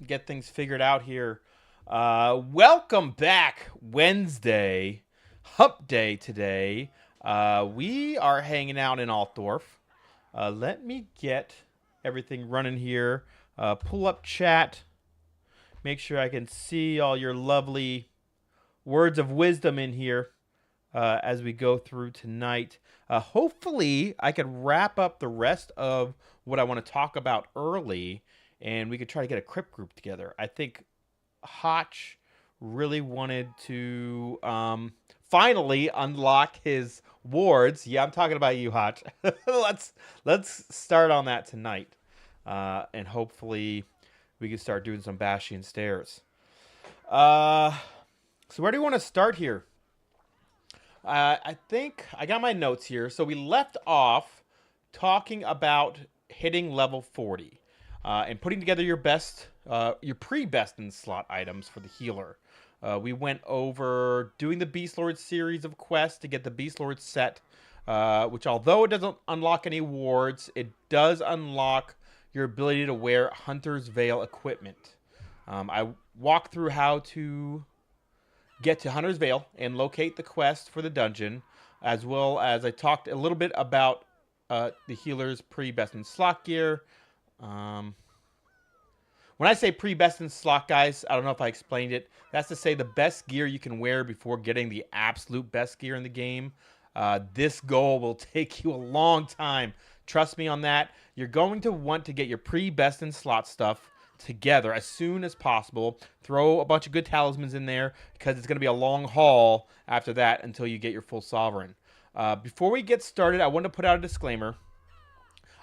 get things figured out here. Welcome back, Wednesday, Hump Day today. We are hanging out in Altdorf. Let me get everything running here. Pull up chat. Make sure I can see all your lovely words of wisdom in here as we go through tonight. Hopefully, I can wrap up the rest of what I want to talk about early, and we could try to get a crypt group together. I think Hotch really wanted to finally unlock his wards. Yeah, I'm talking about you, Hotch. let's start on that tonight, and hopefully we can start doing some Bastion stairs. So where do you want to start here? I think I got my notes here. So we left off talking about hitting level 40 and putting together your best, your pre-best in slot items for the healer. We went over doing the Beast Lord series of quests to get the Beast Lord set, which although it doesn't unlock any wards, it does unlock your ability to wear Hunter's Veil equipment. I walked through how to get to Hunter's Veil and locate the quest for the dungeon, as well as I talked a little bit about the healer's pre-best in slot gear. When I say pre-best in slot, guys, I don't know if I explained it. That's to say the best gear you can wear before getting the absolute best gear in the game. This goal will take you a long time. Trust me on that. You're going to want to get your pre-best in slot stuff together as soon as possible. Throw a bunch of good talismans in there because it's going to be a long haul after that until you get your full sovereign. Before we get started, I want to put out a disclaimer.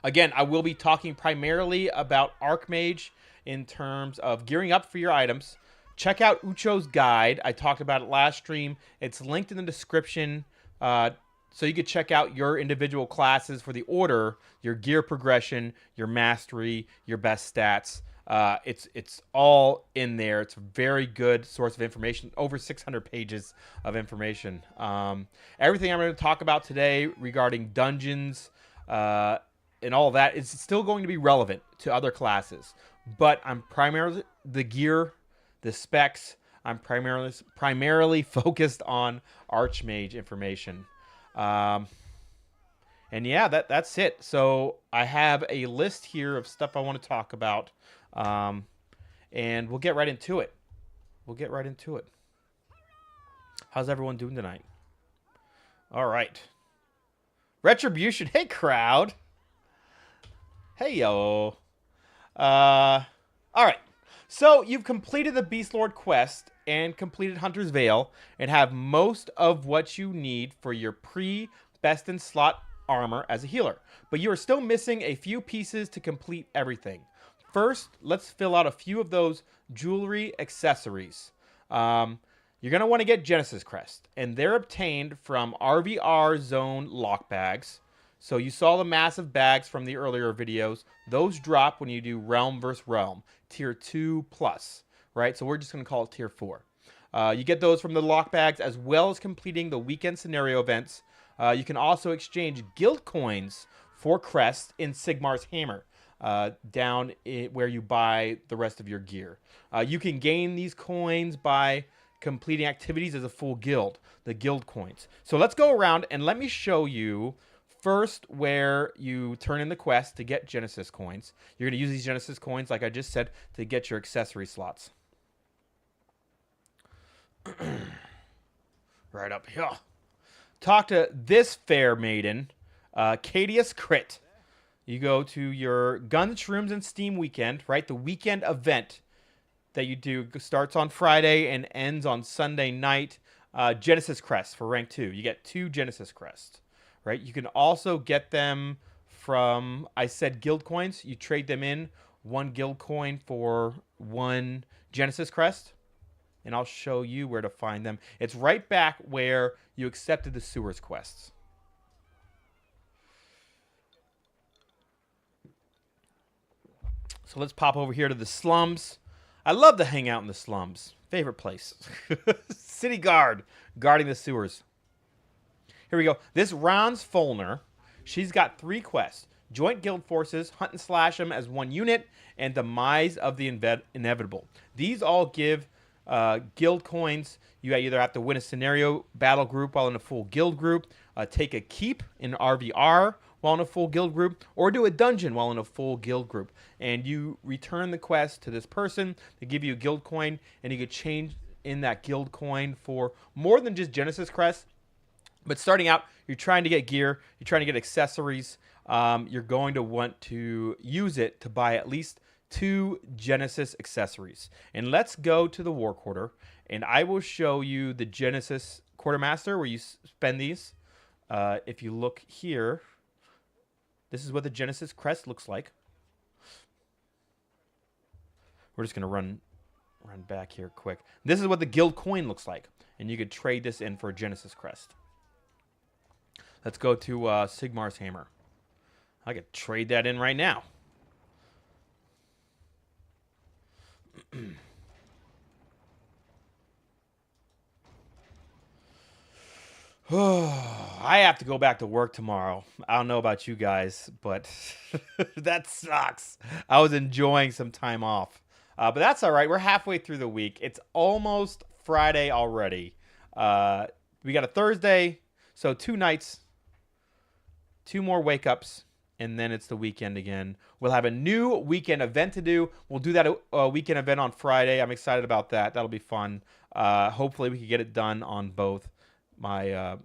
Again, I will be talking primarily about Archmage in terms of gearing up for your items. Check out Ucho's guide. I talked about it last stream. It's linked in the description, so you could check out your individual classes for the order, your gear progression, your mastery, your best stats. It's all in there. It's a very good source of information. Over 600 pages of information. Everything I'm going to talk about today regarding dungeons and all that is still going to be relevant to other classes. But I'm primarily the gear, the specs. I'm primarily focused on Archmage information. And yeah, that's it. So I have a list here of stuff I want to talk about. And we'll get right into it. How's everyone doing tonight? All right. Retribution. Hey, crowd. Hey, yo. All right. So you've completed the Beast Lord quest and completed Hunter's Veil and have most of what you need for your pre-best in slot armor as a healer. But you are still missing a few pieces to complete everything. First, let's fill out a few of those jewelry accessories. You're going to want to get Genesis Crest, and they're obtained from RVR Zone lock bags. So you saw the massive bags from the earlier videos. Those drop when you do Realm vs. Realm, Tier 2 plus, right? So we're just going to call it Tier 4. You get those from the lock bags as well as completing the weekend scenario events. You can also exchange guild coins for Crest in Sigmar's Hammer. Down where you buy the rest of your gear. You can gain these coins by completing activities as a full guild, the guild coins. So let's go around and let me show you first where you turn in the quest to get Genesis coins. You're going to use these Genesis coins, like I just said, to get your accessory slots. Right up here. Talk to this fair maiden, Cadius Crit. You go to your Guns, Shrooms, and Steam weekend, right? The weekend event that you do starts on Friday and ends on Sunday night. Genesis Crest for rank 2. You get 2 Genesis Crests, right? You can also get them from, I said guild coins. You trade them in, 1 guild coin for 1 Genesis Crest. And I'll show you where to find them. It's right back where you accepted the Sewers quests. So let's pop over here to the slums. I love to hang out in the slums. Favorite place. City guard, guarding the sewers. Here we go. This Ron's Folner, she's got 3 quests. Joint guild forces, hunt and slash them as one unit, and demise of the inevitable. These all give guild coins. You either have to win a scenario battle group while in a full guild group, take a keep in RVR while in a full guild group, or do a dungeon while in a full guild group. And you return the quest to this person. They give you a guild coin, and you could change in that guild coin for more than just Genesis Crest. But starting out, you're trying to get gear, you're trying to get accessories. You're going to want to use it to buy at least 2 Genesis accessories. And let's go to the War Quarter, and I will show you the Genesis Quartermaster where you spend these. If you look here, this is what the Genesis crest looks like. We're just going to run back here quick. This is what the guild coin looks like, and you could trade this in for a Genesis crest. Let's go to Sigmar's Hammer. I could trade that in right now. I have to go back to work tomorrow. I don't know about you guys, but that sucks. I was enjoying some time off. But that's all right. We're halfway through the week. It's almost Friday already. We got a Thursday, so 2 nights, 2 more wake-ups, and then it's the weekend again. We'll have a new weekend event to do. We'll do that weekend event on Friday. I'm excited about that. That'll be fun. Hopefully we can get it done on both my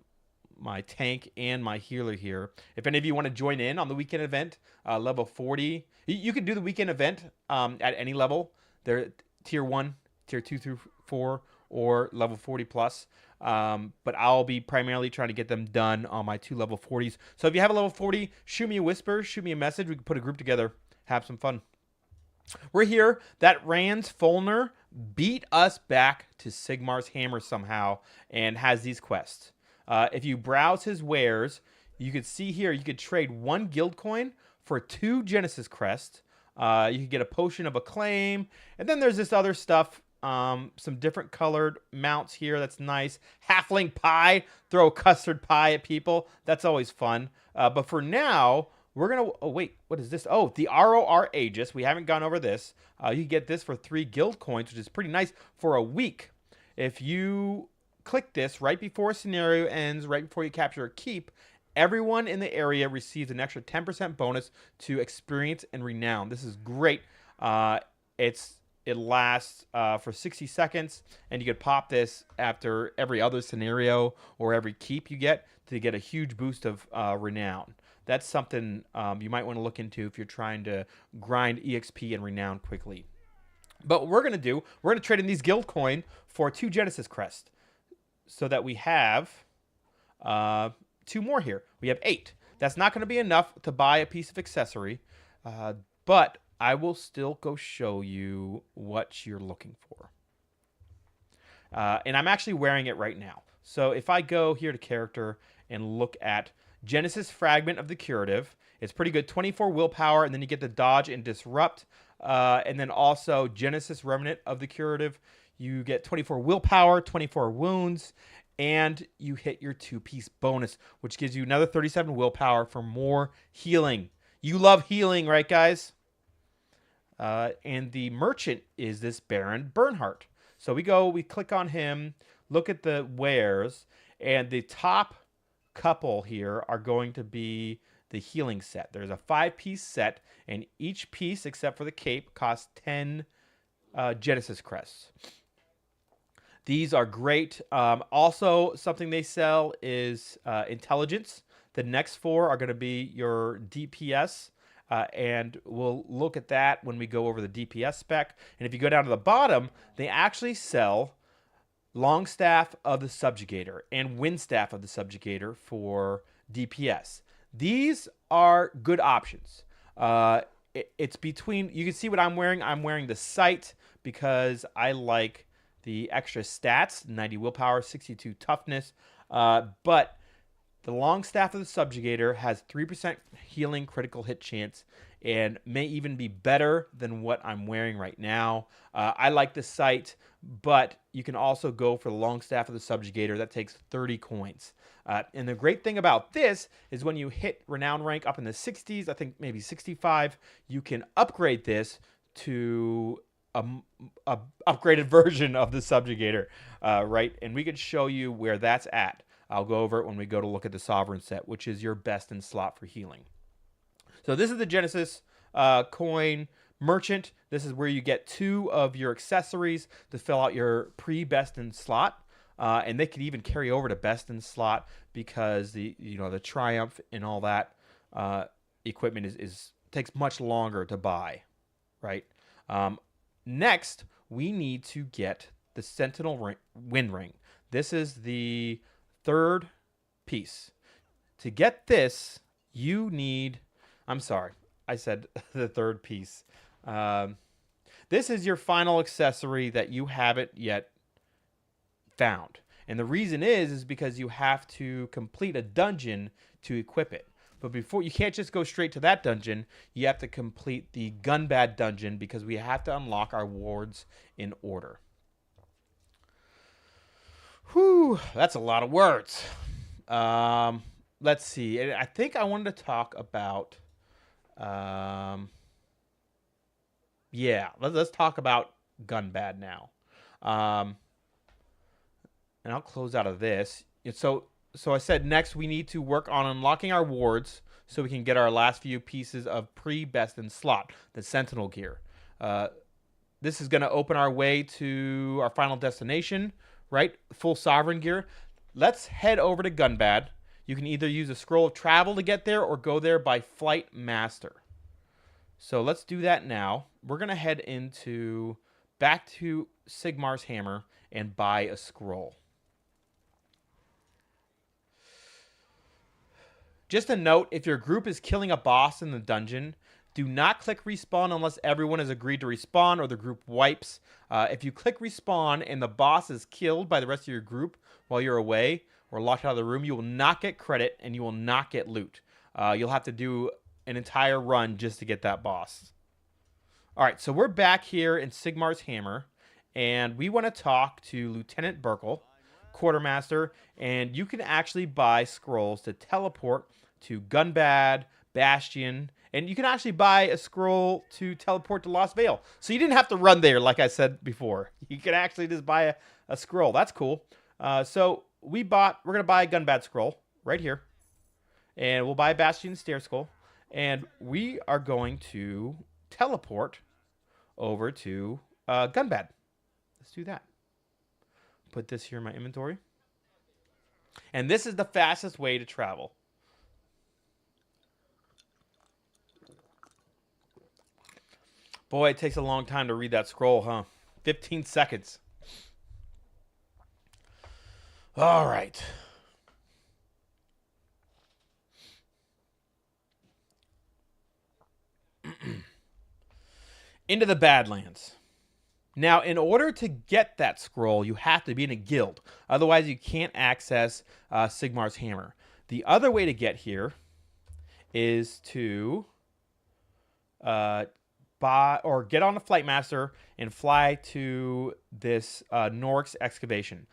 my tank and my healer here. If any of you want to join in on the weekend event, level 40, you can do the weekend event at any level. They're tier 1, tier 2 through 4, or level 40 plus. But I'll be primarily trying to get them done on my 2 level 40s. So if you have a level 40, shoot me a whisper, shoot me a message. We can put a group together, have some fun. We're here. That Rand's Folner beat us back to Sigmar's Hammer somehow and has these quests. If you browse his wares, you could see here you could trade 1 guild coin for 2 Genesis crests. You could get a Potion of Acclaim, and then there's this other stuff. Some different colored mounts here. That's nice. Halfling pie. Throw a custard pie at people. That's always fun. But for now, we're going to... Oh, wait. What is this? Oh, the ROR Aegis. We haven't gone over this. You get this for 3 guild coins, which is pretty nice for a week. If you click this right before a scenario ends, right before you capture a keep, everyone in the area receives an extra 10% bonus to experience and renown. This is great. It lasts for 60 seconds, and you could pop this after every other scenario or every keep you get to get a huge boost of renown. That's something you might want to look into if you're trying to grind EXP and renown quickly. But what we're going to do, we're going to trade in these guild coin for 2 Genesis crests so that we have 2 more here. We have 8. That's not going to be enough to buy a piece of accessory, but I will still go show you what you're looking for. And I'm actually wearing it right now. So if I go here to character and look at Genesis Fragment of the Curative, it's pretty good. 24 willpower, and then you get the dodge and disrupt. And then also Genesis Remnant of the Curative. You get 24 willpower, 24 wounds, and you hit your 2-piece bonus, which gives you another 37 willpower for more healing. You love healing, right, guys? And the merchant is this Baron Bernhardt. So we click on him, look at the wares, and the top couple here are going to be the healing set. There's a 5-piece set, and each piece, except for the cape, costs 10 Genesis crests. These are great. Also, something they sell is intelligence. The next 4 are going to be your DPS. And we'll look at that when we go over the DPS spec. And if you go down to the bottom, they actually sell Longstaff of the Subjugator and Windstaff of the Subjugator for DPS. These are good options. It's between... You can see what I'm wearing. I'm wearing the Sight because I like the extra stats. 90 willpower, 62 toughness. But... the Longstaff of the Subjugator has 3% healing critical hit chance, and may even be better than what I'm wearing right now. I like the sight, but you can also go for the long staff of the subjugator. That takes 30 coins. And the great thing about this is when you hit renown rank up in the 60s, I think maybe 65, you can upgrade this to a upgraded version of the subjugator, right? And we could show you where that's at. I'll go over it when we go to look at the sovereign set, which is your best in slot for healing. So this is the Genesis coin merchant. This is where you get 2 of your accessories to fill out your pre-best in slot. And they could even carry over to best in slot because the Triumph and all that equipment is takes much longer to buy, right? Next, we need to get the Sentinel Wind Ring. This is the 3rd piece. To get this, you need... I'm sorry, I said the 3rd piece. This is your final accessory that you haven't yet found. And the reason is because you have to complete a dungeon to equip it. But before, you can't just go straight to that dungeon. You have to complete the Gunbad dungeon because we have to unlock our wards in order. Whew, that's a lot of words. Let's see. I think I wanted to talk about... yeah, let's talk about Gunbad now. And I'll close out of this. So I said next we need to work on unlocking our wards so we can get our last few pieces of pre-best in slot, the Sentinel gear. This is going to open our way to our final destination, right? Full Sovereign gear. Let's head over to Gunbad. You can either use a scroll of travel to get there or go there by Flight Master. So let's do that now. We're going to head back to Sigmar's Hammer and buy a scroll. Just a note, if your group is killing a boss in the dungeon, do not click respawn unless everyone has agreed to respawn or the group wipes. If you click respawn and the boss is killed by the rest of your group while you're away or locked out of the room, you will not get credit and you will not get loot. You'll have to do an entire run just to get that boss. All right, so we're back here in Sigmar's Hammer, and we want to talk to Lieutenant Burkle, Quartermaster, and you can actually buy scrolls to teleport to Gunbad, Bastion, and you can actually buy a scroll to teleport to Lost Vale. So you didn't have to run there, like I said before. You can actually just buy a scroll. That's cool. So we're going to buy a Gunbad scroll right here, and we'll buy a Bastion Stair Skull, and we are going to teleport over to Gunbad. Let's do that. Put this here in my inventory. And this is the fastest way to travel. Boy, it takes a long time to read that scroll, huh? 15 seconds. All right. Into the Badlands. Now, in order to get that scroll, you have to be in a guild. Otherwise, you can't access Sigmar's Hammer. The other way to get here is to get on a Flight Master and fly to this Norix excavation.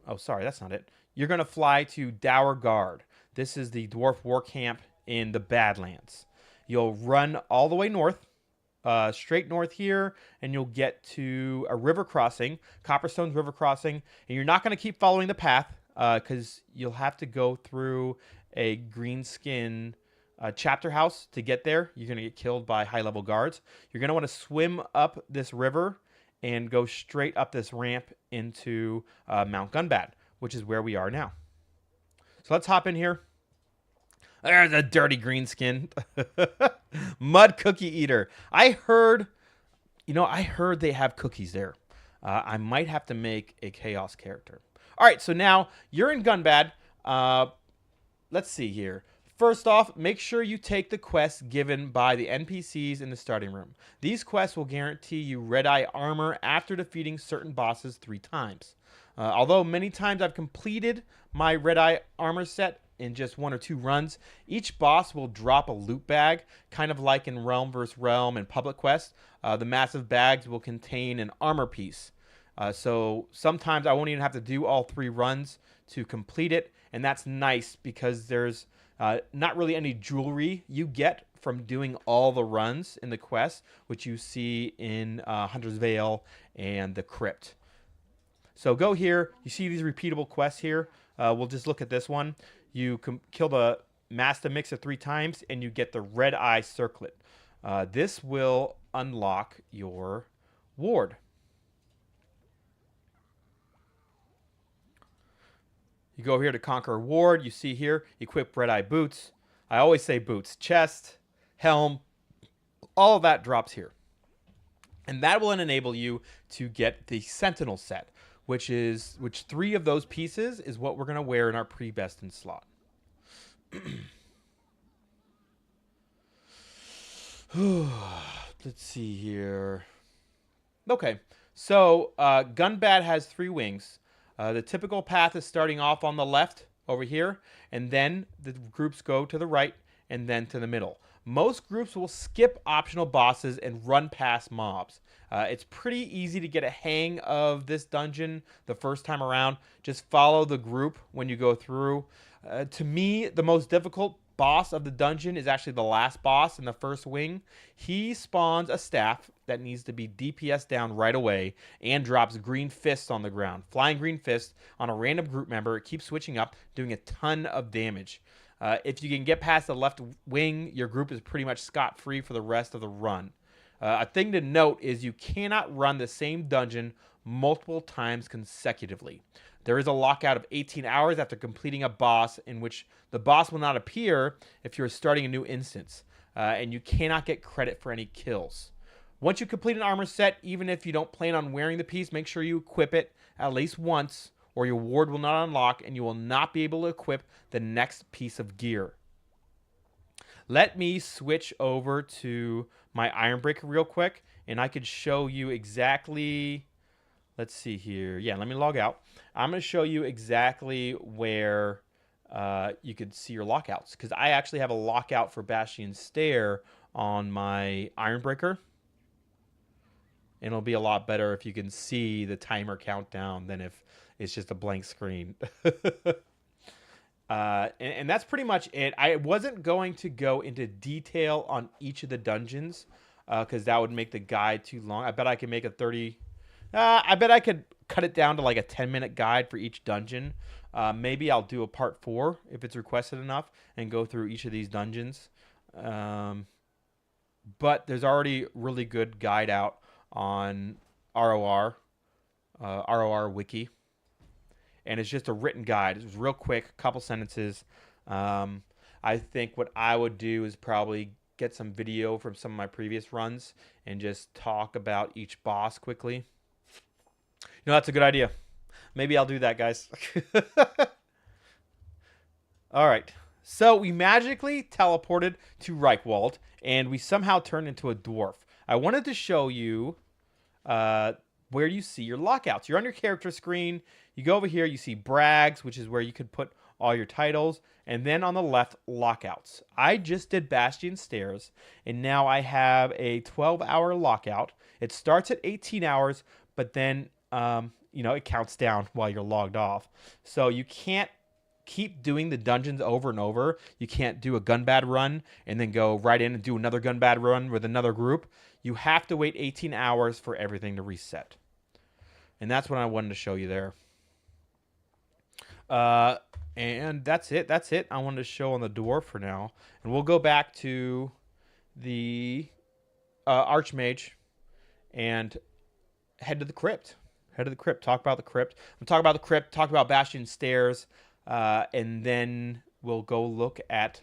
Oh, sorry, that's not it. You're going to fly to Dower Guard. This is the Dwarf War Camp in the Badlands. You'll run all the way north. Straight north here, and you'll get to a river crossing, Copperstone's river crossing, and you're not going to keep following the path because you'll have to go through a greenskin chapter house to get there. You're going to get killed by high-level guards. You're going to want to swim up this river and go straight up this ramp into Mount Gunbad, which is where we are now. So let's hop in here. There's a dirty greenskin. Mud cookie eater. I heard they have cookies there. I might have to make a chaos character. All right, so now you're in Gunbad. Let's see here. First off, make sure you take the quests given by the NPCs in the starting room. These quests will guarantee you red-eye armor after defeating certain bosses 3 times. Although many times I've completed my red-eye armor set, in just 1 or 2 runs. Each boss will drop a loot bag, kind of like in Realm vs. Realm and Public Quest. The massive bags will contain an armor piece. So sometimes I won't even have to do all 3 runs to complete it, and that's nice because there's not really any jewelry you get from doing all the runs in the quest, which you see in Hunter's Vale and the Crypt. So go here. You see these repeatable quests here. We'll just look at this one. You kill the Master Mixer 3 times, and you get the Red Eye Circlet. This will unlock your ward. You go here to conquer a ward. You see here, equip Red Eye Boots. I always say boots. Chest, helm, all of that drops here. And that will enable you to get the Sentinel set, which 3 of those pieces is what we're going to wear in our pre-bestin slot. Let's see here. Okay, so Gunbat has 3 wings. The typical path is starting off on the left over here, and then the groups go to the right and then to the middle. Most groups will skip optional bosses and run past mobs. It's pretty easy to get a hang of this dungeon the first time around. Just follow the group when you go through. To me, the most difficult boss of the dungeon is actually the last boss in the first wing. He spawns a staff that needs to be DPS down right away and drops green fists on the ground. Flying green fists on a random group member. It keeps switching up, doing a ton of damage. If you can get past the left wing, your group is pretty much scot-free for the rest of the run. A thing to note is you cannot run the same dungeon multiple times consecutively. There is a lockout of 18 hours after completing a boss, in which the boss will not appear if you're starting a new instance, and you cannot get credit for any kills. Once you complete an armor set, even if you don't plan on wearing the piece, make sure you equip it at least once, or your ward will not unlock, and you will not be able to equip the next piece of gear. Let me switch over to my Ironbreaker real quick, and I could show you exactly... Let's see here. Yeah, let me log out. I'm going to show you exactly where you could see your lockouts, because I actually have a lockout for Bastion Stair on my Ironbreaker. And it'll be a lot better if you can see the timer countdown than if it's just a blank screen. And that's pretty much it. I wasn't going to go into detail on each of the dungeons because that would make the guide too long. I bet I could make a 30... I bet I could cut it down to like a 10-minute guide for each dungeon. Maybe I'll do a part 4 if it's requested enough and go through each of these dungeons. But there's already really good guide out on ROR Wiki. And it's just a written guide. It's real quick, a couple sentences. I think what I would do is probably get some video from some of my previous runs and just talk about each boss quickly. You know, that's a good idea. Maybe I'll do that, guys. All right. So we magically teleported to Reichwald, and we somehow turned into a dwarf. I wanted to show you where you see your lockouts. You're on your character screen. You go over here. You see Brags, which is where you could put all your titles. And then on the left, lockouts. I just did Bastion Stairs, and now I have a 12-hour lockout. It starts at 18 hours, but then... you know, it counts down while you're logged off. So you can't keep doing the dungeons over and over. You can't do a Gunbad run and then go right in and do another Gunbad run with another group. You have to wait 18 hours for everything to reset. And that's what I wanted to show you there. And that's it. That's it. I wanted to show on the dwarf for now. And we'll go back to the Archmage and head to the Crypt. Head to the Crypt. Talk about the Crypt. I'm talking about the Crypt. Talk about Bastion Stairs. And then we'll go look at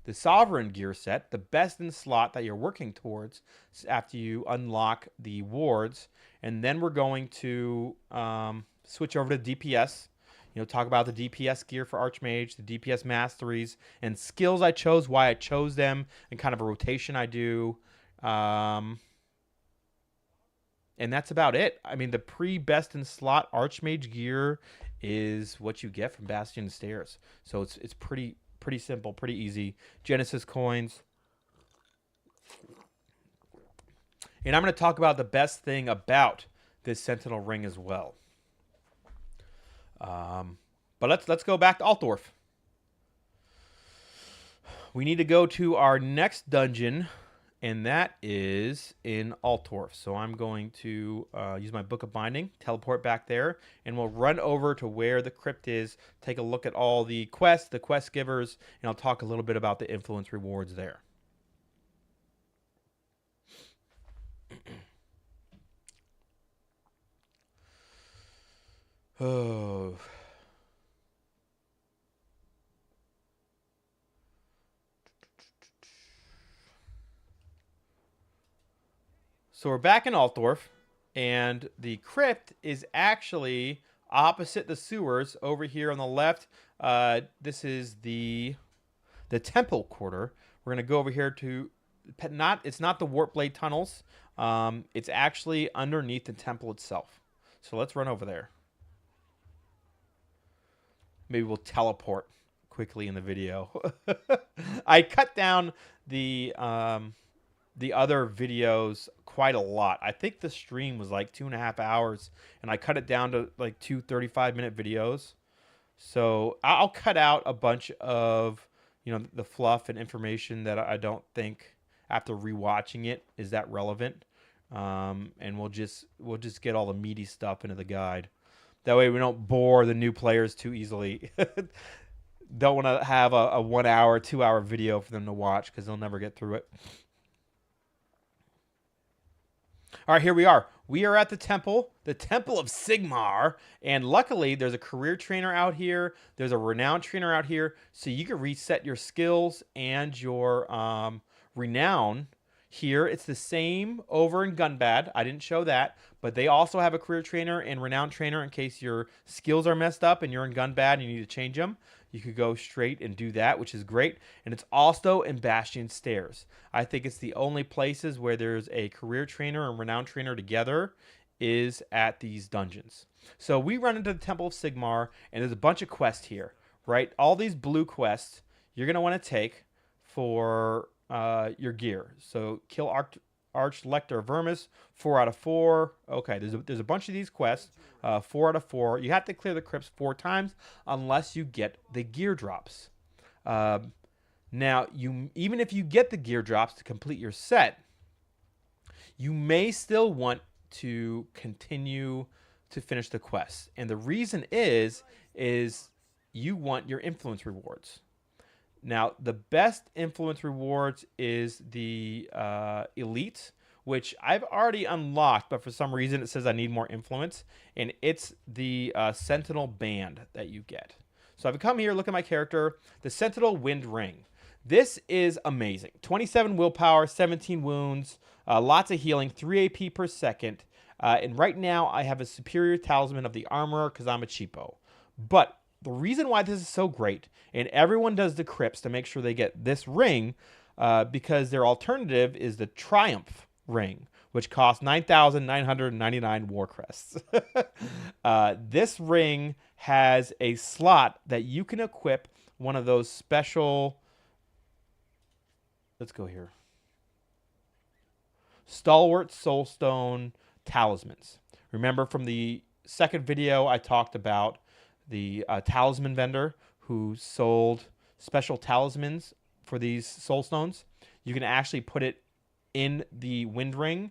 the Sovereign gear set, the best in slot that you're working towards after you unlock the wards. And then we're going to switch over to DPS. You know, talk about the DPS gear for Archmage, the DPS masteries, and skills I chose, why I chose them, and kind of a rotation I do. And that's about it. I mean, the pre-best in slot Archmage gear is what you get from Bastion Stairs. So it's pretty simple, pretty easy. Genesis coins. And I'm going to talk about the best thing about this Sentinel ring as well. But let's go back to Altdorf. We need to go to our next dungeon, and that is in Altdorf. So I'm going to use my Book of Binding, teleport back there, and we'll run over to where the crypt is, take a look at all the quests, the quest givers, and I'll talk a little bit about the influence rewards there. Oh. So we're back in Altdorf, and the crypt is actually opposite the sewers over here on the left. This is the temple quarter. We're gonna go over here to it's not the warp blade tunnels. It's actually underneath the temple itself. So let's run over there. Maybe we'll teleport quickly in the video. I cut down the other videos quite a lot. I think the stream was like 2.5 hours, and I cut it down to like 2 35-minute videos. So I'll cut out a bunch of, you know, the fluff and information that I don't think after rewatching it is that relevant. And we'll just get all the meaty stuff into the guide. That way we don't bore the new players too easily. Don't want to have a 1 hour, 2 hour video for them to watch because they'll never get through it. All right, here we are. We are at the temple of Sigmar, and luckily there's a career trainer out here. There's a renown trainer out here, so you can reset your skills and your renown here. It's the same over in Gunbad. I didn't show that, but they also have a career trainer and renown trainer in case your skills are messed up and you're in Gunbad and you need to change them. You could go straight and do that, which is great. And it's also in Bastion Stairs. I think it's the only places where there's a career trainer and renown trainer together is at these dungeons. So we run into the Temple of Sigmar, and there's a bunch of quests here, right? All these blue quests you're going to want to take for your gear. So kill Archlector Vermis, 4 out of 4. Okay, there's a bunch of these quests, 4 out of 4. You have to clear the crypts 4 times unless you get the gear drops. Now, even if you get the gear drops to complete your set, you may still want to continue to finish the quest. And the reason is you want your influence rewards. Now, the best influence rewards is the elite, which I've already unlocked, but for some reason it says I need more influence, and it's the Sentinel Band that you get. So I've come here, look at my character, the Sentinel Wind Ring. This is amazing. 27 willpower, 17 wounds, lots of healing, 3 AP per second, and right now I have a superior talisman of the armorer because I'm a cheapo. But the reason why this is so great, and everyone does the crypts to make sure they get this ring, because their alternative is the Triumph ring, which costs 9,999 war crests. This ring has a slot that you can equip one of those special, let's go here, Stalwart Soulstone talismans. Remember from the second video I talked about the talisman vendor who sold special talismans for these soul stones. You can actually put it in the wind ring,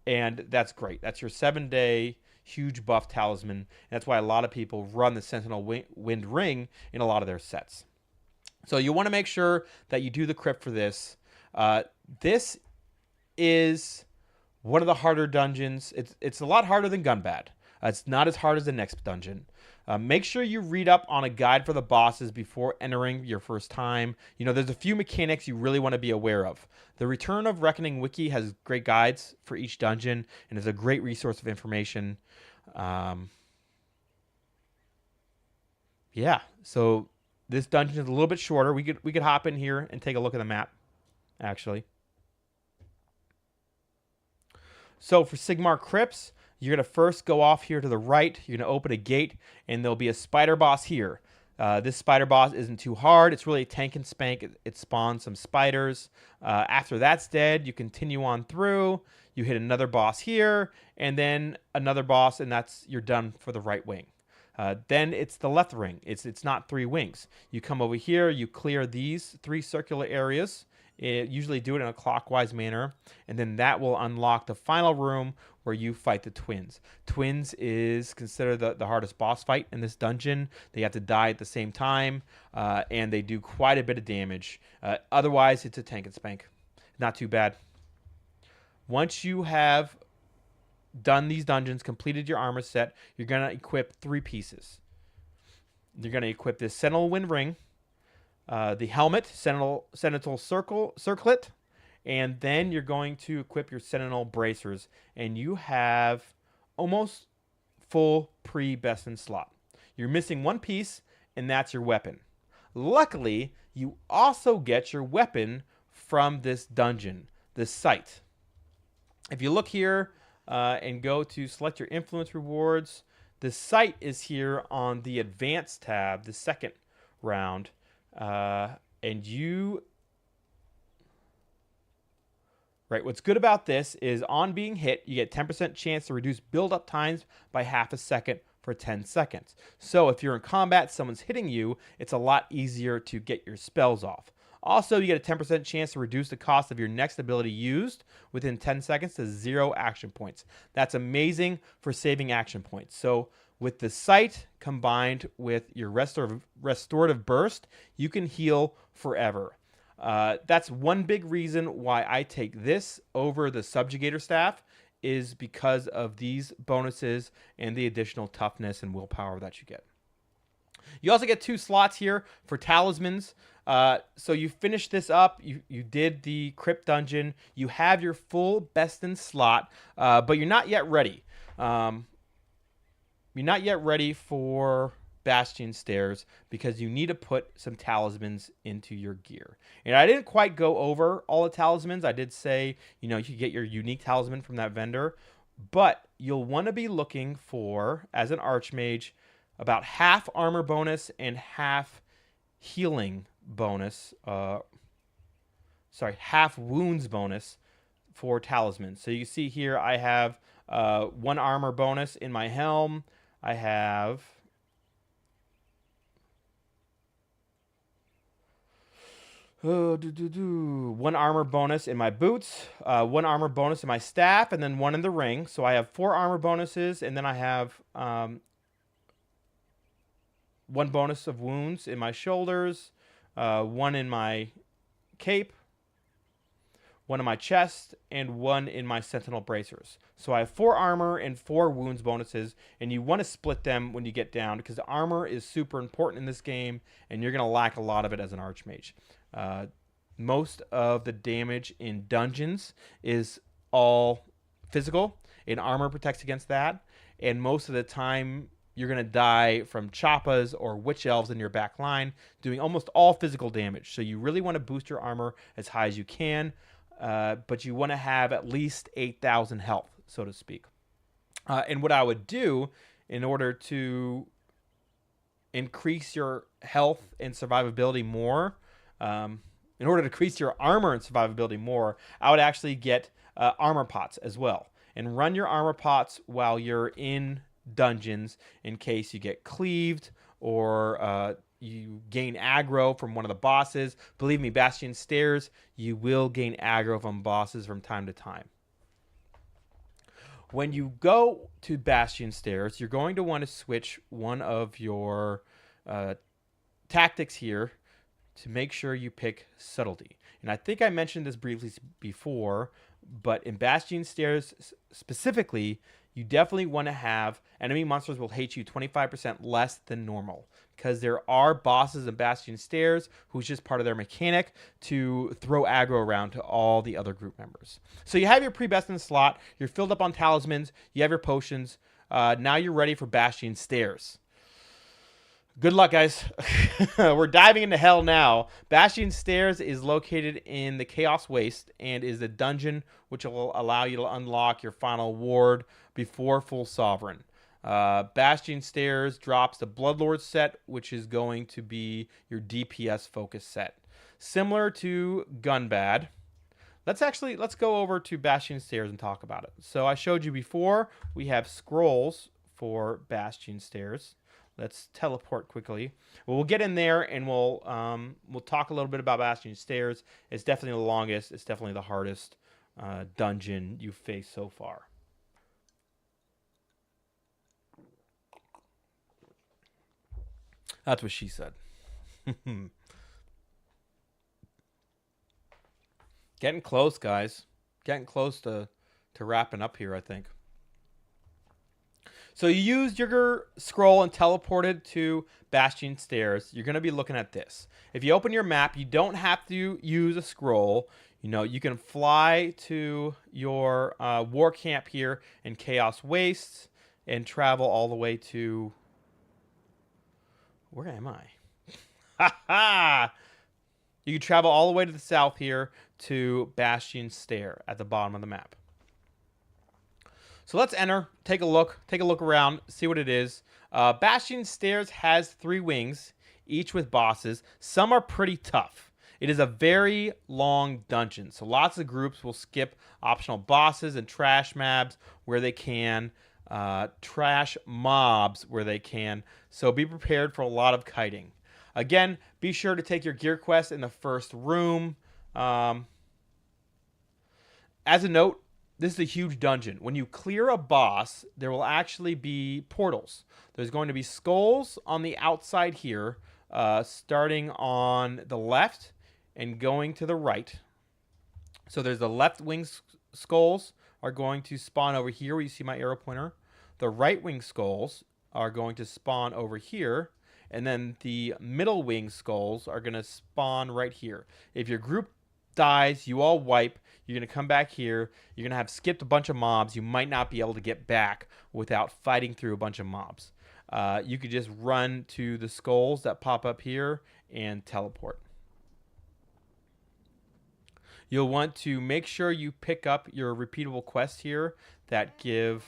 and that's great. That's your 7-day huge buff talisman. And that's why a lot of people run the Sentinel Wind Ring in a lot of their sets. So you want to make sure that you do the crypt for this. This is one of the harder dungeons. It's a lot harder than Gunbad. It's not as hard as the next dungeon. Make sure you read up on a guide for the bosses before entering your first time. You know, there's a few mechanics you really want to be aware of. The Return of Reckoning wiki has great guides for each dungeon and is a great resource of information. Yeah, so this dungeon is a little bit shorter. We could hop in here and take a look at the map, actually. So for Sigmar Crypts, you're going to first go off here to the right. You're going to open a gate, and there'll be a spider boss here. This spider boss isn't too hard. It's really a tank and spank. It spawns some spiders. After that's dead, you continue on through. You hit another boss here, and then another boss, and you're done for the right wing. Then it's the left ring. It's not 3 wings. You come over here, you clear these 3 circular areas. Usually do it in a clockwise manner, and then that will unlock the final room where you fight the twins. Twins is considered the hardest boss fight in this dungeon. They have to die at the same time, and they do quite a bit of damage. Otherwise, it's a tank and spank. Not too bad. Once you have done these dungeons, completed your armor set, you're going to equip 3 pieces. You're going to equip this Sentinel Wind Ring, the helmet, Sentinel Circlet, and then you're going to equip your Sentinel Bracers, and you have almost full pre-best in slot. You're missing 1 piece, and that's your weapon. Luckily, you also get your weapon from this dungeon, this site. If you look here and go to select your influence rewards, the site is here on the advanced tab, the second round. And what's good about this is on being hit, you get 10% chance to reduce build-up times by half a second for 10 seconds. So if you're in combat, someone's hitting you, it's a lot easier to get your spells off. Also, you get a 10% chance to reduce the cost of your next ability used within 10 seconds to 0 action points. That's amazing for saving action points. So with the sight combined with your restorative burst, you can heal forever. That's one big reason why I take this over the Subjugator Staff, is because of these bonuses and the additional toughness and willpower that you get. You also get 2 slots here for talismans. So you finish this up, you did the Crypt dungeon, you have your full best in slot, but you're not yet ready. You're not yet ready for Bastion Stairs because you need to put some talismans into your gear. And I didn't quite go over all the talismans. I did say, you could get your unique talisman from that vendor, but you'll want to be looking for, as an Archmage, about half armor bonus and half healing bonus. Half wounds bonus for talismans. So you see here I have 1 armor bonus in my helm. I have 1 armor bonus in my boots, 1 armor bonus in my staff, and then 1 in the ring. So I have 4 armor bonuses, and then I have 1 bonus of wounds in my shoulders, 1 in my cape, 1 in my chest, and 1 in my Sentinel Bracers. So I have 4 armor and 4 wounds bonuses, and you want to split them when you get down because armor is super important in this game, and you're going to lack a lot of it as an Archmage. Most of the damage in dungeons is all physical, and armor protects against that, and most of the time you're going to die from choppas or witch elves in your back line, doing almost all physical damage. So you really want to boost your armor as high as you can, but you want to have at least 8,000 health, so to speak. And what I would do in order to increase your health and survivability more, in order to increase your armor and survivability more, I would actually get armor pots as well. And run your armor pots while you're in dungeons in case you get cleaved or you gain aggro from one of the bosses. Believe me, Bastion Stairs, you will gain aggro from bosses from time to time. When you go to Bastion Stairs, you're going to want to switch one of your tactics here to make sure you pick Subtlety. And I think I mentioned this briefly before, but in Bastion Stairs specifically, you definitely want to have enemy monsters will hate you 25% less than normal, because there are bosses in Bastion Stairs who's just part of their mechanic to throw aggro around to all the other group members. So you have your pre-best in the slot, you're filled up on talismans, you have your potions, now you're ready for Bastion Stairs. Good luck, guys. We're diving into hell now. Bastion Stairs is located in the Chaos Waste and is a dungeon which will allow you to unlock your final ward before full Sovereign. Bastion Stairs drops the Bloodlord set, which is going to be your DPS focus set. Similar to Gunbad. Let's go over to Bastion Stairs and talk about it. So I showed you before, we have scrolls for Bastion Stairs. Let's teleport quickly. Well, we'll get in there and we'll talk a little bit about Bastion Stairs. It's definitely the longest. It's definitely the hardest dungeon you've faced so far. That's what she said. Getting close, guys. Getting close to wrapping up here, I think. So you used your scroll and teleported to Bastion Stairs. You're going to be looking at this. If you open your map, you don't have to use a scroll. You know, you can fly to your war camp here in Chaos Wastes and travel all the way to... Where am I? Ha ha! You can travel all the way to the south here to Bastion Stair at the bottom of the map. So let's enter, take a look around, see what it is. Bastion Stairs has 3 wings, each with bosses. Some are pretty tough. It is a very long dungeon, so lots of groups will skip optional bosses and trash mobs where they can, so be prepared for a lot of kiting. Again, be sure to take your gear quest in the first room. As a note, this is a huge dungeon. When you clear a boss, there will actually be portals. There's going to be skulls on the outside here, starting on the left and going to the right. So there's the left wing skulls are going to spawn over here where you see my arrow pointer. The right wing skulls are going to spawn over here. And then the middle wing skulls are going to spawn right here. If your group dies, you all wipe. You're going to come back here. You're going to have skipped a bunch of mobs. You might not be able to get back without fighting through a bunch of mobs. You could just run to the skulls that pop up here and teleport. You'll want to make sure you pick up your repeatable quests here that give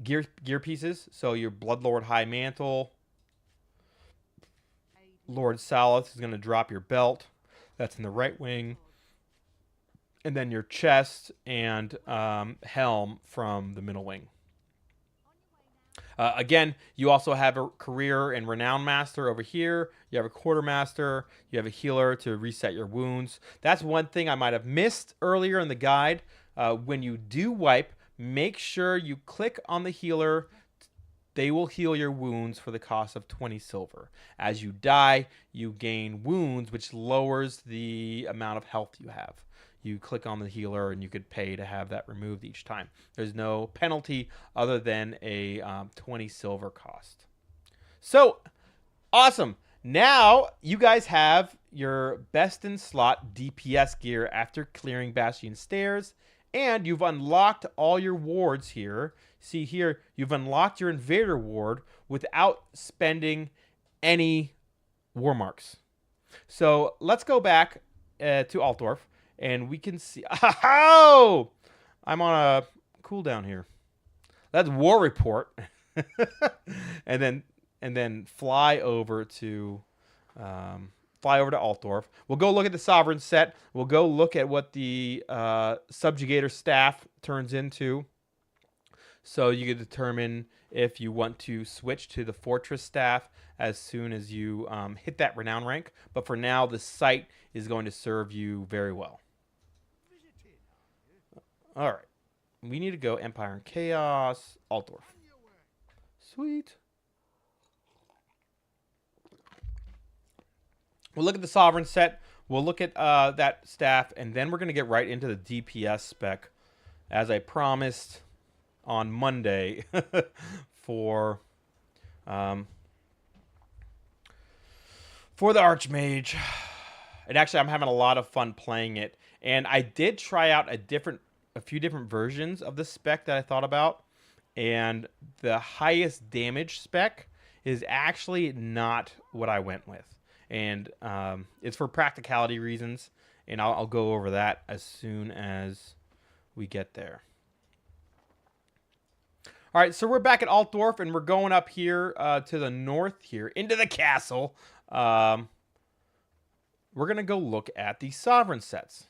gear pieces. So your Bloodlord High Mantle. Lord Salus is going to drop your belt. That's in the right wing. And then your chest and helm from the middle wing. Again, you also have a career and renown master over here. You have a quartermaster. You have a healer to reset your wounds. That's one thing I might have missed earlier in the guide. When you do wipe, make sure you click on the healer. They will heal your wounds for the cost of 20 silver. As you die, you gain wounds, which lowers the amount of health you have. You click on the healer and you could pay to have that removed each time. There's no penalty other than a 20 silver cost. So, awesome. Now, you guys have your best in slot DPS gear after clearing Bastion Stairs. And you've unlocked all your wards here. See here, you've unlocked your Invader ward without spending any war marks. So let's go back to Altdorf, and we can see... Oh! I'm on a cooldown here. That's War Report. and then fly over to Altdorf. We'll go look at the Sovereign set. We'll go look at what the Subjugator staff turns into. So you can determine if you want to switch to the Fortress staff as soon as you hit that Renown rank. But for now, the site is going to serve you very well. All right. We need to go Empire and Chaos, Altdorf. Sweet. We'll look at the Sovereign set. We'll look at that staff, and then we're going to get right into the DPS spec, as I promised on Monday for the Archmage. And actually, I'm having a lot of fun playing it. And I did try out a few different versions of the spec that I thought about. And the highest damage spec is actually not what I went with. And it's for practicality reasons, and I'll go over that as soon as we get there. All right, so we're back at Altdorf, and we're going up here to the north here, into the castle. We're going to go look at the Sovereign sets.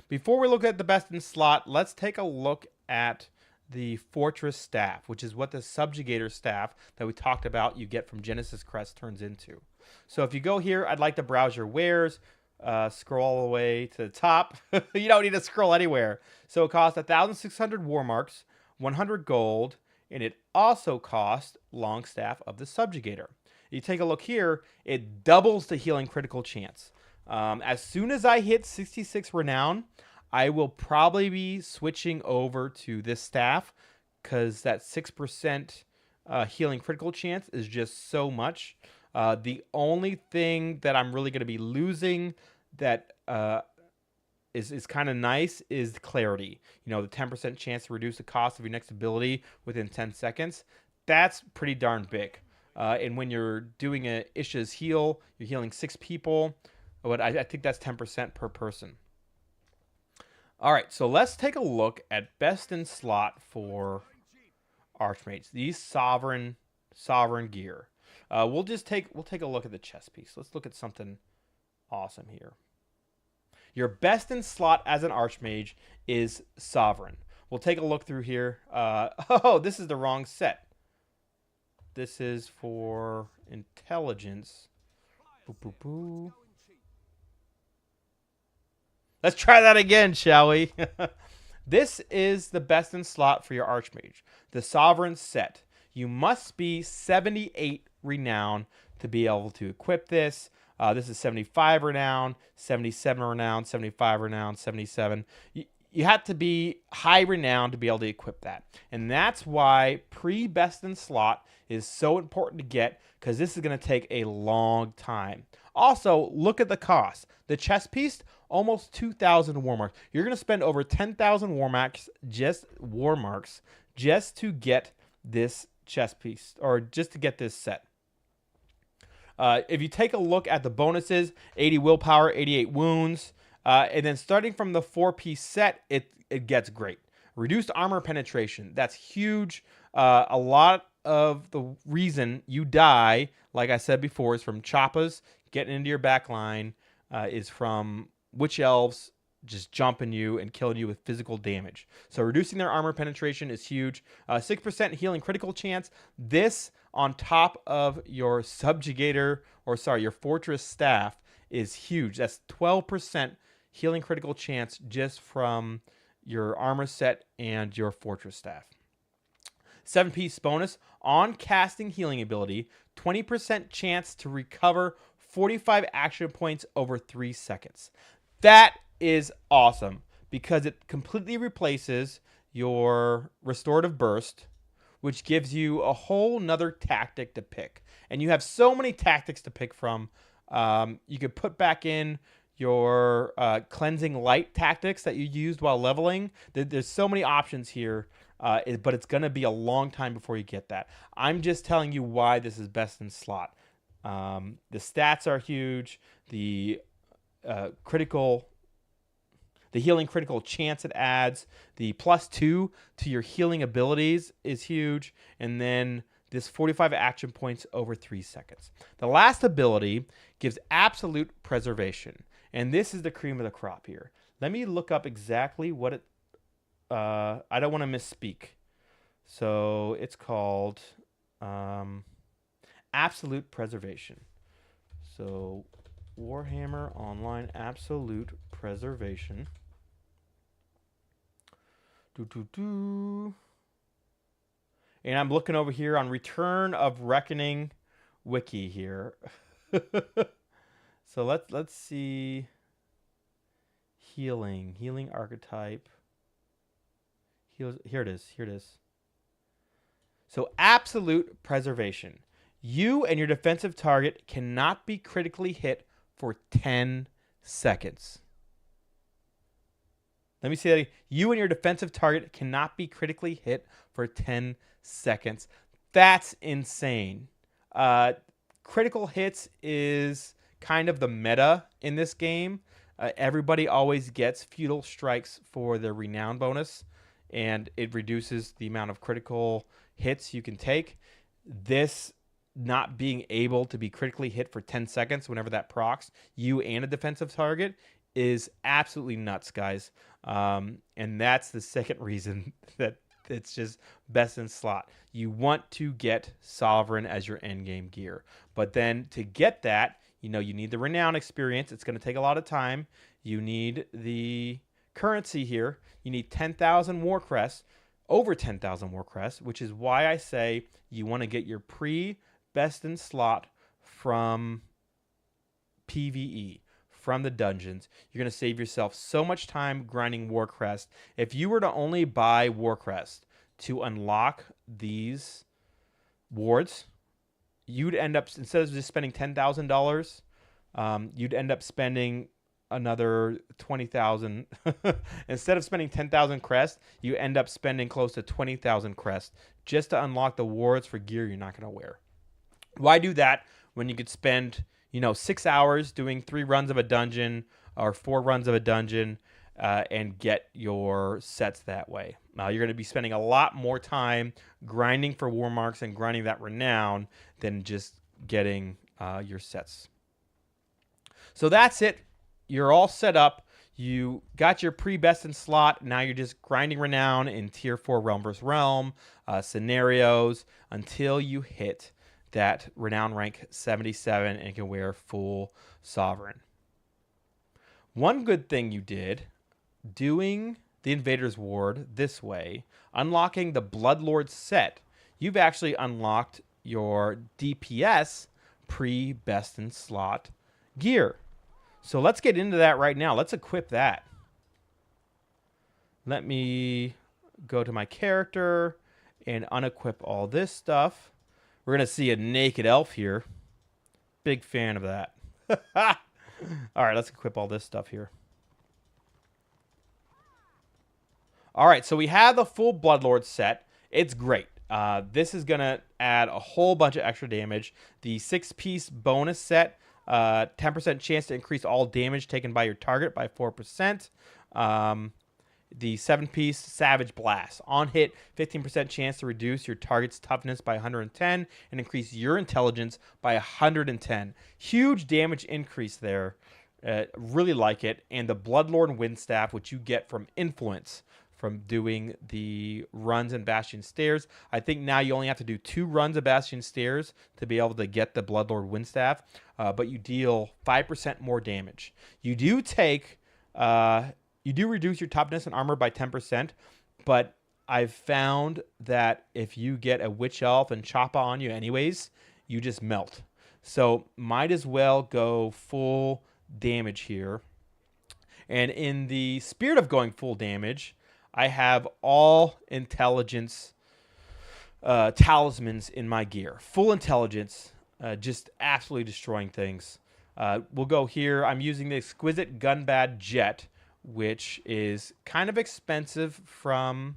Before we look at the best in slot, let's take a look at the Fortress Staff, which is what the Subjugator Staff that we talked about you get from Genesis Crest turns into. So if you go here, I'd like to browse your wares, scroll all the way to the top. You don't need to scroll anywhere. So it costs 1,600 war marks, 100 gold, and it also costs Longstaff of the Subjugator. You take a look here, it doubles the healing critical chance. As soon as I hit 66 renown, I will probably be switching over to this staff because that 6% healing critical chance is just so much. The only thing that I'm really going to be losing that is kind of nice is clarity. You know, the 10% chance to reduce the cost of your next ability within 10 seconds. That's pretty darn big. And when you're doing a Isha's heal, you're healing 6 people. But I think that's 10% per person. All right, so let's take a look at best in slot for Archmages. These sovereign gear. We'll take a look at the chest piece. Let's look at something awesome here. Your best in slot as an Archmage is Sovereign. We'll take a look through here. Oh, this is the wrong set. This is for intelligence. Boo, boo, boo. Let's try that again, shall we? This is the best in slot for your Archmage. The Sovereign set. You must be 78 renown to be able to equip this. This is 75 renown, 77 renown, 75 renown, 77. You have to be high renown to be able to equip that. And that's why pre-best in slot is so important to get, because this is going to take a long time. Also, look at the cost. The chest piece, almost 2,000 war marks. You're going to spend over 10,000 war marks just to get this chest piece, or just to get this set. If you take a look at the bonuses, 80 willpower, 88 wounds, and then starting from the 4-piece set, it gets great. Reduced armor penetration, that's huge. A lot of the reason you die, like I said before, is from choppas getting into your back line, is from witch elves just jumping you and killing you with physical damage. So reducing their armor penetration is huge. 6% healing critical chance. This on top of your subjugator, your fortress staff is huge. That's 12% healing critical chance just from your armor set and your fortress staff. 7-piece bonus on casting healing ability, 20% chance to recover 45 action points over 3 seconds. That is awesome because it completely replaces your restorative burst, which gives you a whole nother tactic to pick. And you have so many tactics to pick from. You could put back in your cleansing light tactics that you used while leveling. There's so many options here, but it's going to be a long time before you get that. I'm just telling you why this is best in slot. The stats are huge. The healing critical chance it adds, the +2 to your healing abilities is huge, and then this 45 action points over 3 seconds. The last ability gives absolute preservation, and this is the cream of the crop here. Let me look up exactly what it... I don't want to misspeak. So it's called absolute preservation. So Warhammer Online Absolute Preservation. And I'm looking over here on Return of Reckoning wiki here. So let's see. Healing archetype. Here it is. So absolute preservation. You and your defensive target cannot be critically hit for 10 seconds. Let me say that you and your defensive target cannot be critically hit for 10 seconds. That's insane. Critical hits is kind of the meta in this game. Everybody always gets futile strikes for their renown bonus, and it reduces the amount of critical hits you can take. This not being able to be critically hit for 10 seconds whenever that procs you and a defensive target is absolutely nuts, guys. And that's the second reason that it's just best in slot. You want to get Sovereign as your endgame gear. But then to get that, you need the renown experience. It's going to take a lot of time. You need the currency here. You need 10,000 war crests, over 10,000 war crests, which is why I say you want to get your best in slot from PvE, from the dungeons. You're going to save yourself so much time grinding Warcrest. If you were to only buy Warcrest to unlock these wards, you'd end up, instead of just spending $10,000, you'd end up spending another 20,000. Instead of spending 10,000 crest, you end up spending close to 20,000 crest just to unlock the wards for gear you're not going to wear. Why do that when you could spend 6 hours doing 3 runs of a dungeon or 4 runs of a dungeon and get your sets that way? Now you're going to be spending a lot more time grinding for war marks and grinding that renown than just getting your sets. So that's it. You're all set up. You got your pre-best in slot. Now you're just grinding renown in tier 4 realm versus realm scenarios until you hit that renown rank 77 and can wear full sovereign. One good thing you did, doing the Invader's Ward this way, unlocking the Bloodlord set, you've actually unlocked your DPS pre-best in slot gear. So let's get into that right now. Let's equip that. Let me go to my character and unequip all this stuff. We're going to see a naked elf here. Big fan of that. All right, let's equip all this stuff here. All right, so we have the full Bloodlord set. It's great. This is going to add a whole bunch of extra damage. The 6-piece bonus set, 10% chance to increase all damage taken by your target by 4%. The 7-piece Savage Blast. On hit, 15% chance to reduce your target's toughness by 110 and increase your intelligence by 110. Huge damage increase there. Really like it. And the Bloodlord Windstaff, which you get from Influence from doing the runs in Bastion Stairs. I think now you only have to do 2 runs of Bastion Stairs to be able to get the Bloodlord Windstaff, but you deal 5% more damage. You do take... you do reduce your toughness and armor by 10%, but I've found that if you get a Witch Elf and Choppa on you anyways, you just melt. So might as well go full damage here. And in the spirit of going full damage, I have all intelligence talismans in my gear. Full intelligence, just absolutely destroying things. We'll go here. I'm using the Exquisite Gunbad Jet, which is kind of expensive from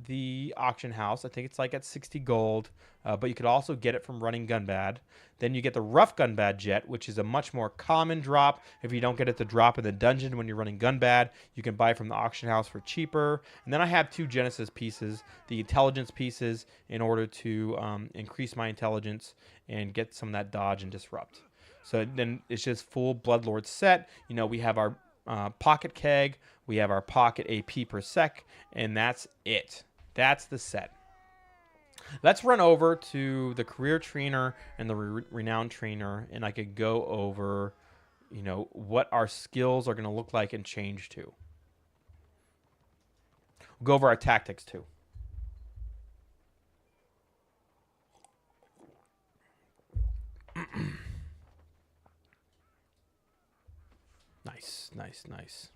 the auction house. I think it's like at 60 gold, but you could also get it from running Gunbad. Then you get the Rough Gunbad Jet, which is a much more common drop. If you don't get it to drop in the dungeon when you're running Gunbad, you can buy from the auction house for cheaper. And then I have 2 Genesis pieces, the intelligence pieces, in order to increase my intelligence and get some of that dodge and disrupt. So then it's just full Bloodlord set. We have our pocket keg, we have our pocket AP per sec, and that's it. That's the set. Let's run over to the career trainer and the renowned trainer, and I could go over what our skills are going to look like and change to. We'll go over our tactics too. Nice.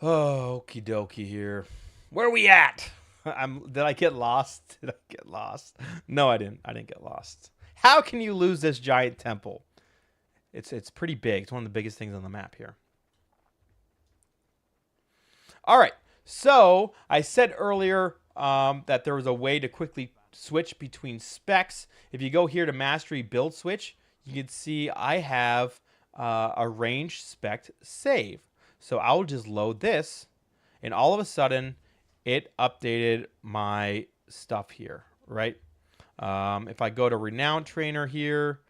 Oh, okie dokie here. Where are we at? Did I get lost? No, I didn't. I didn't get lost. How can you lose this giant temple? It's pretty big. It's one of the biggest things on the map here. All right. So I said earlier that there was a way to quickly switch between specs. If you go here to Mastery Build Switch, you can see I have a range spec save. So I'll just load this, and all of a sudden, it updated my stuff here, right? If I go to Renowned Trainer here,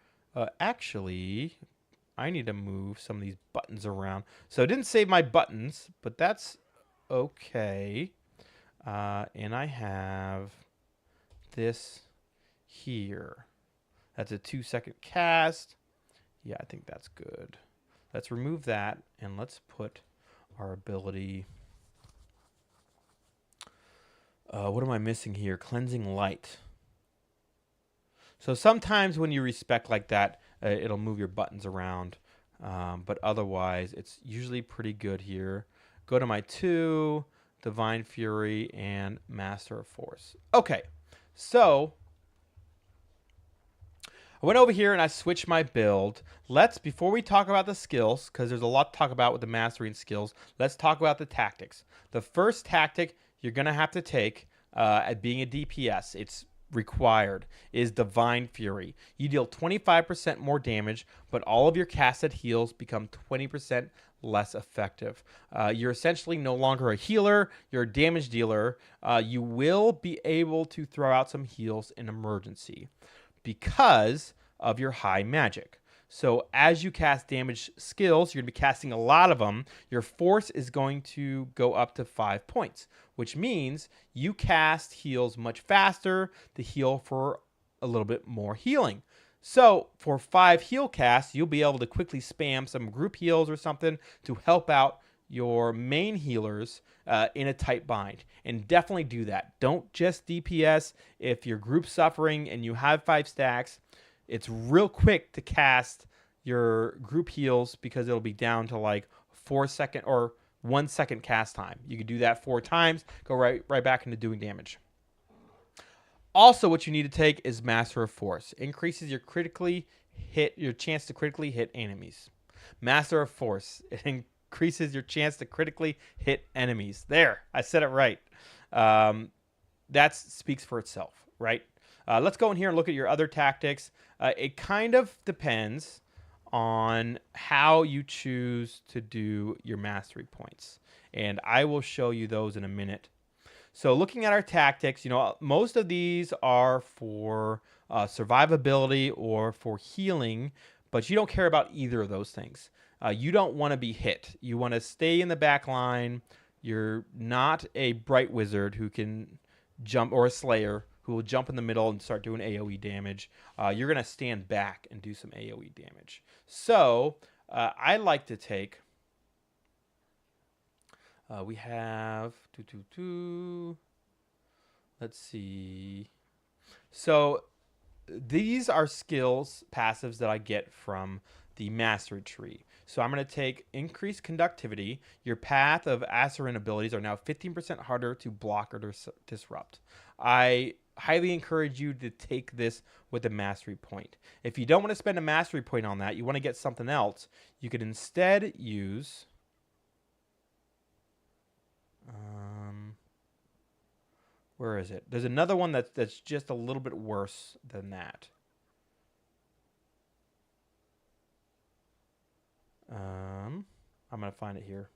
actually, I need to move some of these buttons around. So it didn't save my buttons, but that's okay. And I have this here. That's a 2-second cast. Yeah, I think that's good. Let's remove that, and let's put our ability. What am I missing here? Cleansing Light. So sometimes when you respec like that, it'll move your buttons around. But otherwise, it's usually pretty good here. Go to my 2, Divine Fury, and Master of Force. Okay, so I went over here and I switched my build. Before we talk about the skills, because there's a lot to talk about with the mastering skills, let's talk about the tactics. The first tactic you're going to have to take at being a DPS, it's required, is Divine Fury. You deal 25% more damage, but all of your casted heals become 20% less effective. You're essentially no longer a healer, you're a damage dealer. You will be able to throw out some heals in emergency because of your high magic. So as you cast damage skills, you're going to be casting a lot of them. Your force is going to go up to 5 points, which means you cast heals much faster to heal for a little bit more healing. So for 5 heal casts, you'll be able to quickly spam some group heals or something to help out your main healers in a tight bind. And definitely do that. Don't just DPS. If your group's suffering and you have 5 stacks, it's real quick to cast your group heals because it'll be down to like 4 second or 1 second cast time. You can do that 4 times, go right back into doing damage. Also, what you need to take is Master of Force. Increases your chance to critically hit enemies. Master of Force. It increases your chance to critically hit enemies. There, I said it right. That speaks for itself, right? Let's go in here and look at your other tactics. It kind of depends on how you choose to do your mastery points. And I will show you those in a minute. So looking at our tactics, most of these are for survivability or for healing, but you don't care about either of those things. You don't want to be hit. You want to stay in the back line. You're not a bright wizard who can jump, or a slayer who will jump in the middle and start doing AoE damage. You're going to stand back and do some AoE damage. So I like to take... we have... Let's see. So these are skills, passives that I get from the Mastery Tree. So I'm going to take Increased Conductivity. Your path of Acerin abilities are now 15% harder to block or disrupt. I highly encourage you to take this with a Mastery point. If you don't want to spend a Mastery point on that, you want to get something else, you could instead use... where is it? There's another one that's just a little bit worse than that. I'm going to find it here.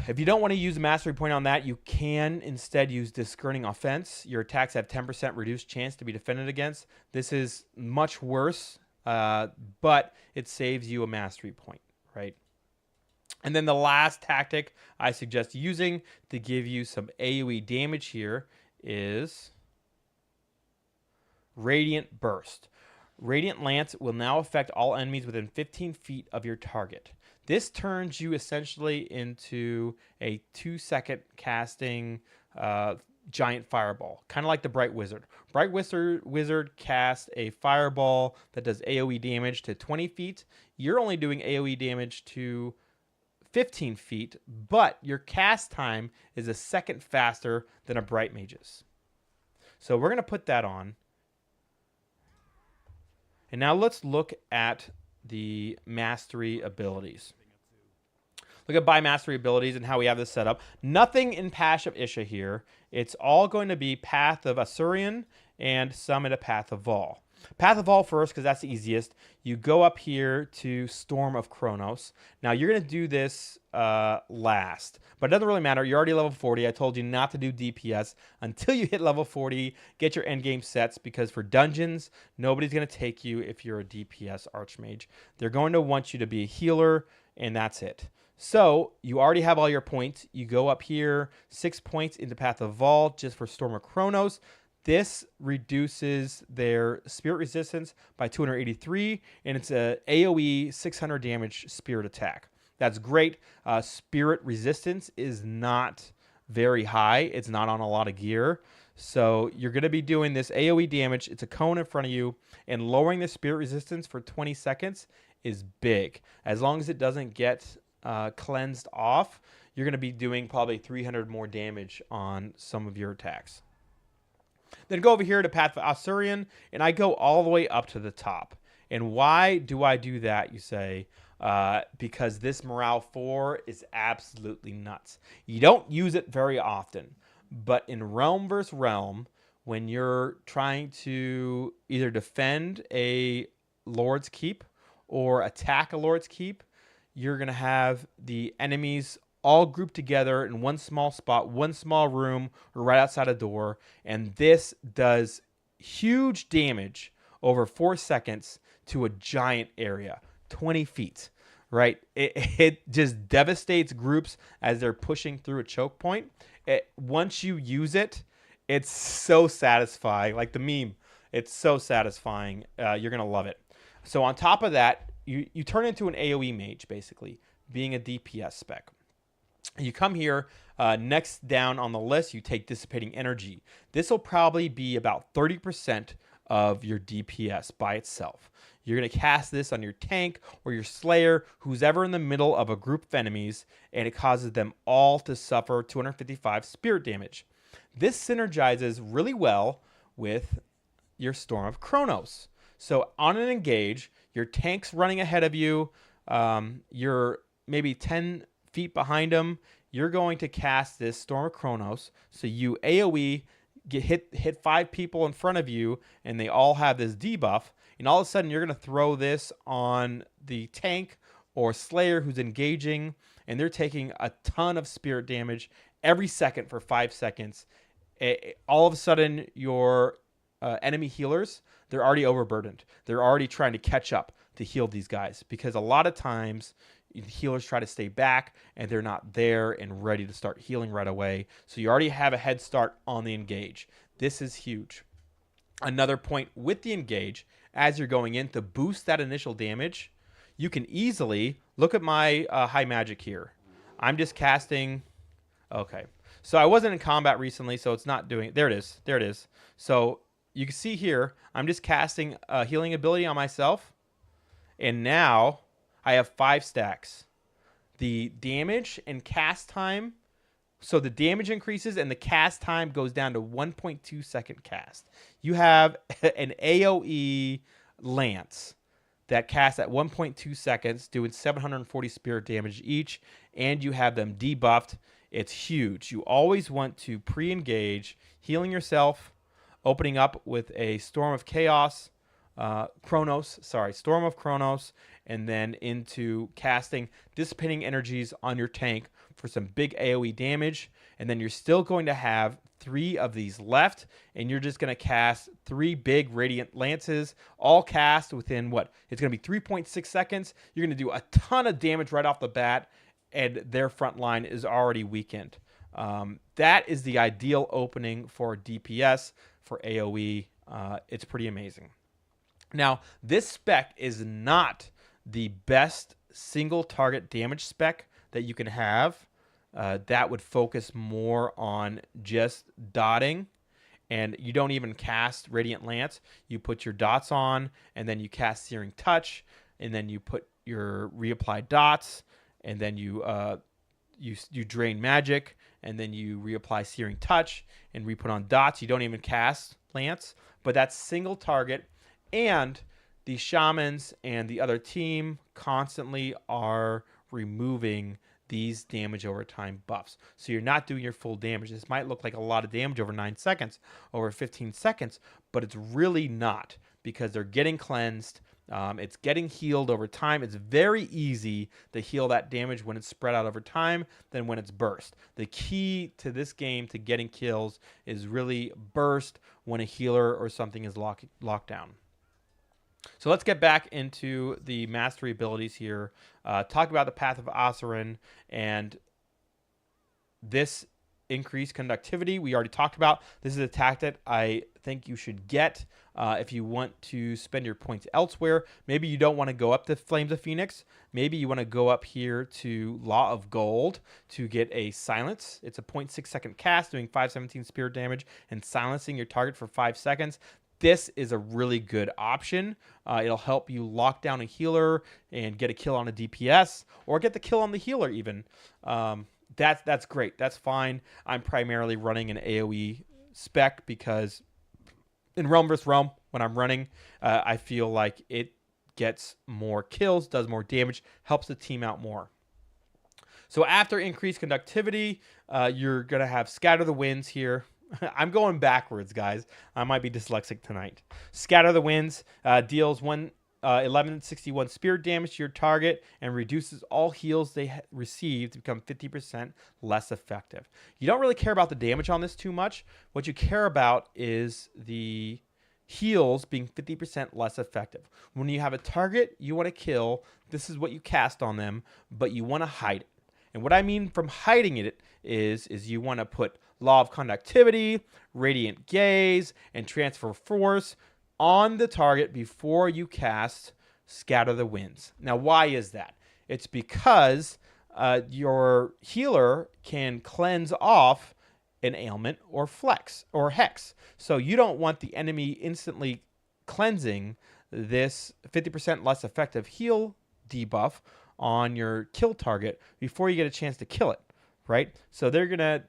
If you don't want to use a mastery point on that, you can instead use Discerning Offense. Your attacks have 10% reduced chance to be defended against. This is much worse, but it saves you a mastery point, right? And then the last tactic I suggest using to give you some AoE damage here is Radiant Burst. Radiant Lance will now affect all enemies within 15 feet of your target. This turns you essentially into a 2-second casting giant fireball, kind of like the Bright Wizard. Bright Wizard casts a fireball that does AoE damage to 20 feet. You're only doing AoE damage to 15 feet, but your cast time is a second faster than a Bright Mage's. So we're going to put that on. And now let's look at the mastery abilities. Look at buy mastery abilities and how we have this set up. Nothing in Path of Isha here. It's all going to be Path of Asurian and some at a Path of Vol. Path of Vol first, because that's the easiest. You go up here to Storm of Kronos. Now, you're going to do this last, but it doesn't really matter. You're already level 40. I told you not to do DPS until you hit level 40. Get your endgame sets, because for dungeons, nobody's going to take you if you're a DPS Archmage. They're going to want you to be a healer, and that's it. So, you already have all your points. You go up here, 6 points into Path of Vol just for Storm of Kronos. This reduces their spirit resistance by 283, and it's a AoE 600 damage spirit attack. That's great. Spirit resistance is not very high. It's not on a lot of gear. So you're going to be doing this AoE damage. It's a cone in front of you, and lowering the spirit resistance for 20 seconds is big. As long as it doesn't get cleansed off, you're going to be doing probably 300 more damage on some of your attacks. Then go over here to Path of Asurian, and I go all the way up to the top. And why do I do that, you say? Because this Morale 4 is absolutely nuts. You don't use it very often, but in Realm versus Realm, when you're trying to either defend a Lord's Keep or attack a Lord's Keep, you're going to have the enemies all grouped together in one small spot, one small room, or right outside a door. And this does huge damage over 4 seconds to a giant area, 20 feet, right? It just devastates groups as they're pushing through a choke point. Once you use it, it's so satisfying. Like the meme, it's so satisfying. You're going to love it. So on top of that, you turn into an AoE mage, basically, being a DPS spec. You come here, next down on the list, you take Dissipating Energy. This will probably be about 30% of your DPS by itself. You're going to cast this on your tank or your Slayer, who's ever in the middle of a group of enemies, and it causes them all to suffer 255 spirit damage. This synergizes really well with your Storm of Kronos. So on an engage, your tank's running ahead of you, you're maybe 10 feet behind them, you're going to cast this Storm of Kronos. So you AoE, hit 5 people in front of you, and they all have this debuff. And all of a sudden, you're going to throw this on the tank or Slayer who's engaging, and they're taking a ton of spirit damage every second for 5 seconds. All of a sudden, your enemy healers, they're already overburdened. They're already trying to catch up to heal these guys, because a lot of times healers try to stay back and they're not there and ready to start healing right away. So you already have a head start on the engage. This is huge. Another point with the engage, as you're going in to boost that initial damage, you can easily look at my high magic here. I'm just casting. Okay. So I wasn't in combat recently, so it's not doing it. There it is. There it is. So you can see here, I'm just casting a healing ability on myself. And now I have 5 stacks. The damage and cast time, so the damage increases and the cast time goes down to 1.2 second cast. You have an AoE lance that casts at 1.2 seconds, doing 740 spirit damage each, and you have them debuffed. It's huge. You always want to pre-engage, healing yourself, opening up with a Storm of Chaos, Storm of Kronos, and then into casting Dissipating Energies on your tank for some big AoE damage. And then you're still going to have 3 of these left, and you're just going to cast 3 big Radiant Lances, all cast within what? It's going to be 3.6 seconds. You're going to do a ton of damage right off the bat, and their front line is already weakened. That is the ideal opening for DPS, for AoE. It's pretty amazing. Now, this spec is not the best single target damage spec that you can have. That would focus more on just dotting, and you don't even cast Radiant Lance. You put your dots on, and then you cast Searing Touch, and then you put your reapplied dots, and then you drain magic, and then you reapply Searing Touch and re-put on dots. You don't even cast Lance, but that's single target. And the shamans and the other team constantly are removing these damage over time buffs. So you're not doing your full damage. This might look like a lot of damage over 9 seconds, over 15 seconds, but it's really not, because they're getting cleansed. It's getting healed over time. It's very easy to heal that damage when it's spread out over time than when it's burst. The key to this game to getting kills is really burst when a healer or something is locked down. So let's get back into the mastery abilities here. Talk about the Path of Osirin and this increased conductivity we already talked about. This is a tactic I think you should get if you want to spend your points elsewhere. Maybe you don't want to go up to Flames of Phoenix. Maybe you want to go up here to Law of Gold to get a Silence. It's a 0.6 second cast, doing 517 spirit damage and silencing your target for 5 seconds. This is a really good option. It'll help you lock down a healer and get a kill on a DPS, or get the kill on the healer even. That's great. That's fine. I'm primarily running an AoE spec because in Realm vs. Realm, when I'm running, I feel like it gets more kills, does more damage, helps the team out more. So after increased conductivity, you're going to have Scatter the Winds here. I'm going backwards, guys. I might be dyslexic tonight. Scatter the Winds deals 1161 spirit damage to your target and reduces all heals they receive to become 50% less effective. You don't really care about the damage on this too much. What you care about is the heals being 50% less effective. When you have a target you want to kill, this is what you cast on them, but you want to hide it. And what I mean from hiding it is you want to put Law of Conductivity, Radiant Gaze, and Transfer Force on the target before you cast Scatter the Winds. Now, why is that? It's because your healer can cleanse off an ailment or flex or hex. So you don't want the enemy instantly cleansing this 50% less effective heal debuff on your kill target before you get a chance to kill it, right? So they're going to,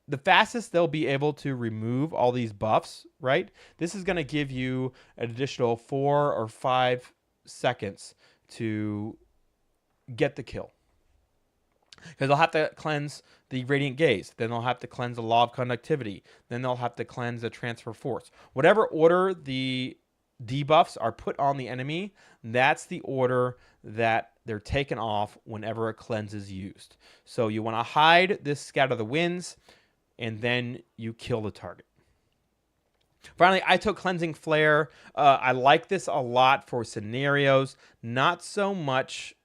the fastest they'll be able to remove all these buffs, right? This is going to give you an additional 4 or 5 seconds to get the kill. Because they'll have to cleanse the Radiant Gaze. Then they'll have to cleanse the Law of Conductivity. Then they'll have to cleanse the Transfer Force. Whatever order the debuffs are put on the enemy, that's the order that they're taken off whenever a cleanse is used. So you want to hide this Scatter the Winds, and then you kill the target. Finally, I took Cleansing Flare. I like this a lot for scenarios, not so much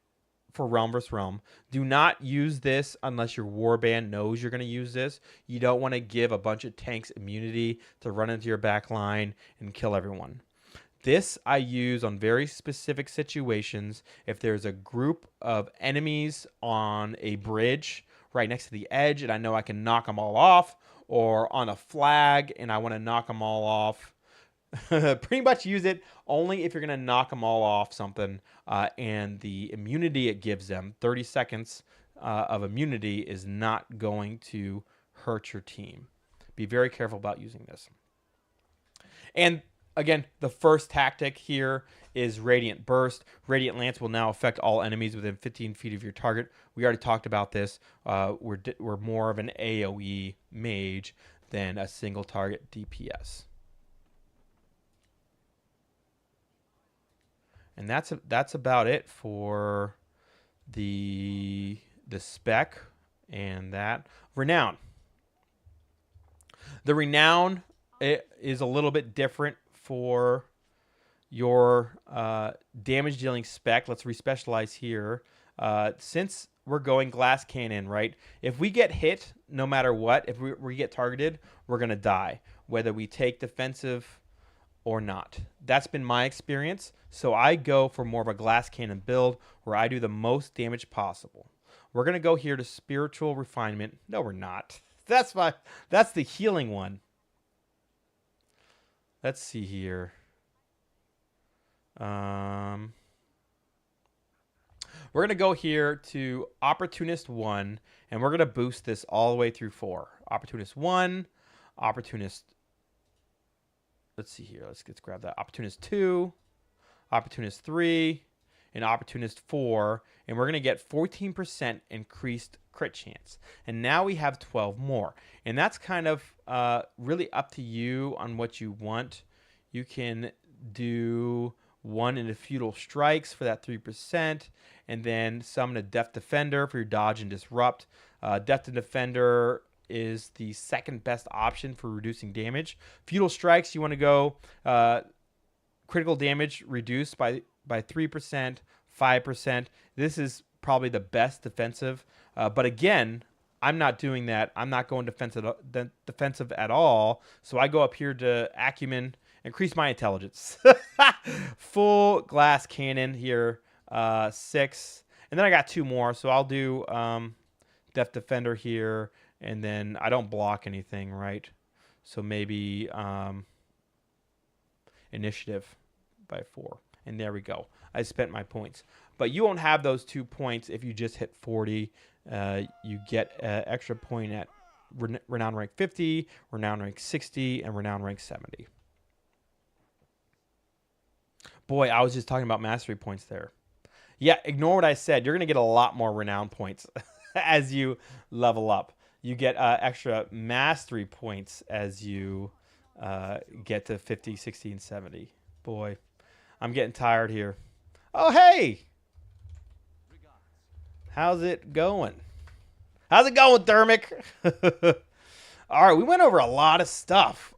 for Realm vs. Realm. Do not use this unless your warband knows you're going to use this. You don't want to give a bunch of tanks immunity to run into your back line and kill everyone. This I use on very specific situations. If there's a group of enemies on a bridge right next to the edge and I know I can knock them all off, or on a flag and I want to knock them all off, pretty much use it only if you're going to knock them all off something, and the immunity it gives them, 30 seconds of immunity, is not going to hurt your team. Be very careful about using this. And again, the first tactic here is Radiant Burst. Radiant Lance will now affect all enemies within 15 feet of your target. We already talked about this. We're more of an AoE mage than a single target DPS. And that's about it for the spec and that. Renown. The Renown, it is a little bit different for your damage dealing spec. Let's respecialize here. Since we're going glass cannon, right? If we get hit, no matter what, if we get targeted, we're going to die, whether we take defensive or not. That's been my experience. So I go for more of a glass cannon build where I do the most damage possible. We're going to go here to Spiritual Refinement. No, we're not. That's the healing one. Let's see here. We're going to go here to Opportunist 1, and we're going to boost this all the way through 4. Opportunist 1, Opportunist... Let's see here. Let's grab that. Opportunist 2, Opportunist 3, and Opportunist 4, and we're going to get 14% increased crit chance. And now we have 12 more. And that's kind of really up to you on what you want. You can do 1 into Feudal Strikes for that 3%, and then summon a Death Defender for your dodge and disrupt. Death Defender is the second best option for reducing damage. Feudal Strikes, you want to go critical damage reduced by 3%, 5%. This is probably the best defensive. But again, I'm not doing that. I'm not going defensive at all. So I go up here to Acumen, increase my intelligence. Full glass cannon here, 6. And then I got 2 more. So I'll do Death Defender here. And then I don't block anything, right? So maybe Initiative by 4. And there we go. I spent my points. But you won't have those 2 points if you just hit 40. You get an extra point at Renown rank 50, Renown rank 60, and Renown rank 70. Boy, I was just talking about mastery points there. Yeah, ignore what I said. You're going to get a lot more Renown points as you level up. You get extra mastery points as you get to 50, 60, and 70. Boy, I'm getting tired here. Oh, hey! How's it going? How's it going, Thermic? All right, we went over a lot of stuff.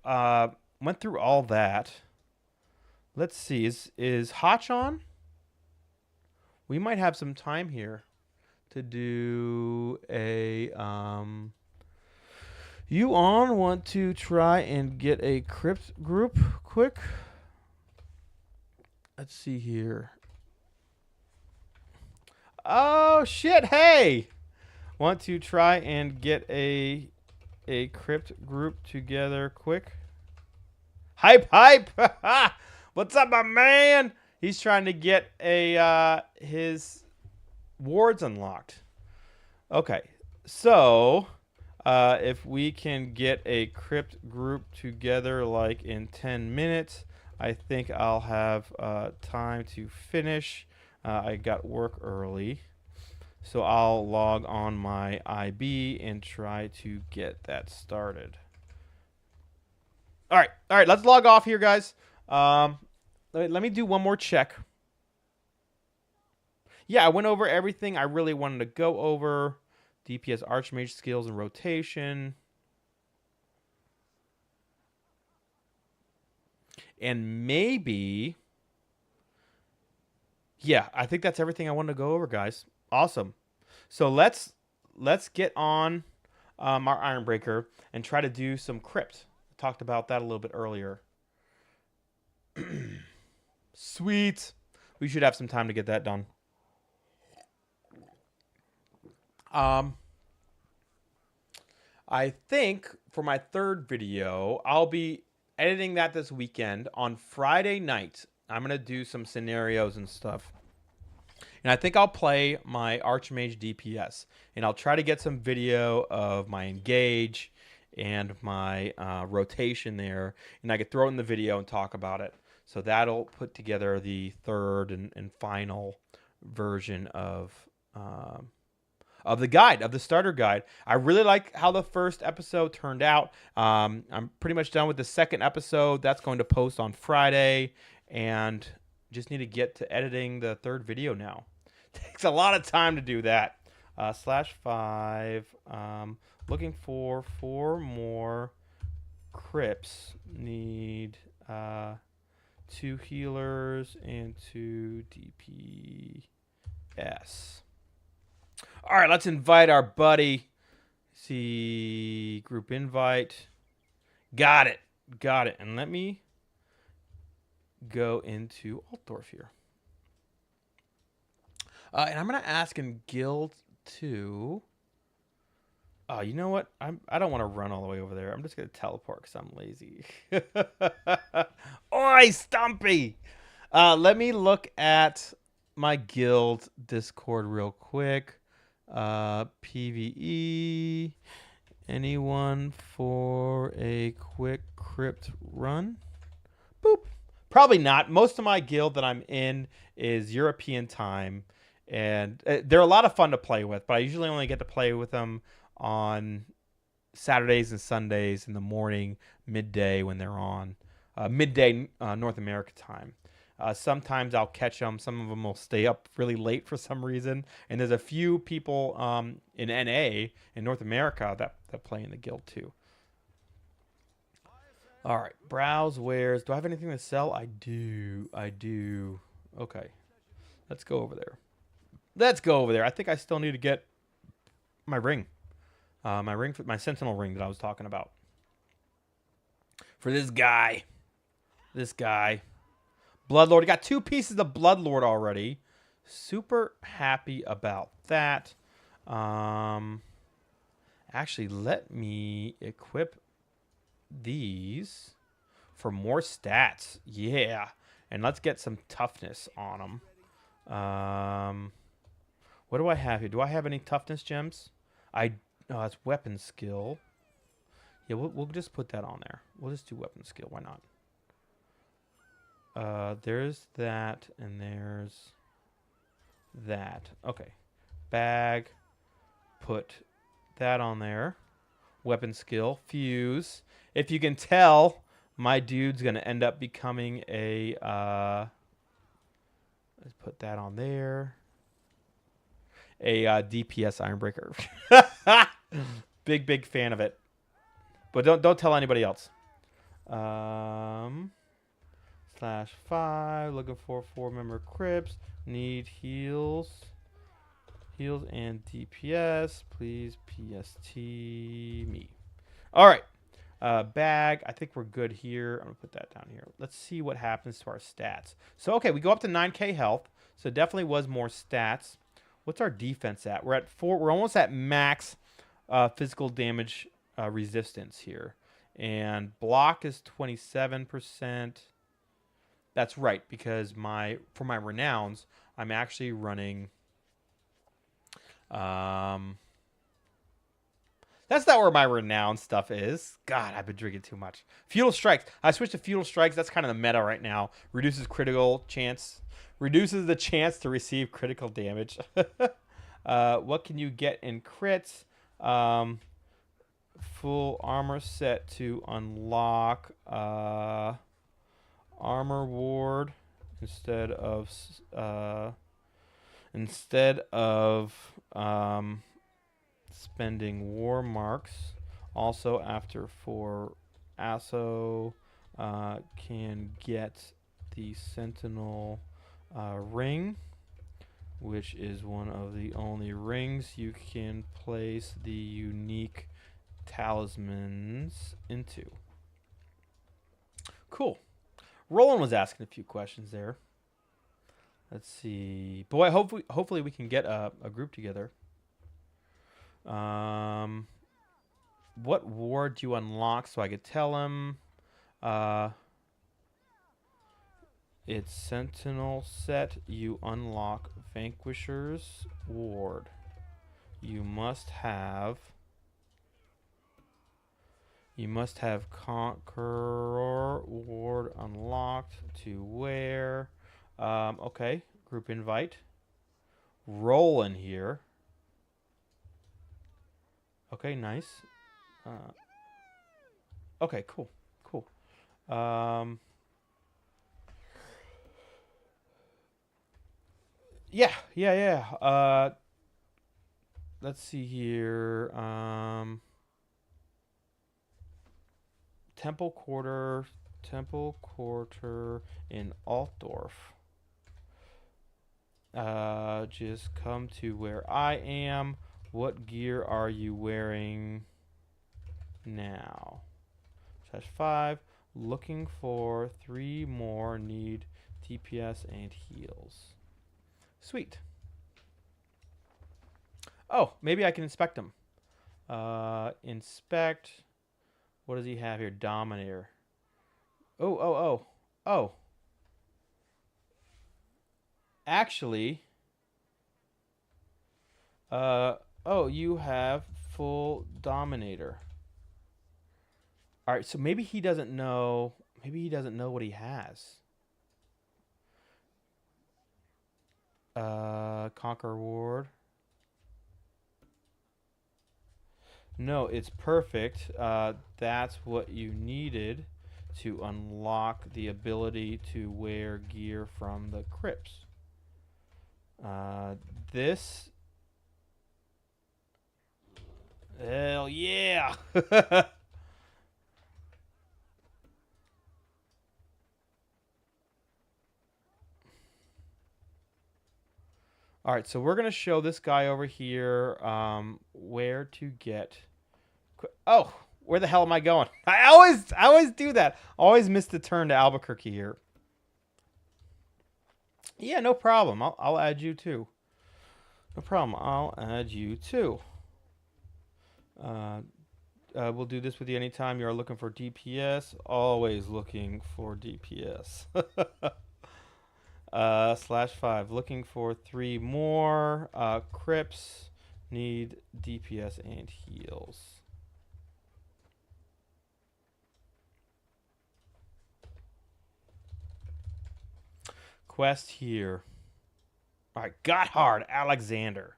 Went through all that. Let's see. Is Hotch on? We might have some time here to do a... You on? Want to try and get a Crypt group quick? Let's see here. Oh, shit. Hey. Want to try and get a Crypt group together quick? Hype, hype. What's up, my man? He's trying to get his wards unlocked. Okay. So, if we can get a Crypt group together like in 10 minutes, I think I'll have time to finish. I got work early, so I'll log on my IB and try to get that started. All right, let's log off here, guys. Let me do one more check. Yeah, I went over everything I really wanted to go over. DPS Archmage skills and rotation. And maybe... Yeah, I think that's everything I wanted to go over, guys. Awesome. So let's get on our Ironbreaker and try to do some Crypt. Talked about that a little bit earlier. Sweet. We should have some time to get that done. I think for my third video, I'll be editing that this weekend. On Friday night, I'm going to do some scenarios and stuff. And I think I'll play my Archmage DPS. And I'll try to get some video of my engage and my rotation there. And I could throw it in the video and talk about it. So that'll put together the third and final version of the guide, of the starter guide. I really like how the first episode turned out. I'm pretty much done with the second episode. That's going to post on Friday. And just need to get to editing the third video now. Takes a lot of time to do that. /5. Looking for 4 more Crypts. Need 2 healers and 2 DPS. All right, let's invite our buddy. See, group invite. Got it. Got it. And let me go into Altdorf here. And I'm going to ask in Guild 2. Oh, you know what? I don't want to run all the way over there. I'm just going to teleport because I'm lazy. Oi, Stumpy! Let me look at my guild Discord real quick. PvE. Anyone for a quick Crypt run? Boop. Probably not. Most of my guild that I'm in is European time, and they're a lot of fun to play with, but I usually only get to play with them on Saturdays and Sundays in the morning, midday when they're on. Midday North America time. Sometimes I'll catch them. Some of them will stay up really late for some reason. And there's a few people in NA, in North America, that play in the guild too. All right, browse wares. Do I have anything to sell? I do. Okay, let's go over there. I think I still need to get my ring. My sentinel ring that I was talking about. For this guy. Bloodlord. I got 2 pieces of Bloodlord already. Super happy about that. Actually, let me equip these for more stats. Yeah. And let's get some toughness on them. What do I have here? Do I have any toughness gems? Oh, that's weapon skill. Yeah, we'll just put that on there. We'll just do weapon skill. Why not? There's that, and there's that. Okay. Bag. Put that on there. Weapon skill. Fuse. If you can tell, my dude's going to end up becoming a... let's put that on there. A DPS Ironbreaker. Big fan of it. But don't tell anybody else. /5, looking for 4-member Crypts. Need heals. Heals and DPS. Please PST me. All right. Bag. I think we're good here. I'm going to put that down here. Let's see what happens to our stats. So, okay, we go up to 9k health. So definitely was more stats. What's our defense at? We're at 4. We're almost at max physical damage resistance here. And block is 27%. That's right, because for my renowns, I'm actually running... that's not where my renown stuff is. God, I've been drinking too much. Feudal Strikes. I switched to Feudal Strikes. That's kind of the meta right now. Reduces the chance to receive critical damage. What can you get in crits? Full armor set to unlock armor ward instead of spending war marks. Also, after 4 ASO, can get the Sentinel ring, which is one of the only rings you can place the unique talismans into. Cool. Roland was asking a few questions there. Let's see. Boy, hopefully we can get a group together. What ward do you unlock so I could tell him? It's Sentinel set. You unlock Vanquisher's ward. You must have Conqueror ward unlocked to where? Okay, group invite. Roll in here. Okay, nice. Okay, cool. Yeah. Let's see here. Temple Quarter in Altdorf. Just come to where I am. What gear are you wearing now? /5. Looking for 3 more. Need DPS and heals. Sweet. Oh, maybe I can inspect him. Inspect. What does he have here? Dominator. Oh. Actually, you have full Dominator. All right, so maybe he doesn't know what he has. Conquer Ward. No, it's perfect. That's what you needed to unlock the ability to wear gear from the Crypts. This... Hell yeah! All right, so we're going to show this guy over here where to get... Oh, where the hell am I going? I always do that. Always miss the turn to Albuquerque here. Yeah, no problem. I'll add you too. No problem. I'll add you too. We'll do this with you anytime you are looking for DPS. Always looking for DPS. /5. Looking for 3 more. Crypts need DPS and heals. Quest here. All right, Gotthard Alexander.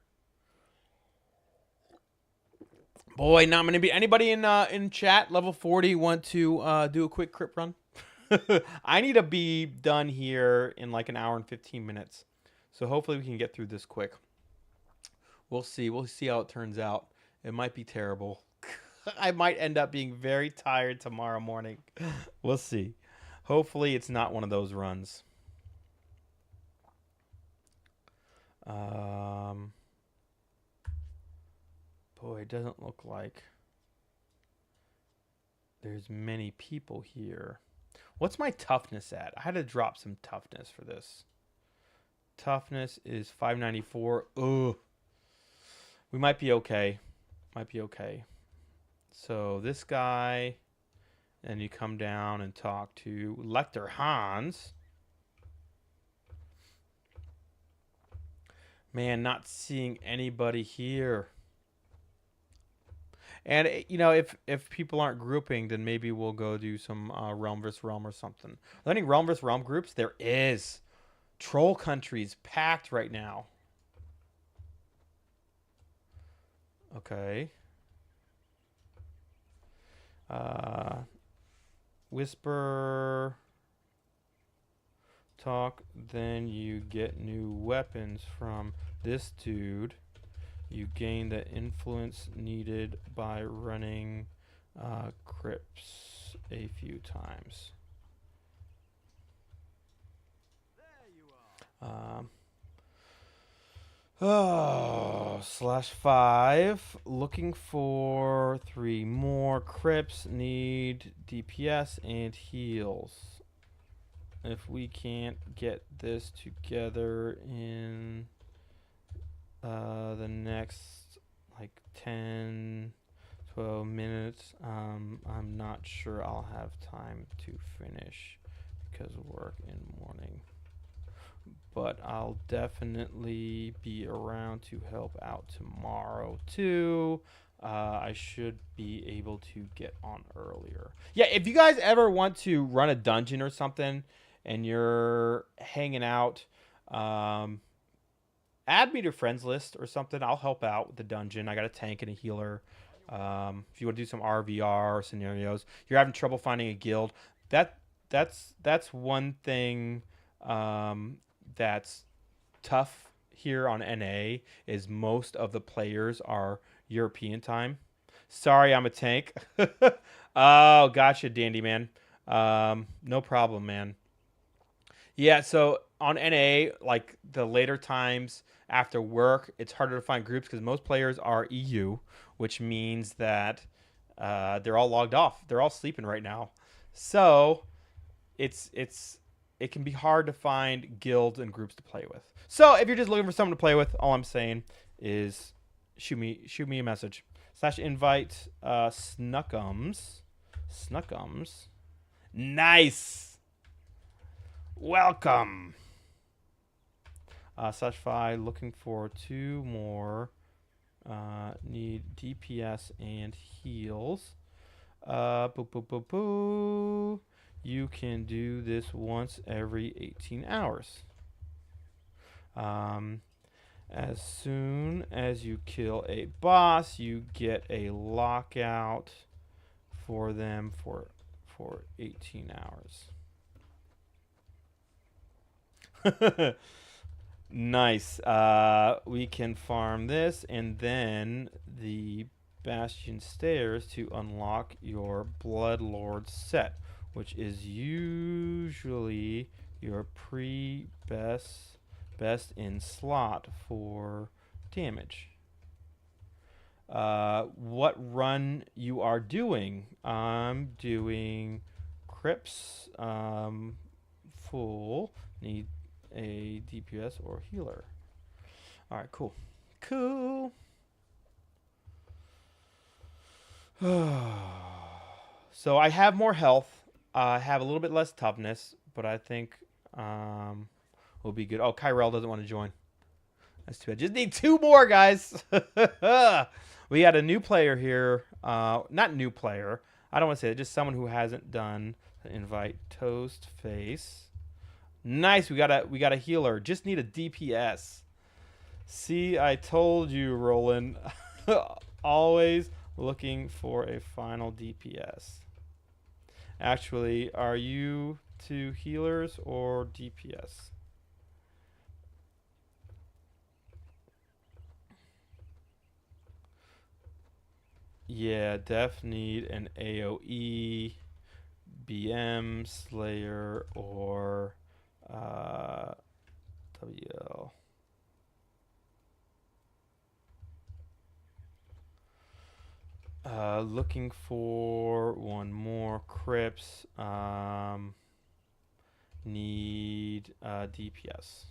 Boy, not gonna be anybody in chat level 40 want to do a quick crypt run? I need to be done here in like an hour and 15 minutes. So hopefully we can get through this quick. We'll see. We'll see how it turns out. It might be terrible. I might end up being very tired tomorrow morning. We'll see. Hopefully it's not one of those runs. Boy, it doesn't look like there's many people here. What's my toughness at? I had to drop some toughness for this. Toughness is 594. Ugh. We might be okay. Might be okay. So this guy, and you come down and talk to Lecter Hans. Man, not seeing anybody here. And, you know, if people aren't grouping, then maybe we'll go do some Realm vs. Realm or something. Are there any Realm vs. Realm groups? There is. Troll Country's packed right now. Okay. Whisper. Talk. Then you get new weapons from this dude. You gain the influence needed by running Crypts a few times. /5. Looking for 3 more. Crypts need DPS and heals. If we can't get this together in the next like 10 12 minutes, I'm not sure I'll have time to finish because of work in the morning, but I'll definitely be around to help out tomorrow too. I should be able to get on earlier. Yeah, if you guys ever want to run a dungeon or something and you're hanging out, add me to friends list or something. I'll help out with the dungeon. I got a tank and a healer. If you want to do some RVR scenarios, you're having trouble finding a guild. That's one thing that's tough here on NA is most of the players are European time. Sorry, I'm a tank. Oh, gotcha, Dandy Man. No problem, man. Yeah, so on NA, like the later times after work, it's harder to find groups because most players are EU, which means that they're all logged off. They're all sleeping right now. So it can be hard to find guilds and groups to play with. So if you're just looking for someone to play with, all I'm saying is shoot me a message. /invite Snuckums. Snuckums. Nice. Welcome. /5 looking for 2 more. Need DPS and heals. Boo boo boo boo. You can do this once every 18 hours. As soon as you kill a boss, you get a lockout for them for 18 hours. Nice. We can farm this and then the Bastion Stairs to unlock your Bloodlord set, which is usually your best in slot for damage. What run you are doing? I'm doing Crypts full. Need a DPS or healer. All right, cool. Cool. So I have more health. I have a little bit less toughness, but I think will be good. Oh, Kyrell doesn't want to join. That's too bad. Just need 2 more, guys. We got a new player here. Not new player. I don't want to say that. Just someone who hasn't done invite. Toast Face. Nice. We got a healer. Just need a DPS. See, I told you, Roland. Always looking for a final DPS. Actually, are you 2 healers or DPS? Yeah, def need an AoE, BM, Slayer, or WL. Looking for one more. Crypts. Need DPS.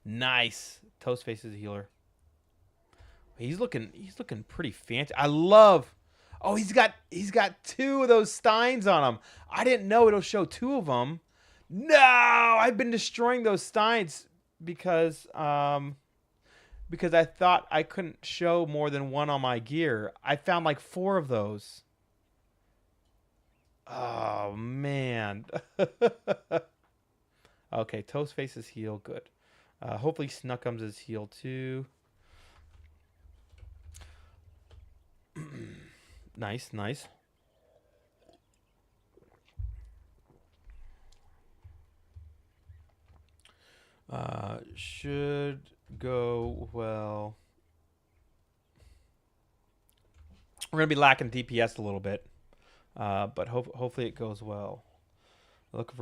Nice. Toastface is a healer. He's looking pretty fancy. I love. Oh, he's got 2 of those steins on him. I didn't know it'll show 2 of them. No, I've been destroying those steins because I thought I couldn't show more than 1 on my gear. I found like 4 of those. Oh man. Okay, Toastface is healed. Good. Hopefully Snuckums is healed too. Nice. Should go well. We're gonna be lacking DPS a little bit, but hopefully it goes well. Looking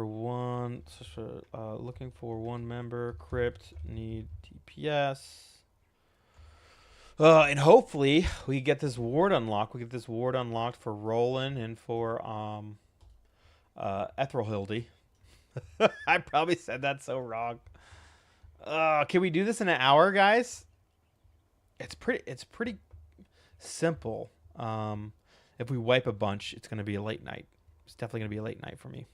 for one member. Crypt need DPS. And hopefully we get this ward unlocked. We get this ward unlocked for Roland and for Ethelhildy. I probably said that so wrong. Can we do this in an hour, guys? It's pretty simple. If we wipe a bunch, it's gonna be a late night. It's definitely gonna be a late night for me.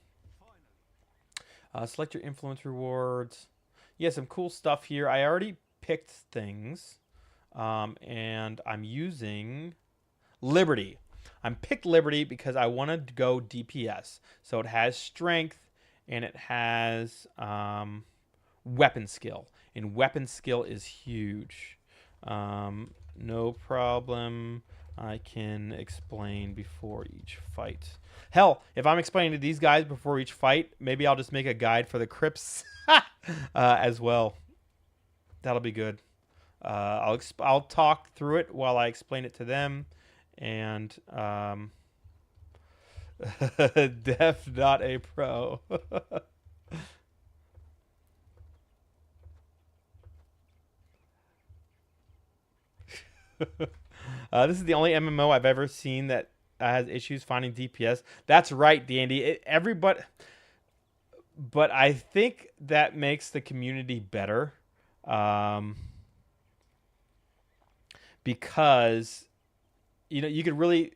Select your influence rewards. Yeah, some cool stuff here. I already picked things. And I'm using Liberty. I'm picked Liberty because I wanted to go DPS. So it has strength and it has weapon skill. And weapon skill is huge. No problem. I can explain before each fight. Hell, if I'm explaining to these guys before each fight, maybe I'll just make a guide for the Crypts as well. That'll be good. I'll talk through it while I explain it to them, and Def not a pro. This is the only MMO I've ever seen that has issues finding DPS. That's right, Dandy. Everybody, but I think that makes the community better. Because you could really,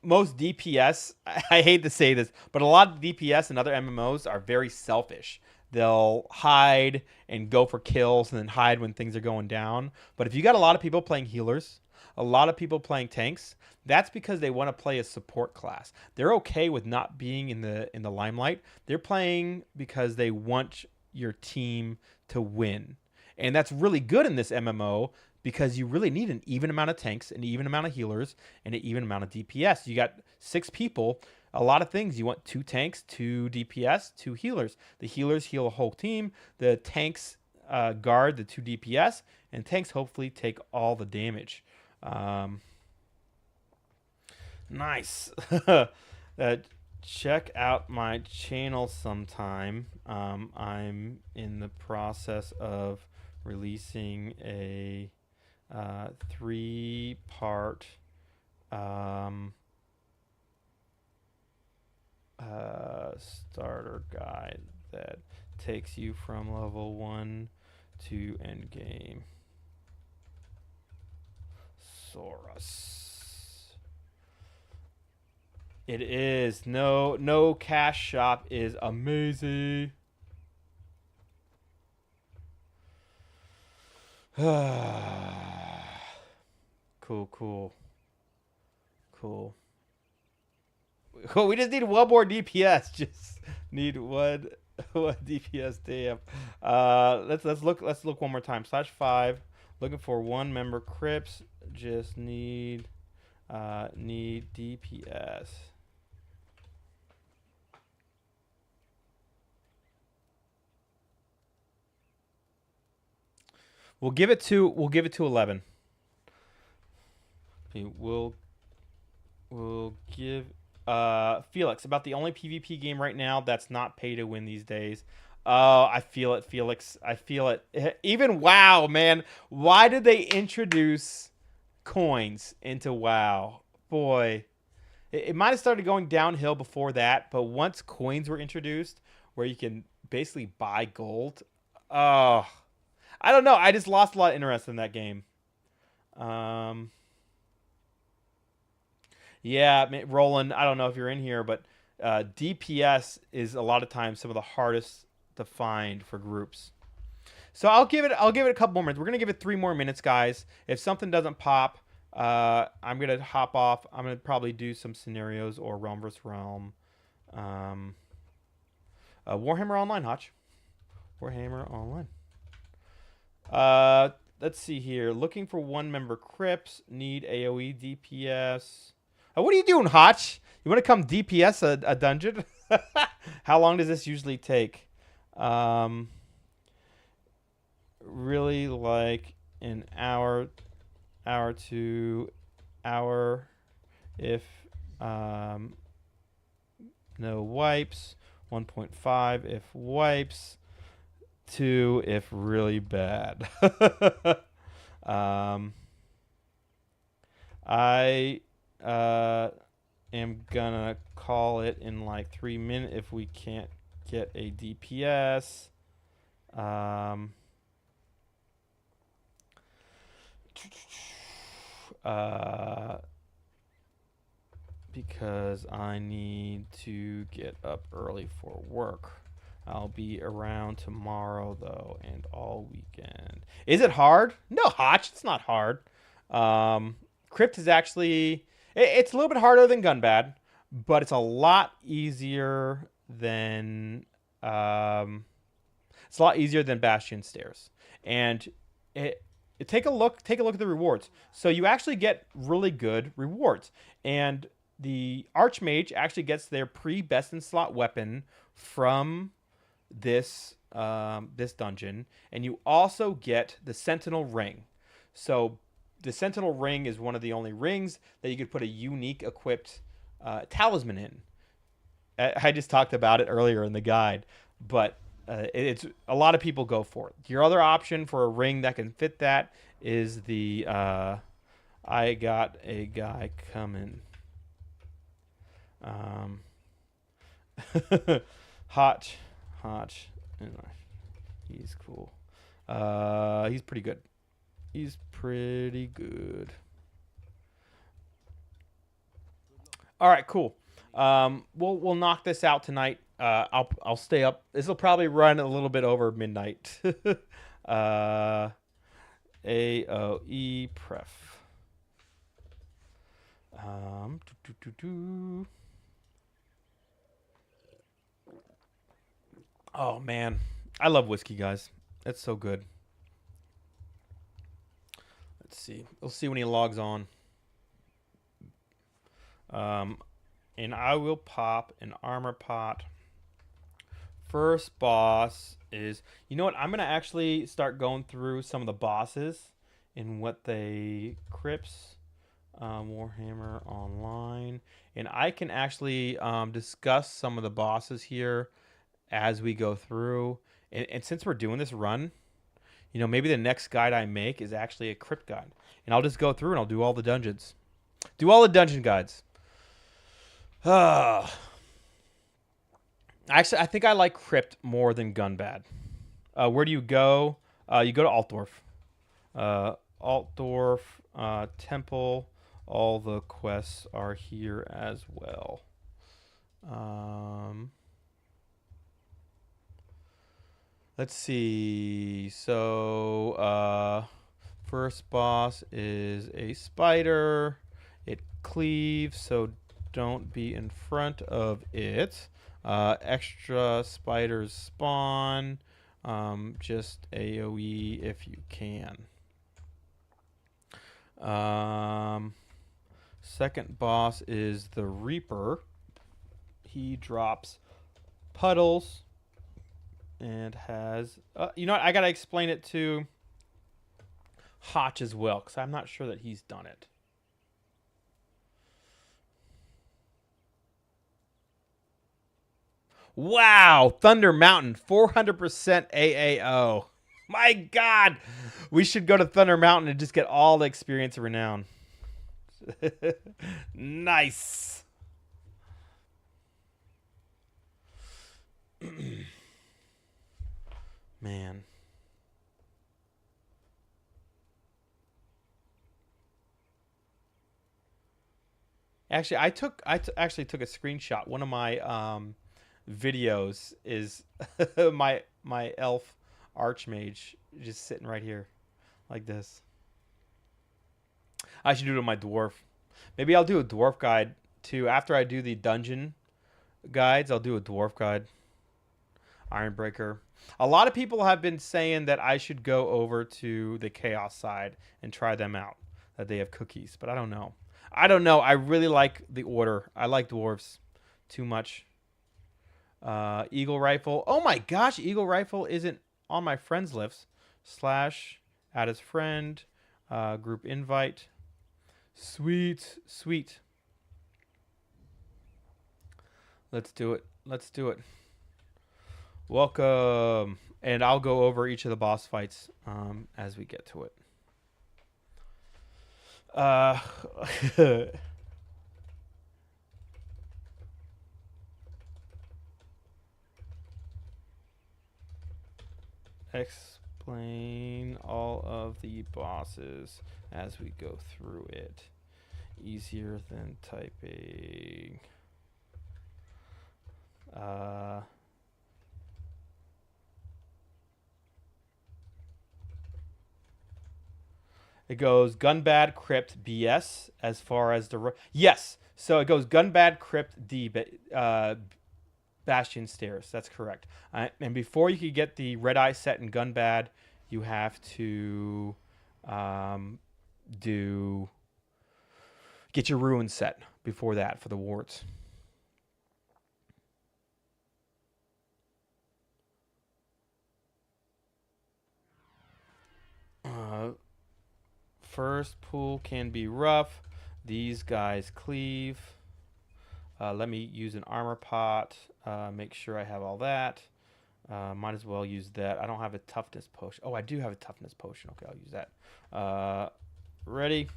most DPS, I hate to say this, but a lot of DPS and other MMOs are very selfish. They'll hide and go for kills and then hide when things are going down. But if you got a lot of people playing healers, a lot of people playing tanks, that's because they want to play a support class. They're okay with not being in the limelight. They're playing because they want your team to win. And that's really good in this MMO because you really need an even amount of tanks, an even amount of healers, and an even amount of DPS. You got 6 people. A lot of things. You want 2 tanks, 2 DPS, 2 healers. The healers heal a whole team. The tanks guard the 2 DPS, and tanks hopefully take all the damage. Nice. Check out my channel sometime. I'm in the process of releasing a 3-part starter guide that takes you from level 1 to Endgame. Saurus. It is. No cash shop is amazing. Cool. Cool. We just need one more DPS. Just need one DPS. Damn. Let's look one more time. /5. Looking for 1 member Crypts. Just need DPS. We'll give it to 11. Okay, we'll give Felix, about the only PvP game right now that's not pay to win these days. Oh, I feel it, Felix. I feel it. Even WoW, man. Why did they introduce coins into WoW? Boy, it might have started going downhill before that, but once coins were introduced, where you can basically buy gold, oh, I don't know. I just lost a lot of interest in that game. Yeah, Roland, I don't know if you're in here, but DPS is a lot of times some of the hardest to find for groups. So I'll give it a couple more minutes. We're gonna give it 3 more minutes, guys. If something doesn't pop, I'm gonna hop off. I'm gonna probably do some scenarios or Realm vs. Realm. Warhammer Online, Hotch. Warhammer Online. Let's see here. Looking for 1 member Crypts. Need AoE DPS. What are you doing, Hotch? You want to come DPS a dungeon? How long does this usually take? Really like an hour to hour if no wipes. 1.5 if wipes. 2 if really bad. I am gonna call it in like 3 minutes if we can't get a DPS. Because I need to get up early for work. I'll be around tomorrow, though, and all weekend. Is it hard? No, Hotch, it's not hard. Crypt is actually... It's a little bit harder than Gunbad, but it's a lot easier than... it's a lot easier than Bastion Stairs. And take a look at the rewards. So you actually get really good rewards. And the Archmage actually gets their pre-best in slot weapon from this this dungeon, and you also get the Sentinel ring. So the Sentinel ring is one of the only rings that you could put a unique equipped talisman in. I just talked about it earlier in the guide, but it's a lot of people go for it. Your other option for a ring that can fit that is the I got a guy coming. Hotch. He's cool. He's pretty good. All right, cool. We'll knock this out tonight. I'll stay up. This will probably run a little bit over midnight. AOE pref. Do, do, do, do. Oh man, I love whiskey, guys. It's so good. Let's see. We'll see when he logs on. And I will pop an armor pot. First boss is, you know what? I'm gonna actually start going through some of the bosses and what they Crypts, Warhammer Online, and I can actually discuss some of the bosses here as we go through. And since we're doing this run, you know, maybe the next guide I make is actually a crypt guide, and I'll just go through and I'll do all the dungeons, do all the dungeon guides. Actually, I think I like Crypt more than Gunbad. Where do you go? You go to Altdorf. Altdorf, Temple. All the quests are here as well. Let's see. So, first boss is a spider. It cleaves, so don't be in front of it. Extra spiders spawn. Just AoE if you can. Second boss is the Reaper. He drops puddles and has... you know what? I got to explain it to Hotch as well, because I'm not sure that he's done it. Wow, Thunder Mountain, 400% AAO. My God, we should go to Thunder Mountain and just get all the experience and renown. Nice. Man. Actually, I actually took a screenshot. One of my videos is my elf Archmage just sitting right here like this. I should do it on my dwarf. Maybe I'll do a dwarf guide too. After I do the dungeon guides, I'll do a dwarf guide. Ironbreaker. A lot of people have been saying that I should go over to the Chaos side and try them out. That they have cookies, but I don't know. I don't know. I really like the order. I like dwarves too much. Eagle Rifle. Oh my gosh, Eagle Rifle isn't on my friends list. Slash, add as friend, group invite. Sweet, sweet. Let's do it. Let's do it. Welcome. And I'll go over each of the boss fights as we get to it. Explain all of the bosses as we go through it. Easier than typing. It goes Gunbad, Crypt, BS as far as the... Yes! So it goes Gunbad, Crypt, D, Bastion Stairs. That's correct. And before you could get the Red Eye set in Gunbad, you have to get your Ruin set before that for the wards. First pool can be rough. These guys cleave. Let me use an armor pot. Make sure I have all that. Might as well use that. I don't have a toughness potion. Oh, I do have a toughness potion. Okay, I'll use that. Ready?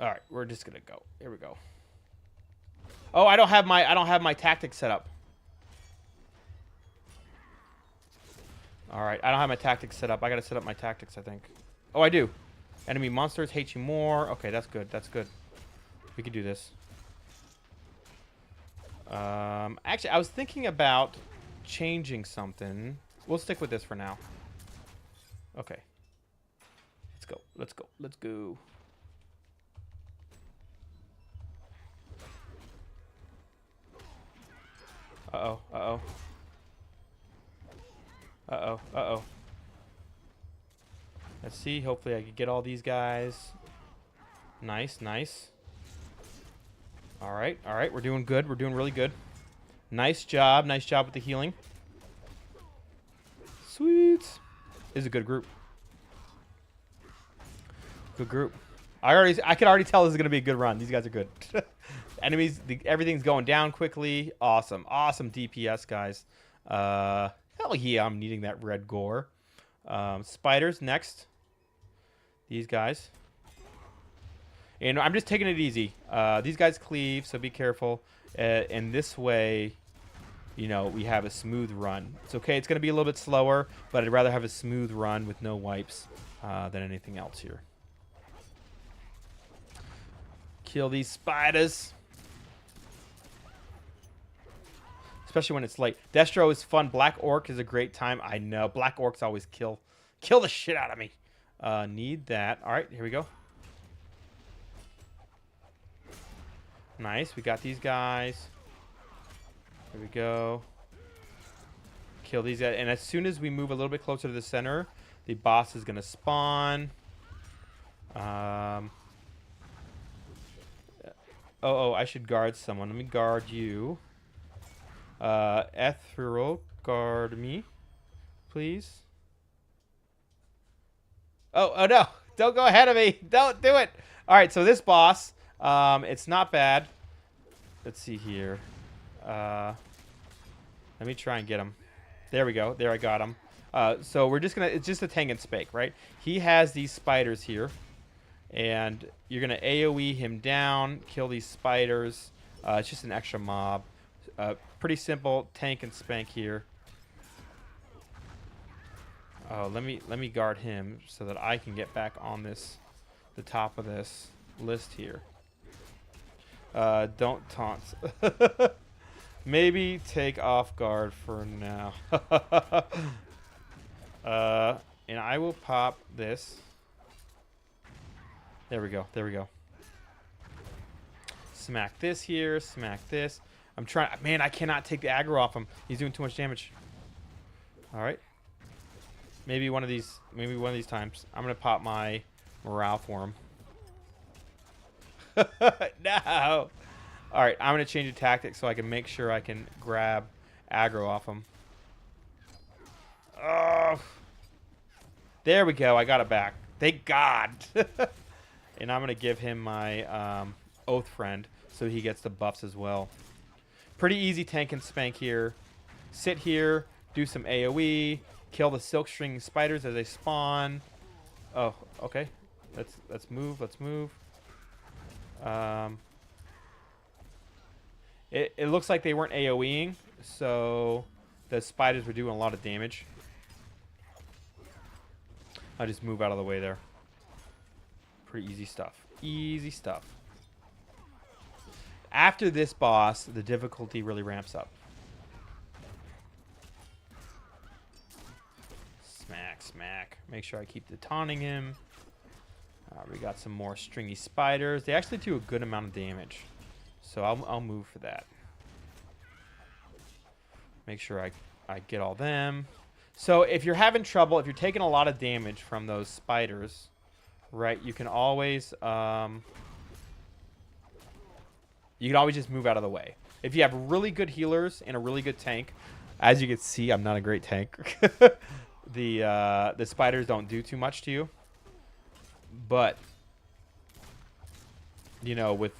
All right, we're just gonna go. Here we go. Oh, I don't have my tactics set up. All right, I don't have my tactics set up. I gotta set up my tactics, I think. Oh, I do. Enemy monsters hate you more. Okay, that's good. That's good. We can do this. Actually, I was thinking about changing something. We'll stick with this for now. Okay. go. Let's go. Let's go. Uh-oh. Uh-oh. Uh-oh. Uh-oh. Let's see. Hopefully I can get all these guys. Nice. Nice. All right. All right. We're doing good. We're doing really good. Nice job. Nice job with the healing. Sweet. This is a good group. Good group. I can already tell this is going to be a good run. These guys are good. Enemies, everything's going down quickly. Awesome. Awesome DPS, guys. Hell yeah, I'm needing that red gore. Spiders next. These guys. And I'm just taking it easy. These guys cleave, so be careful. And this way, you know, we have a smooth run. It's okay. It's going to be a little bit slower, but I'd rather have a smooth run with no wipes than anything else here. Kill these spiders. Especially when it's late. Destro is fun. Black Orc is a great time. I know. Black Orcs always kill the shit out of me. Need that. All right, here we go. Nice. We got these guys. Here we go. Kill these guys. And as soon as we move a little bit closer to the center, the boss is going to spawn. Oh, I should guard someone. Let me guard you. Ethereal, guard me, please. Oh no. Don't go ahead of me. Don't do it. All right, so this boss, it's not bad. Let's see here. Let me try and get him. There we go. There, I got him. So we're just going to, it's just a tank and spake, right? He has these spiders here. And you're going to AoE him down, kill these spiders. It's just an extra mob. Pretty simple tank and spank here. Oh, let me guard him so that I can get back on the top of this list here. Don't taunt. Maybe take off guard for now. And I will pop this. There we go. There we go. Smack this here. Smack this. I'm trying. Man, I cannot take the aggro off him. He's doing too much damage. All right. Maybe one of these. Maybe one of these times. I'm gonna pop my morale for him. No. All right. I'm gonna change the tactic so I can make sure I can grab aggro off him. Oh. There we go. I got it back. Thank God. And I'm going to give him my Oath Friend so he gets the buffs as well. Pretty easy tank and spank here. Sit here, do some AoE, kill the silk string spiders as they spawn. Oh, okay. Let's move. Let's move. It looks like they weren't AoEing, so the spiders were doing a lot of damage. I'll just move out of the way there. Pretty easy stuff. Easy stuff. After this boss, the difficulty really ramps up. Smack, smack. Make sure I keep the taunting him. We got some more stringy spiders. They actually do a good amount of damage. So I'll move for that. Make sure I get all them. So if you're having trouble, if you're taking a lot of damage from those spiders, right, you can always just move out of the way. If you have really good healers and a really good tank, as you can see, I'm not a great tank. The spiders don't do too much to you. But you know, with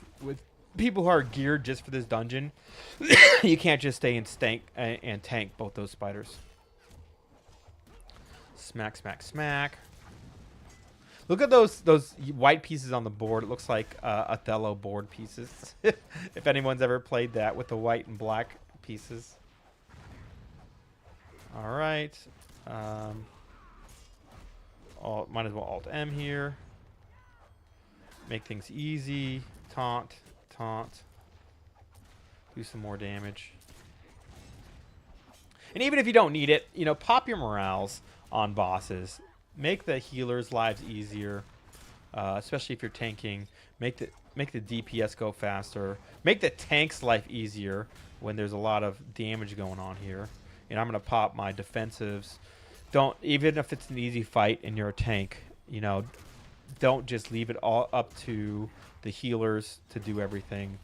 people who are geared just for this dungeon, you can't just stay and tank both those spiders. Smack, smack, smack. Look at those white pieces on the board. It looks like Othello board pieces. If anyone's ever played that with the white and black pieces. All right. Might as well Alt-M here. Make things easy. Taunt, taunt. Do some more damage. And even if you don't need it, you know, pop your morales on bosses. make the healers' lives easier, especially if you're tanking. Make the DPS go faster. Make the tank's life easier when there's a lot of damage going on here. And I'm gonna pop my defensives. Don't, even if it's an easy fight and you're a tank, you know, don't just leave it all up to the healers to do everything.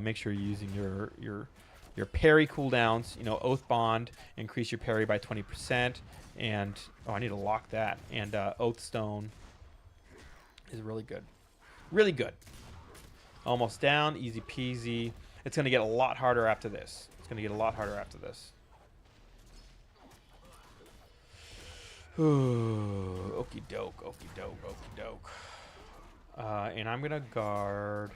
Make sure you're using your parry cooldowns. You know, Oath Bond, increase your parry by 20%, and I need to lock that. And Oath Stone is really good, really good. Almost down, easy peasy. It's gonna get a lot harder after this. It's gonna get a lot harder after this. Ooh, okie doke, okie doke, okie doke. And I'm gonna guard.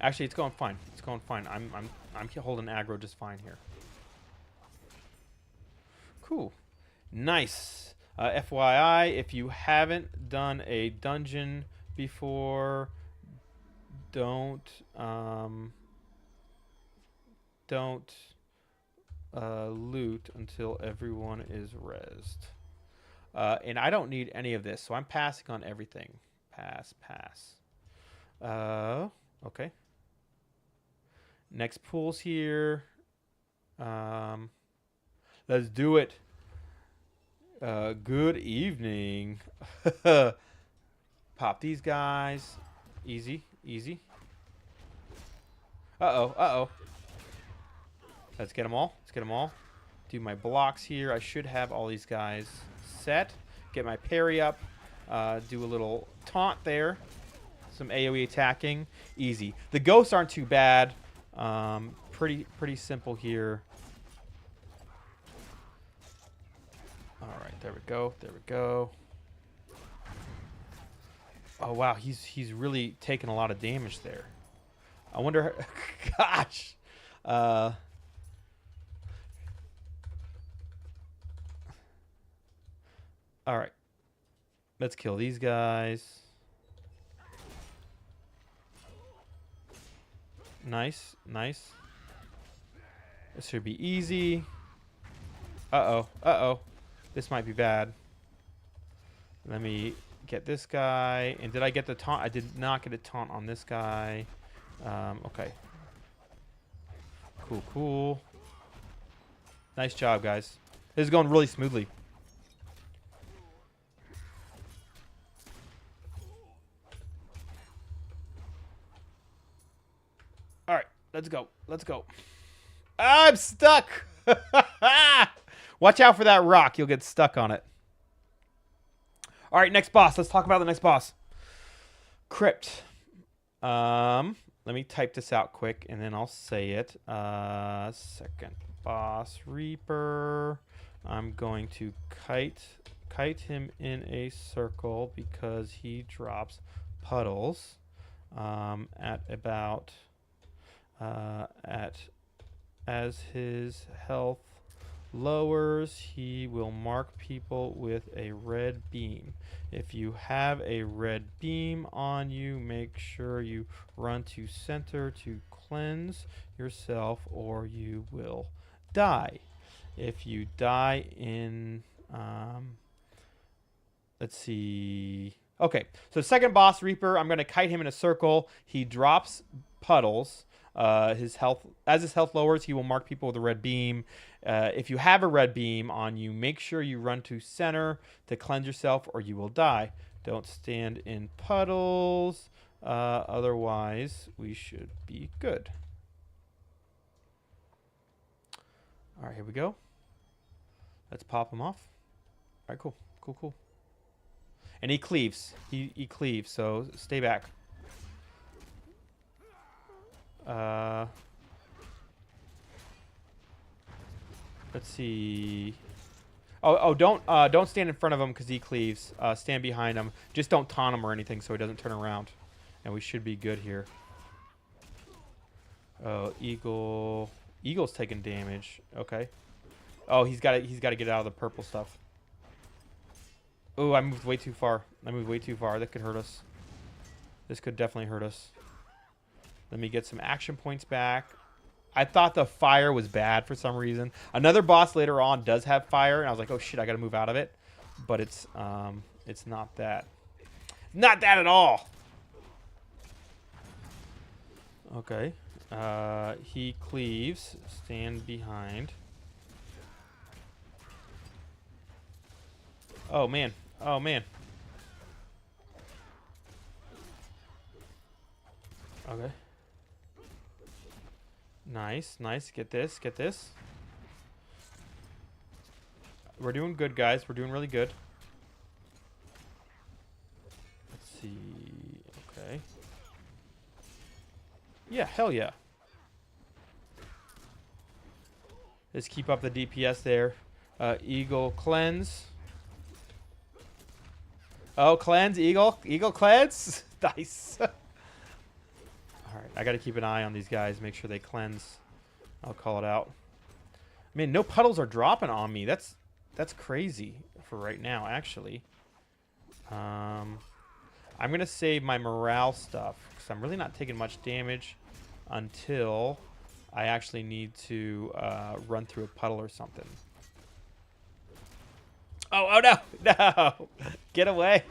Actually, it's going fine. It's going fine. I'm holding aggro just fine here. Cool, nice. FYI, if you haven't done a dungeon before, don't loot until everyone is rezzed. And I don't need any of this, so I'm passing on everything. Pass, pass. Okay. Next pool's here. Let's do it. Good evening. Pop these guys. Easy, easy. Uh-oh, uh-oh. Let's get them all. Let's get them all. Do my blocks here. I should have all these guys set. Get my parry up. Do a little taunt there. Some AoE attacking. Easy. The ghosts aren't too bad. Pretty simple here. All right, there we go. There we go. Oh wow, he's really taking a lot of damage there. I wonder. Gosh. All right. Let's kill these guys. Nice, nice. This should be easy. Uh-oh, uh-oh. This might be bad. Let me get this guy. And did I get the taunt? I did not get a taunt on this guy. Okay. Cool, cool. Nice job, guys. This is going really smoothly. All right, let's go. Let's go. I'm stuck. Watch out for that rock. You'll get stuck on it. All right, next boss. Let's talk about the next boss. Crypt. Let me type this out quick, and then I'll say it. Second boss, Reaper. I'm going to kite him in a circle because he drops puddles at about as his health lowers, he will mark people with a red beam. If you have a red beam on you, make sure you run to center to cleanse yourself or you will die. If you die in let's see. Okay, so second boss, Reaper, I'm going to kite him in a circle. He drops puddles. His health lowers, he will mark people with a red beam. If you have a red beam on you, make sure you run to center to cleanse yourself or you will die. Don't stand in puddles. Otherwise, we should be good. All right, here we go. Let's pop him off. All right, cool, cool, cool. And he cleaves. He cleaves, so stay back. Let's see. Don't stand in front of him because he cleaves. Stand behind him. Just don't taunt him or anything so he doesn't turn around. And we should be good here. Oh, Eagle. Eagle's taking damage. Okay. Oh, he's got to get out of the purple stuff. Oh, I moved way too far. I moved way too far. That could hurt us. This could definitely hurt us. Let me get some action points back. I thought the fire was bad for some reason. Another boss later on does have fire, and I was like, oh shit, I gotta move out of it. But it's not that. Not that at all. Okay. He cleaves. Stand behind. Oh man. Oh man. Okay. Nice, nice. Get this, get this. We're doing good, guys. We're doing really good. Let's see. Okay. Yeah, hell yeah. Let's keep up the DPS there. Eagle cleanse. Oh, cleanse, eagle. Eagle cleanse. Nice. Alright, I gotta keep an eye on these guys, make sure they cleanse. I'll call it out. I mean, no puddles are dropping on me. That's crazy for right now, actually. I'm gonna save my morale stuff, because I'm really not taking much damage until I actually need to run through a puddle or something. Oh no! No! Get away!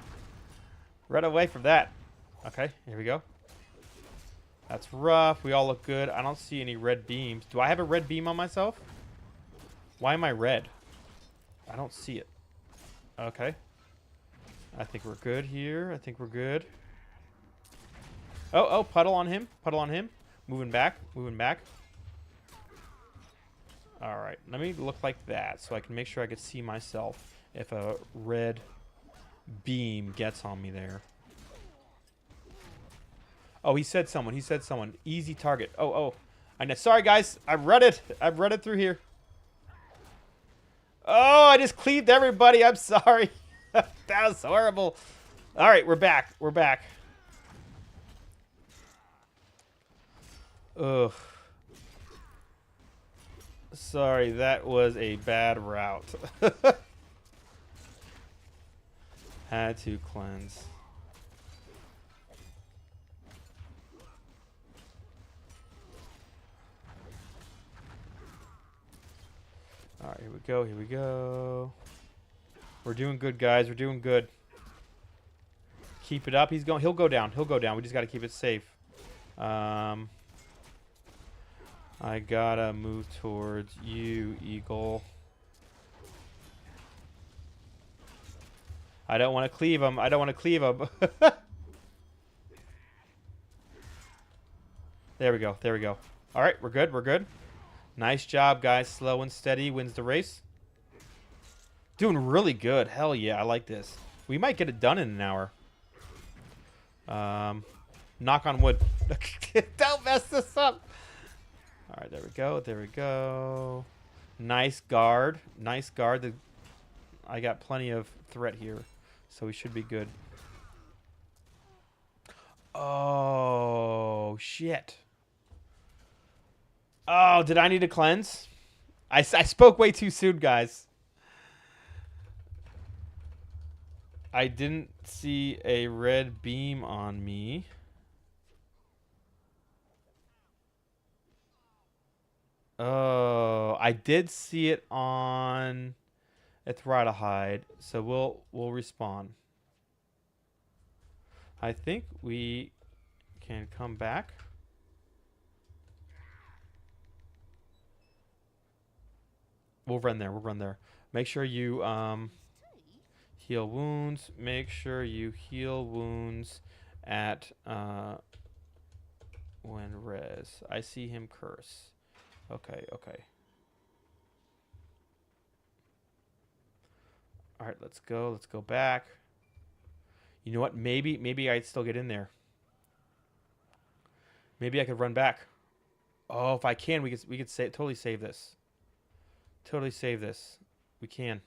Run away from that. Okay, here we go. That's rough. We all look good. I don't see any red beams. Do I have a red beam on myself? Why am I red? I don't see it. Okay. I think we're good here. I think we're good. Oh, puddle on him. Puddle on him. Moving back. Moving back. Alright. Let me look like that so I can make sure I can see myself if a red beam gets on me there. Oh, he said someone. He said someone. Easy target. Oh. I know. Sorry, guys. I've read it. I've read it through here. Oh, I just cleaved everybody. I'm sorry. That was horrible. All right, we're back. We're back. Ugh. Sorry, that was a bad route. Had to cleanse. All right, here we go. Here we go. We're doing good, guys. We're doing good. Keep it up. He's going. He'll go down. He'll go down. We just got to keep it safe. I gotta move towards you, Eagle. I don't want to cleave him. I don't want to cleave him. There we go. There we go. All right, we're good. We're good. Nice job, guys. Slow and steady wins the race. Doing really good. Hell yeah, I like this. We might get it done in an hour. Knock on wood. Don't mess this up. All right, there we go. There we go. Nice guard. Nice guard. I got plenty of threat here, so we should be good. Oh, shit. Oh, did I need to cleanse? I spoke way too soon, guys. I didn't see a red beam on me. Oh, I did see it on Ithradahide, so we'll respawn. I think we can come back. We'll run there. We'll run there. Make sure you heal wounds. Make sure you heal wounds at when res. I see him curse. Okay, okay. All right, let's go. Let's go back. You know what? Maybe I'd still get in there. Maybe I could run back. Oh, if I can, we could totally save this. Totally save this. We can.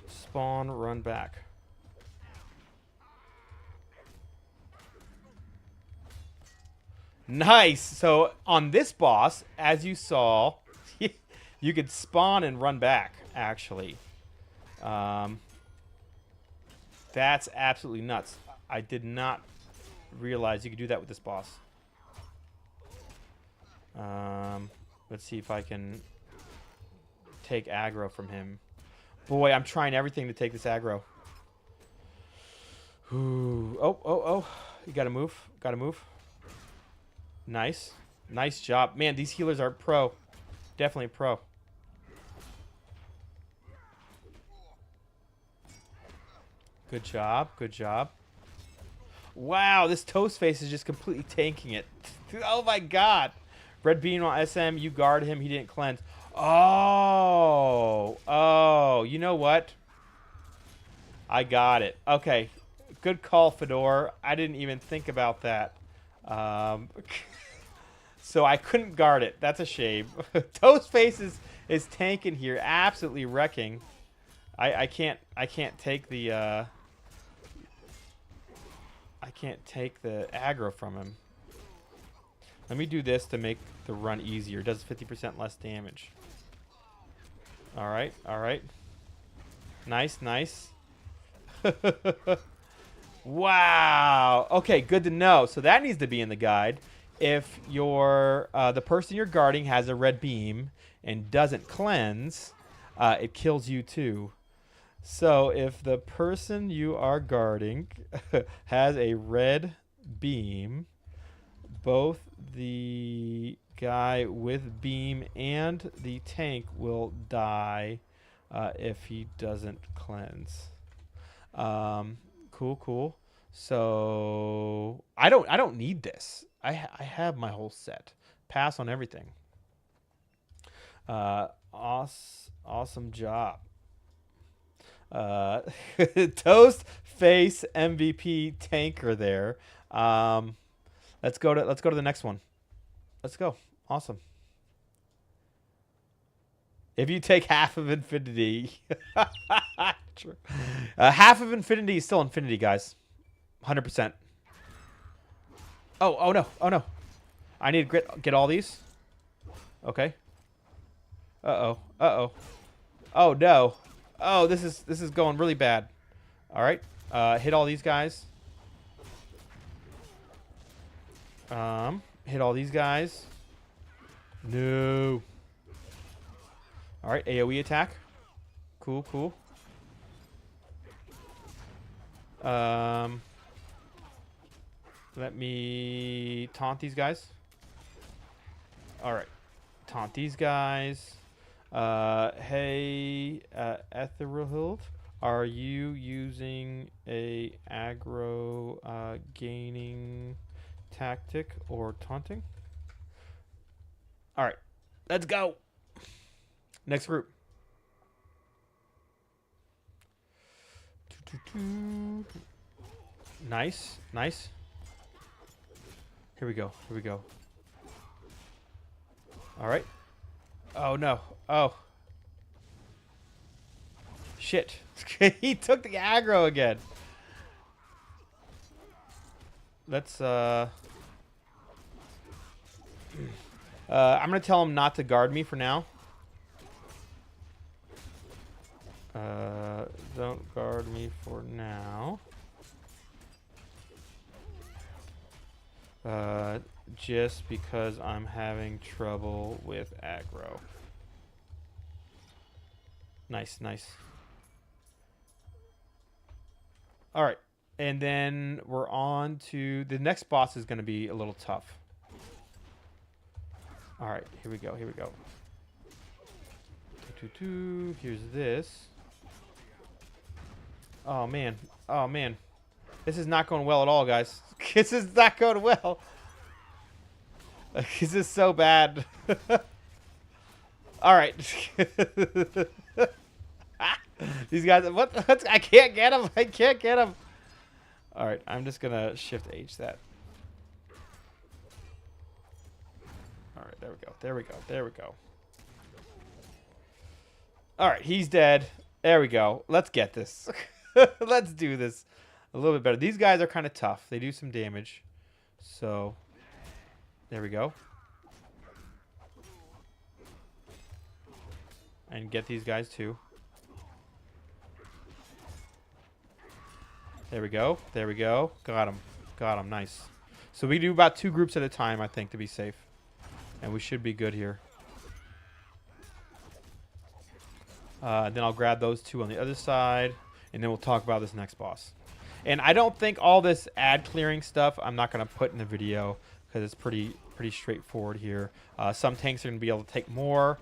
Spawn, run back. Nice. So on this boss, as you saw, you could spawn and run back, actually. That's absolutely nuts. I did not realize you could do that with this boss. Let's see if I can take aggro from him. Boy, I'm trying everything to take this aggro. Ooh. Oh. You gotta move. Gotta move. Nice. Nice job. Man, these healers are pro. Definitely pro. Good job. Good job. Wow, this toast face is just completely tanking it. Oh my god. Red beam on SM, you guard him, he didn't cleanse. Oh, you know what? I got it. Okay, good call, Fedor. I didn't even think about that. So I couldn't guard it. That's a shame. Toast face is tanking here, absolutely wrecking. I can't take the I can't take the aggro from him. Let me do this to make the run easier. It does 50% less damage. Alright, alright. Nice, nice. Wow. Okay, good to know. So that needs to be in the guide. If your the person you're guarding has a red beam and doesn't cleanse, it kills you too. So if the person you are guarding has a red beam, both the guy with beam and the tank will die if he doesn't cleanse. Cool. So I don't need this. I have my whole set. Pass on everything. Awesome job. Toast face MVP tanker there. Let's go to the next one. Let's go. Awesome. If you take half of infinity, true. Half of infinity is still infinity, guys. 100%. Oh no. I need to get all these. Okay. Uh oh. Oh no. Oh, this is going really bad. All right. Hit all these guys. Hit all these guys. No. All right, AoE attack. Cool. Let me taunt these guys. All right. Taunt these guys. Hey, Ethereal, are you using a aggro gaining tactic or taunting? All right, let's go. Next group. Nice. Here we go. All right. Oh no. Oh. Shit. He took the aggro again. Let's I'm gonna tell him not to guard me for now. Don't guard me for now. Just because I'm having trouble with aggro. Nice. All right. And then we're on to the next boss is going to be a little tough. All right. Here we go. Here's this. Oh, man. This is not going well at all, guys. This is not going well. This is so bad. All right. These guys, what? I can't get him. All right, I'm just going to shift H that. All right, there we go. All right, he's dead. There we go. Let's get this. Let's do this a little bit better. These guys are kind of tough. They do some damage. So, there we go. And get these guys too. There we go. There we go. Got him. Got him. Nice. So we do about 2 groups at a time, I think, to be safe. And we should be good here. Then I'll grab those 2 on the other side. And then we'll talk about this next boss. And I don't think all this ad clearing stuff I'm not going to put in the video. Because it's pretty straightforward here. Some tanks are going to be able to take more.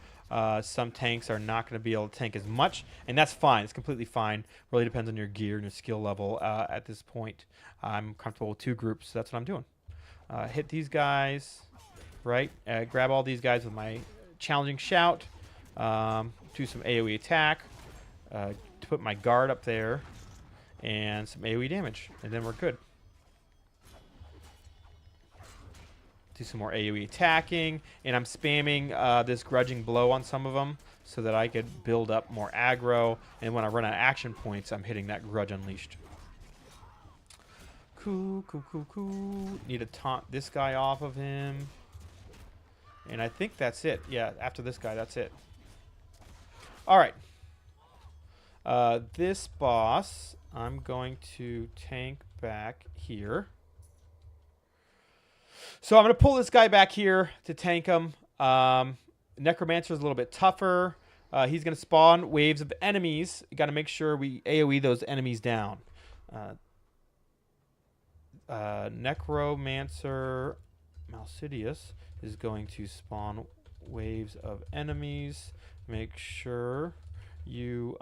Some tanks are not going to be able to tank as much. And that's fine. It's completely fine. Really depends on your gear and your skill level at this point. I'm comfortable with 2 groups. So that's what I'm doing. Hit these guys. Right? Grab all these guys with my challenging shout. Do some AoE attack. To put my guard up there. And some AoE damage. And then we're good. Do some more AoE attacking. And I'm spamming this grudging blow on some of them so that I could build up more aggro. And when I run out of action points, I'm hitting that grudge unleashed. Cool. Need to taunt this guy off of him. And I think that's it. Yeah, after this guy, that's it. All right. This boss, I'm going to tank back here. So I'm going to pull this guy back here to tank him. Necromancer is a little bit tougher. He's going to spawn waves of enemies. You got to make sure we AoE those enemies down. Necromancer Malsidious is going to spawn waves of enemies. Make sure you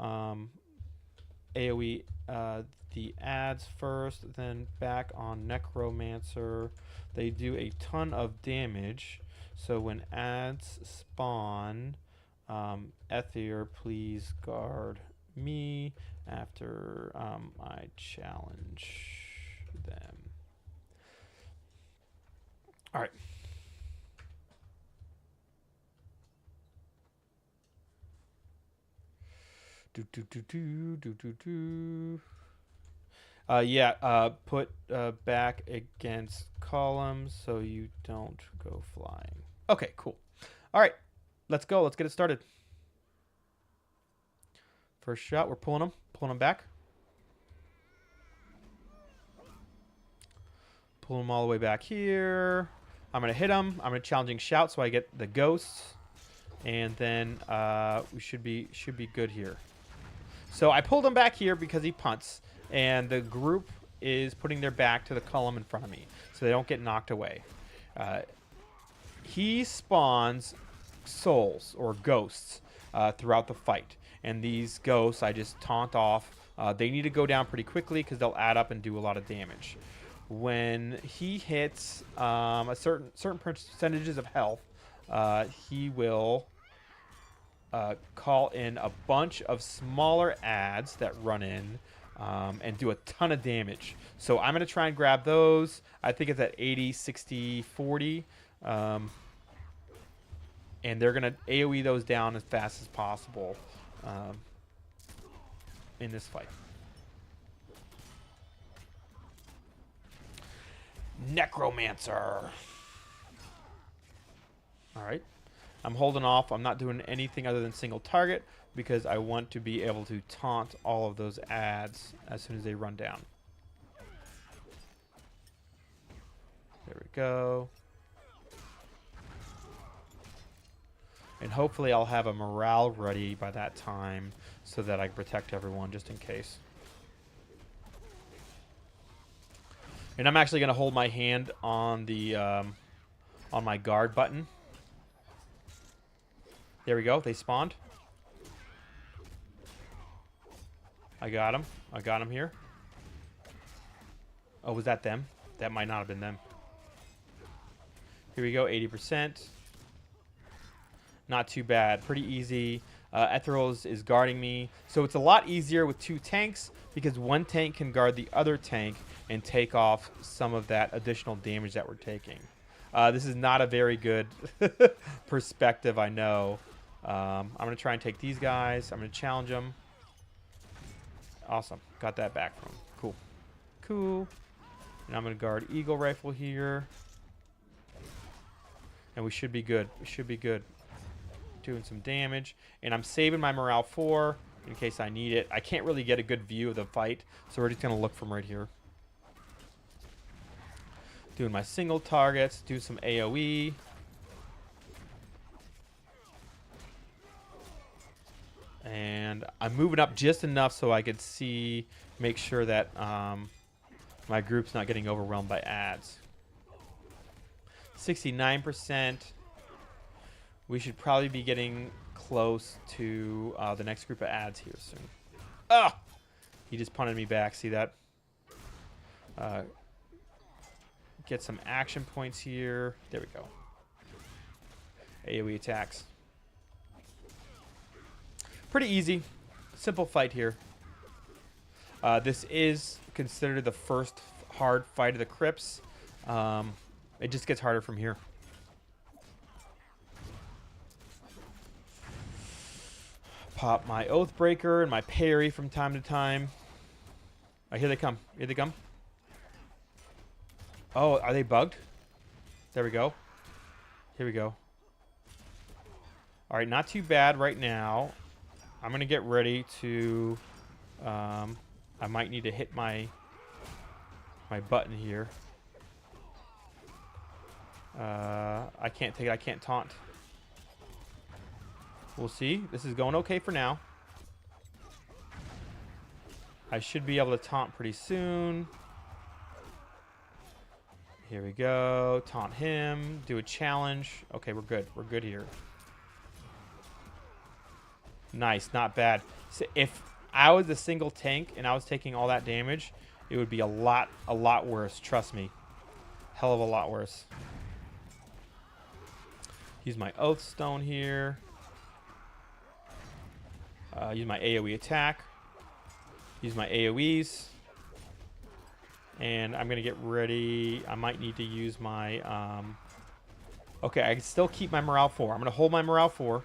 AoE the ads first, then back on Necromancer. They do a ton of damage, so when ads spawn, Ether, please guard me after I challenge them. All right. Put back against columns so you don't go flying. Okay, cool. All right, let's go. Let's get it started. First shot, we're pulling them back. Pull them all the way back here. I'm going to hit them. I'm going to challenging shout so I get the ghosts. And then we should be good here. So I pulled him back here because he punts. And the group is putting their back to the column in front of me. So they don't get knocked away. He spawns souls or ghosts throughout the fight. And these ghosts I just taunt off. They need to go down pretty quickly because they'll add up and do a lot of damage. When he hits a certain percentages of health, he will call in a bunch of smaller ads that run in and do a ton of damage. So I'm going to try and grab those. I think it's at 80, 60, 40. And they're going to AoE those down as fast as possible in this fight. Necromancer. All right. I'm holding off. I'm not doing anything other than single target because I want to be able to taunt all of those ads as soon as they run down. There we go. And hopefully I'll have a morale ready by that time so that I can protect everyone just in case. And I'm actually going to hold my hand on the on my guard button. There we go. They spawned. I got him. I got him here. Oh, was that them? That might not have been them. Here we go. 80%. Not too bad. Pretty easy. Ethereal is guarding me. So it's a lot easier with 2 tanks because 1 tank can guard the other tank and take off some of that additional damage that we're taking. This is not a very good perspective, I know. I'm going to try and take these guys. I'm going to challenge them. Awesome. Got that back from him. Cool. Cool. And I'm going to guard Eagle Rifle here. And we should be good. We should be good. Doing some damage. And I'm saving my morale 4 in case I need it. I can't really get a good view of the fight, so we're just going to look from right here. Doing my single targets, do some AoE. And I'm moving up just enough so I could see, make sure that my group's not getting overwhelmed by ads. 69%. We should probably be getting close to the next group of ads here soon. Oh! He just punted me back. See that? Get some action points here. There we go. AoE attacks. Pretty easy. Simple fight here. This is considered the first hard fight of the Crypts. It just gets harder from here. Pop my Oathbreaker and my parry from time to time. Oh, here they come. Here they come. Oh, are they bugged? There we go. Here we go. All right, not too bad right now. I'm going to get ready to... I might need to hit my button here. I can't take it. I can't taunt. We'll see. This is going okay for now. I should be able to taunt pretty soon. Here we go. Taunt him. Do a challenge. Okay, we're good. We're good here. Nice. Not bad. So if I was a single tank and I was taking all that damage, it would be a lot worse. Trust me. Hell of a lot worse. Use my Oath Stone here. Use my AoE attack. Use my AoEs. And I'm going to get ready. I might need to use my... okay, I can still keep my morale 4. I'm going to hold my morale 4.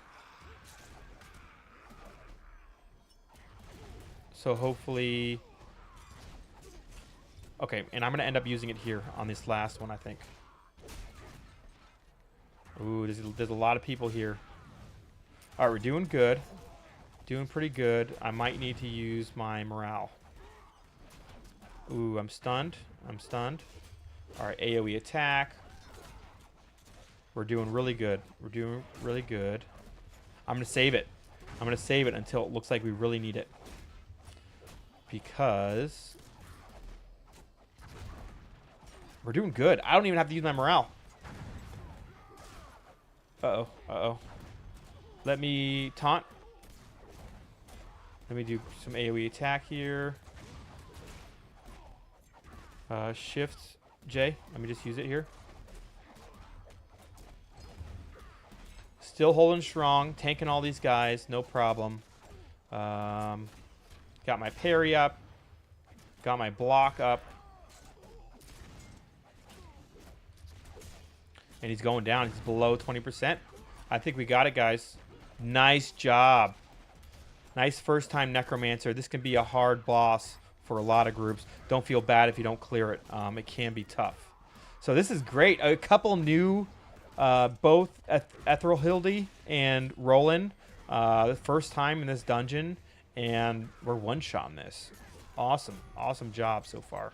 So hopefully... Okay, and I'm going to end up using it here on this last one, I think. Ooh, there's a lot of people here. All right, we're doing good. Doing pretty good. I might need to use my morale. Ooh, I'm stunned. I'm stunned. All right, AoE attack. We're doing really good. We're doing really good. I'm going to save it. I'm going to save it until it looks like we really need it. Because we're doing good. I don't even have to use my morale. Uh-oh. Uh-oh. Let me taunt. Let me do some AoE attack here. Shift J. Let me just use it here. Still holding strong. Tanking all these guys. No problem. Got my parry up. Got my block up. And he's going down. He's below 20%. I think we got it, guys. Nice job. Nice first-time Necromancer. This can be a hard boss for a lot of groups. Don't feel bad if you don't clear it. It can be tough. So this is great. A couple new, both Ethelhildy and Roland. The first time in this dungeon. And we're one-shotting this. Awesome. Awesome job so far.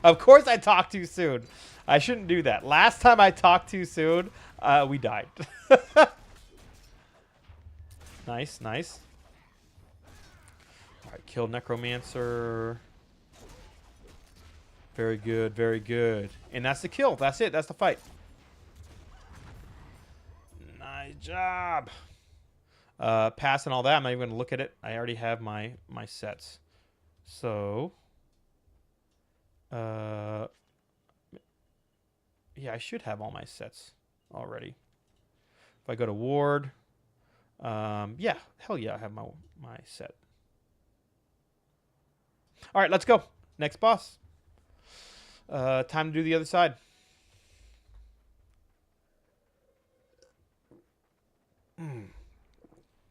Of course I talked too soon. I shouldn't do that. Last time I talked too soon, we died. Nice, nice. All right, kill Necromancer. Very good, very good. And that's the kill. That's it. That's the fight. Nice job. Passing all that. I'm not even going to look at it. I already have my sets. So... yeah, I should have all my sets already. If I go to Ward, yeah, hell yeah, I have my set. All right, let's go. Next boss. Time to do the other side.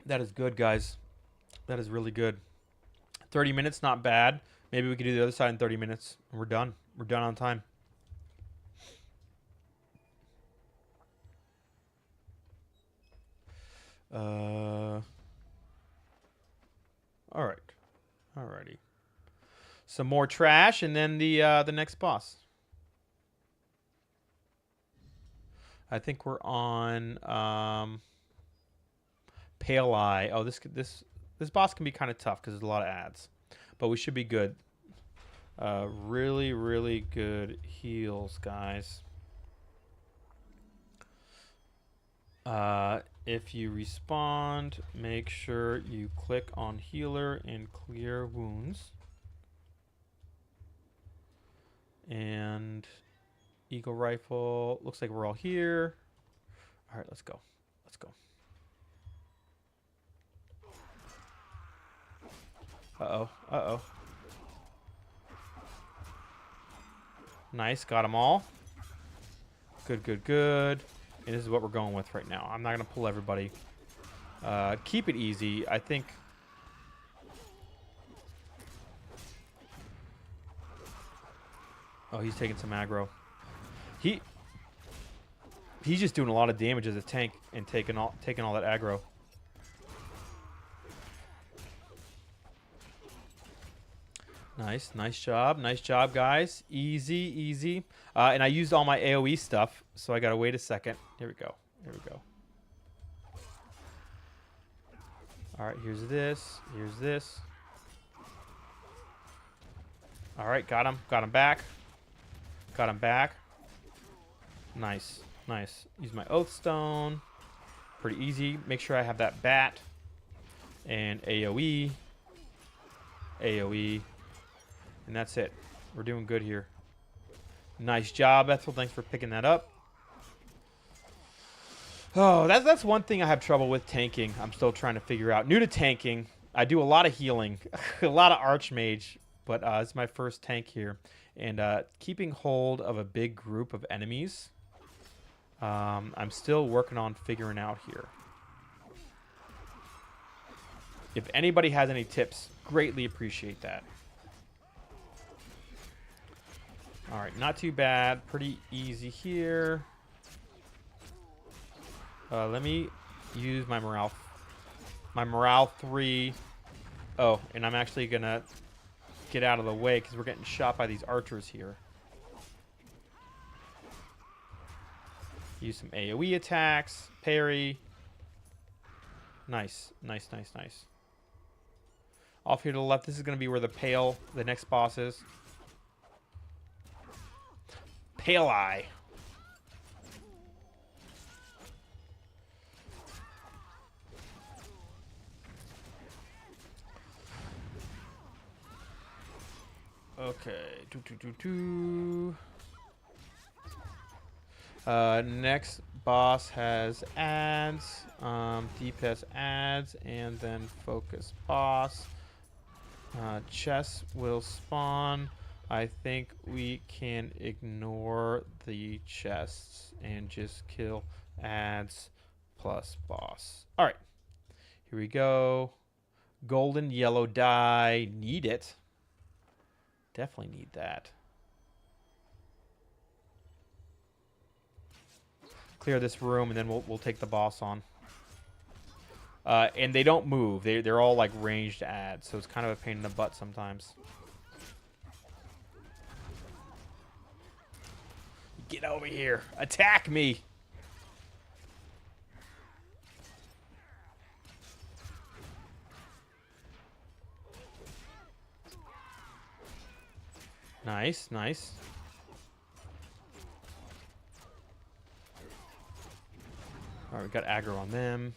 That is good, guys. That is really good. 30 minutes, not bad. Maybe we could do the other side in 30 minutes. And we're done. We're done on time. Some more trash, and then the next boss. I think we're on Pale Eye. Oh, this boss can be kind of tough because there's a lot of ads, but we should be good. Really, really good heals, guys. If you respond, make sure you click on healer and clear wounds. And eagle rifle. Looks like we're all here. All right, let's go. Let's go. Uh-oh. Uh-oh. Nice. Got them all. Good, good, good. And this is what we're going with right now. I'm not going to pull everybody. Keep it easy. I think... Oh, he's taking some aggro. He's just doing a lot of damage as a tank and taking all that aggro. Nice, nice job, guys. Easy, easy. And I used all my AOE stuff, so I gotta wait a second. Here we go. Here we go. All right, here's this. Here's this. All right, got him. Got him back. Got him back. Nice, nice. Use my Oath Stone. Pretty easy. Make sure I have that bat. And AOE. AOE. And that's it. We're doing good here. Nice job, Ethel. Thanks for picking that up. Oh, that's one thing I have trouble with tanking. I'm still trying to figure out. New to tanking. I do a lot of healing. A lot of Archmage. But it's my first tank here. And keeping hold of a big group of enemies, I'm still working on figuring out here. If anybody has any tips, greatly appreciate that. All right, not too bad. Pretty easy here. Let me use my morale. My morale 3. Oh, and I'm actually going to get out of the way because we're getting shot by these archers here. Use some AoE attacks. Parry. Nice, nice, nice, nice. Off here to the left, this is going to be where the next boss is. Pale Eye. Okay. Next boss has ads. DPS ads, and then focus boss. Chests will spawn. I think we can ignore the chests and just kill ads plus boss. All right. Here we go. Golden yellow dye. Need it. Definitely need that. Clear this room, and then we'll take the boss on. And they don't move. They're all like ranged ads, so it's kind of a pain in the butt sometimes. Get over here. Attack me. Nice, nice. All right, we got aggro on them.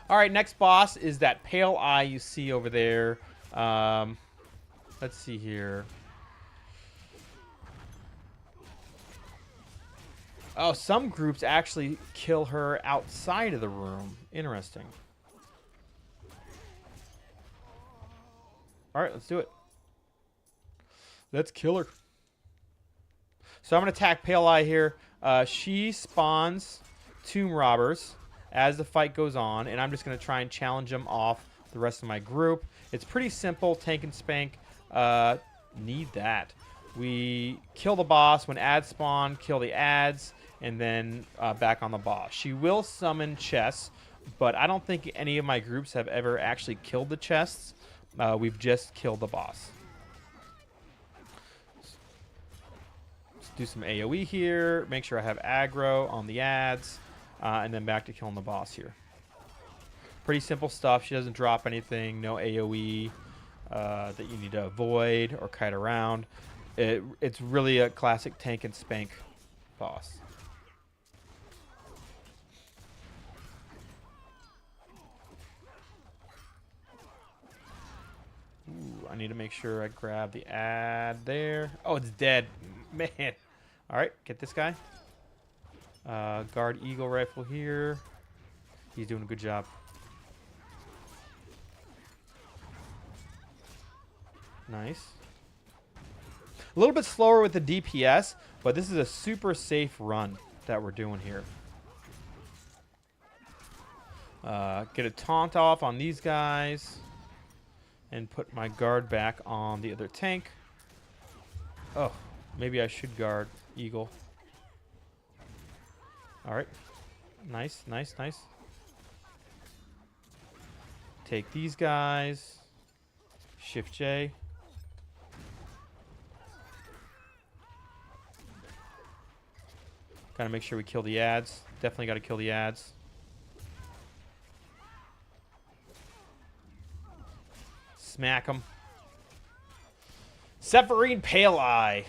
All right, next boss is that pale eye you see over there. Let's see here. Oh, some groups actually kill her outside of the room. Interesting. All right, let's do it. Let's kill her. So I'm going to attack Pale Eye here. She spawns tomb robbers as the fight goes on, and I'm just going to try and challenge them off the rest of my group. It's pretty simple. Tank and spank. Need that. We kill the boss when ads spawn, kill the ads, and then back on the boss. She will summon chests, but I don't think any of my groups have ever actually killed the chests. we've just killed the boss. Let's do some AoE here. Make sure I have aggro on the ads. And then back to killing the boss here. Pretty simple stuff. She doesn't drop anything. No AoE that you need to avoid or kite around. It's really a classic tank and spank boss. Ooh, I need to make sure I grab the ad there. Oh, it's dead. Man. All right, get this guy. Guard Eagle Rifle here. He's doing a good job. Nice. A little bit slower with the DPS, but this is a super safe run that we're doing here. Get a taunt off on these guys. And put my guard back on the other tank. Oh, maybe I should guard Eagle. Alright. Nice, nice, nice. Take these guys. Shift J. Gotta make sure we kill the ads. Definitely gotta kill the ads. Smack them. Severine Pale Eye.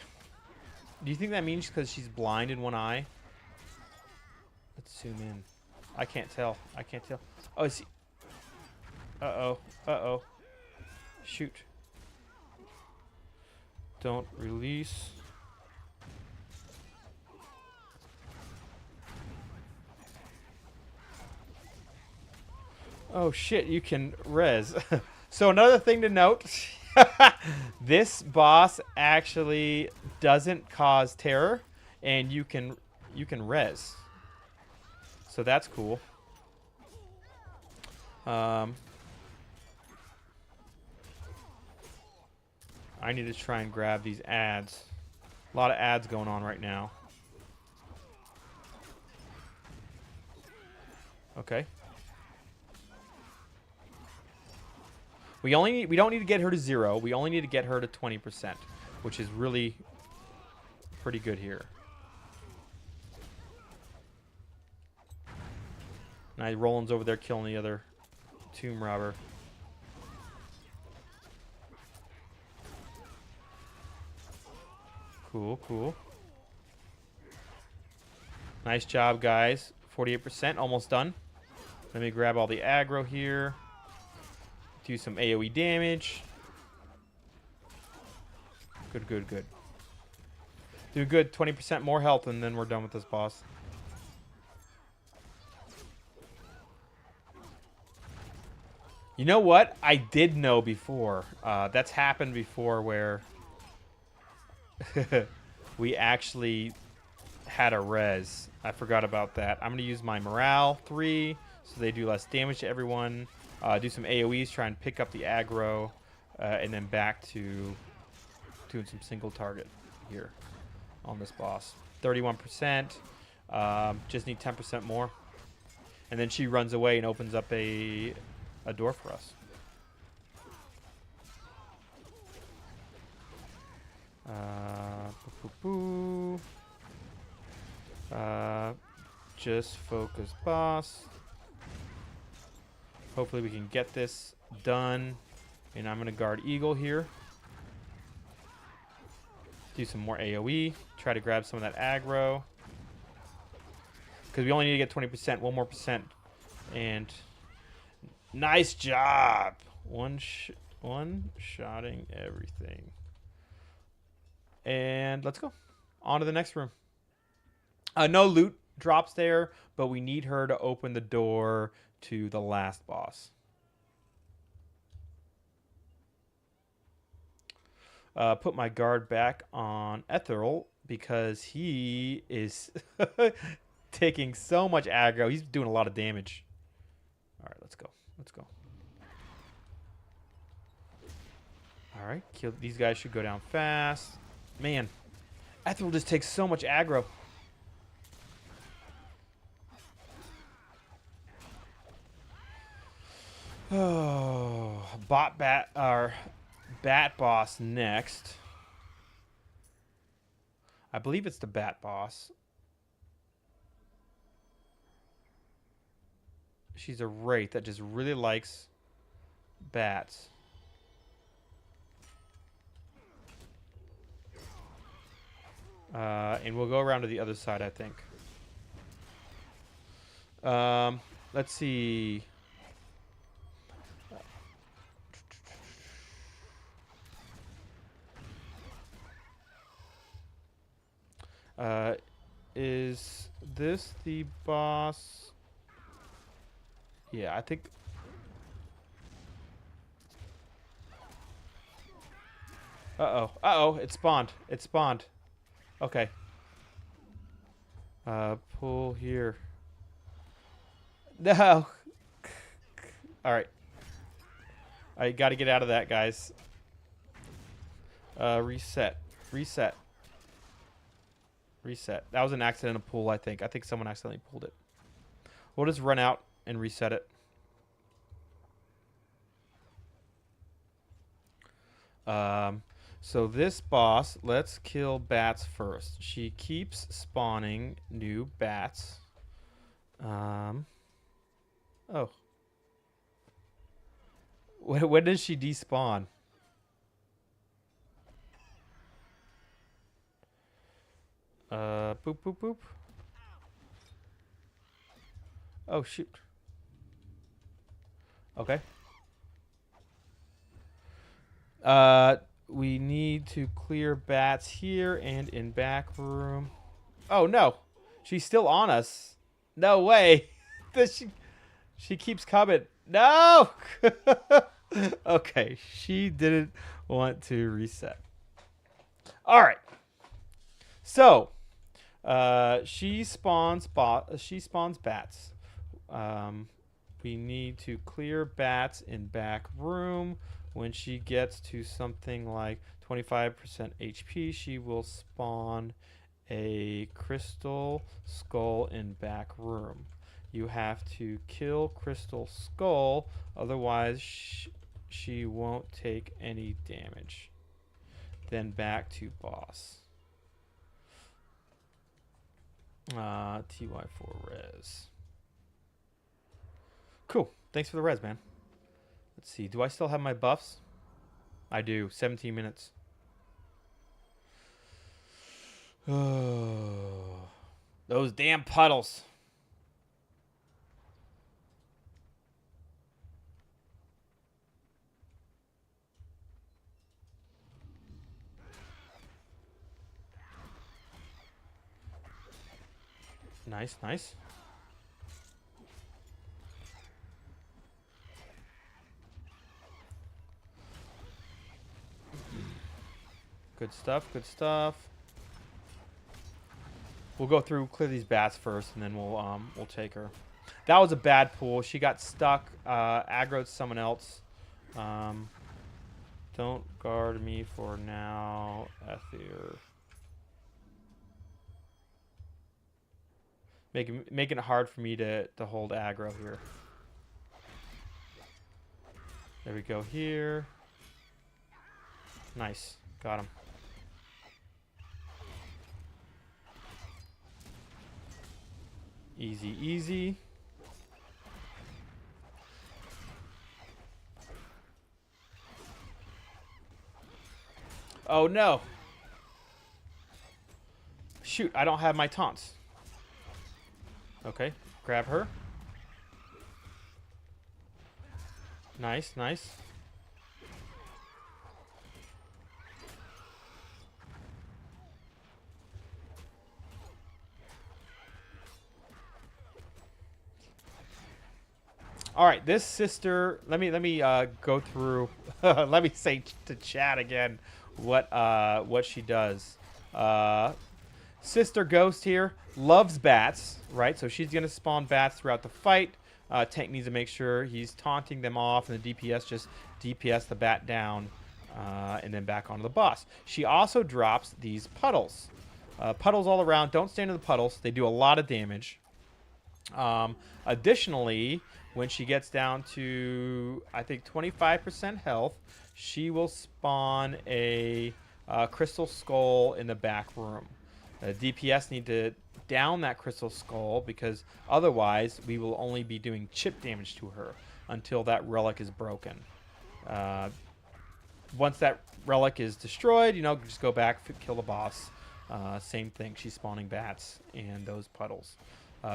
Do you think that means because she's blind in one eye? Let's zoom in. I can't tell. I can't tell. Oh, I see. Uh-oh. Uh-oh. Shoot. Don't release. Oh, shit. You can res. So another thing to note, this boss actually doesn't cause terror, and you can res. So that's cool. I need to try and grab these ads. A lot of ads going on right now. Okay. We don't need to get her to 0. We only need to get her to 20%, which is really pretty good here. Now Roland's over there killing the other tomb robber. Cool, cool. Nice job, guys. 48%, almost done. Let me grab all the aggro here. Do some AoE damage. Good, good, good. Do good. 20% more health, and then we're done with this boss. You know what? I did know before. That's happened before where we actually had a res. I forgot about that. I'm going to use my morale 3 so they do less damage to everyone. Do some AoEs, try and pick up the aggro, and then back to doing some single target here on this boss. 31%. Just need 10% more. And then she runs away and opens up a door for us. Just focus boss. Hopefully we can get this done. And I'm going to guard Eagle here. Do some more AoE. Try to grab some of that aggro. Because we only need to get 20%. One more percent. And nice job. One-shotting everything. And let's go. On to the next room. No loot drops there, but we need her to open the door to the last boss. Put my guard back on Ethereal because he is taking so much aggro. He's doing a lot of damage. All right, let's go. Let's go. All right, kill. These guys should go down fast. Man, Ethereal just takes so much aggro. Oh. bat boss next. I believe it's the bat boss. She's a wraith that just really likes bats. And we'll go around to the other side, I think. Let's see. Is this the boss? Yeah, I think. Uh-oh. Uh-oh. It spawned. It spawned. Okay. Pull here. No. All right. I got to get out of that, guys. Reset. Reset. Reset. That was an accidental pull, I think. I think someone accidentally pulled it. We'll just run out and reset it. So this boss, let's kill bats first. She keeps spawning new bats. Oh. When does she despawn? Boop, boop, boop. Oh, shoot. Okay. We need to clear bats here and in back room. Oh, no. She's still on us. No way. She keeps coming. No! Okay. She didn't want to reset. All right. So, she spawns bats. We need to clear bats in back room. When she gets to something like 25% HP, she will spawn a crystal skull in back room. You have to kill crystal skull, otherwise she won't take any damage. Then back to boss. TY4 res. Cool. Thanks for the res, man. Let's see. Do I still have my buffs? I do. 17 minutes. Oh, those damn puddles. Nice, nice. Good stuff, good stuff. We'll go through, clear these bats first, and then we'll take her. That was a bad pull. She got stuck, aggroed someone else. Don't guard me for now, Ether. Making it hard for me to hold aggro here. There we go here. Nice. Got him. Easy, easy. Oh, no. Shoot, I don't have my taunts. Okay, grab her. Nice, nice. All right, this sister. Let me go through. Let me say to chat again what she does. Sister Ghost here loves bats, right? So she's gonna spawn bats throughout the fight. Tank needs to make sure he's taunting them off, and the DPS just DPS the bat down, and then back onto the boss. She also drops these puddles. Puddles all around. Don't stand in the puddles. They do a lot of damage. Additionally, when she gets down to, I think, 25% health, she will spawn a crystal skull in the back room. DPS need to down that crystal skull because otherwise we will only be doing chip damage to her until that relic is broken. Once that relic is destroyed, you know, just go back, kill the boss. Same thing. She's spawning bats and those puddles.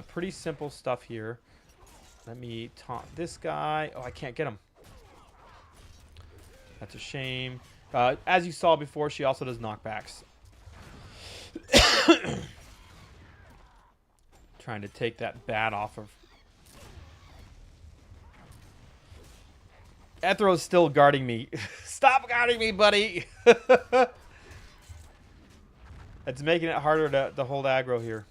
Pretty simple stuff here. Let me taunt this guy. Oh, I can't get him. That's a shame. As you saw before, she also does knockbacks. Trying to take that bat off of. Ethro's still guarding me. Stop guarding me, buddy. It's making it harder to hold aggro here.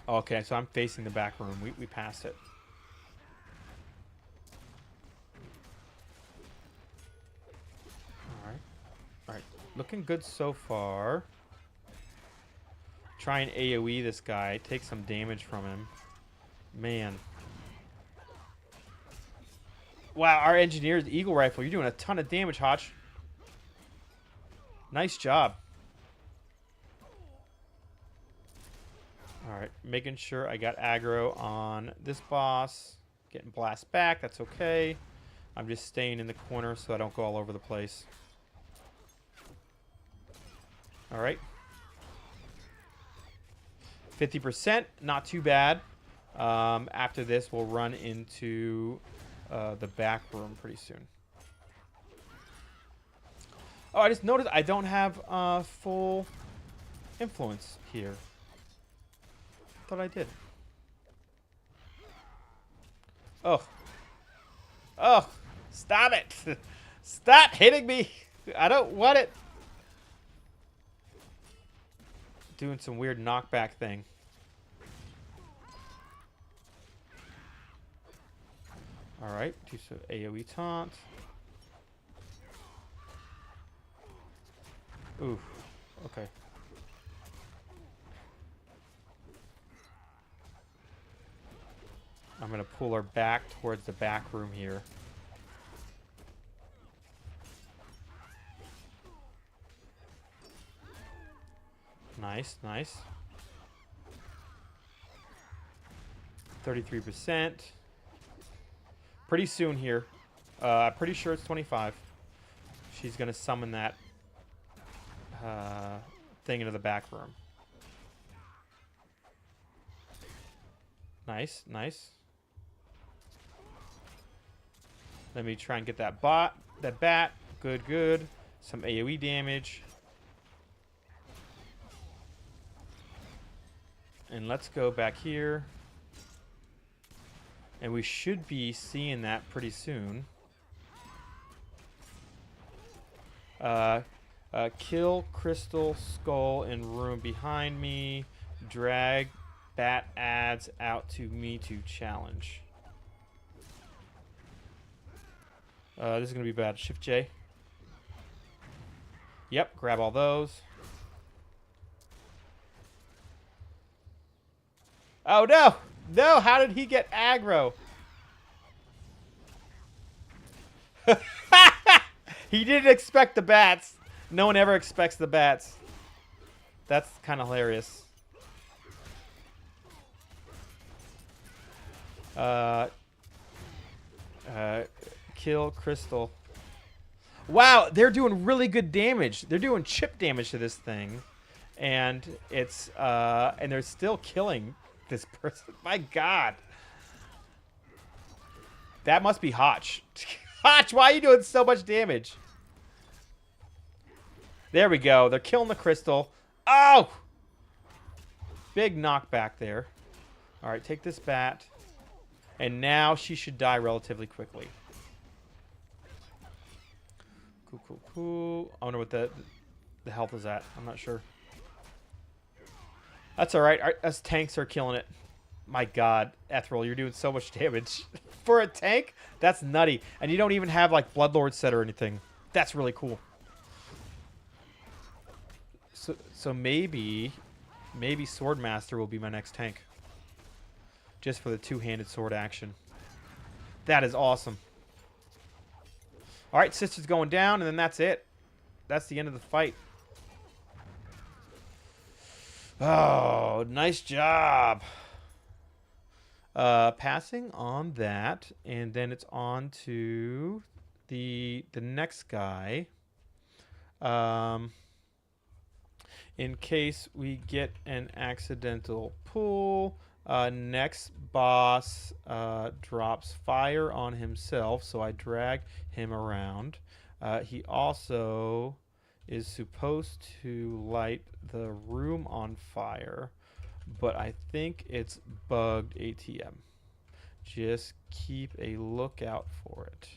Okay, so I'm facing the back room. We passed it. Alright, looking good so far. Try and AoE this guy. Take some damage from him. Man. Wow, our engineer's Eagle Rifle. You're doing a ton of damage, Hotch. Nice job. Alright, making sure I got aggro on this boss. Getting blast back, that's okay. I'm just staying in the corner so I don't go all over the place. Alright. 50%, not too bad. After this, we'll run into the back room pretty soon. Oh, I just noticed I don't have full influence here. Thought I did. Oh. Oh. Stop it. Stop hitting me. I don't want it. Doing some weird knockback thing. Alright. Do some AoE taunt. Ooh. Okay. I'm going to pull her back towards the back room here. Nice, nice. 33%. Pretty soon here. Pretty sure it's 25. She's going to summon that thing into the back room. Nice, nice. Let me try and get that bat. Good, good. Some AoE damage. And let's go back here. And we should be seeing that pretty soon. Kill crystal skull in room behind me. Drag bat adds out to me to challenge. This is going to be bad. Shift J. Yep, grab all those. Oh, no! No, how did he get aggro? He didn't expect the bats. No one ever expects the bats. That's kind of hilarious. Kill crystal. Wow, they're doing really good damage. They're doing chip damage to this thing, and it's and they're still killing this person. My God, that must be Hotch. Hotch, why are you doing so much damage? There we go. They're killing the crystal. Oh, big knockback there. All right, take this bat, and now she should die relatively quickly. Cool, cool, cool. I wonder what the health is at. I'm not sure. That's all right. Us tanks are killing it. My God, Ethril, you're doing so much damage. For a tank, that's nutty. And you don't even have, like, Bloodlord set or anything. That's really cool. So maybe Swordmaster will be my next tank. Just for the two-handed sword action. That is awesome. All right, Sister's going down, and then that's it. That's the end of the fight. Oh, nice job. Passing on that, and then it's on to the next guy. In case we get an accidental pull, next boss drops fire on himself, so I drag him around. He also is supposed to light the room on fire, but I think it's bugged ATM. Just keep a lookout for it.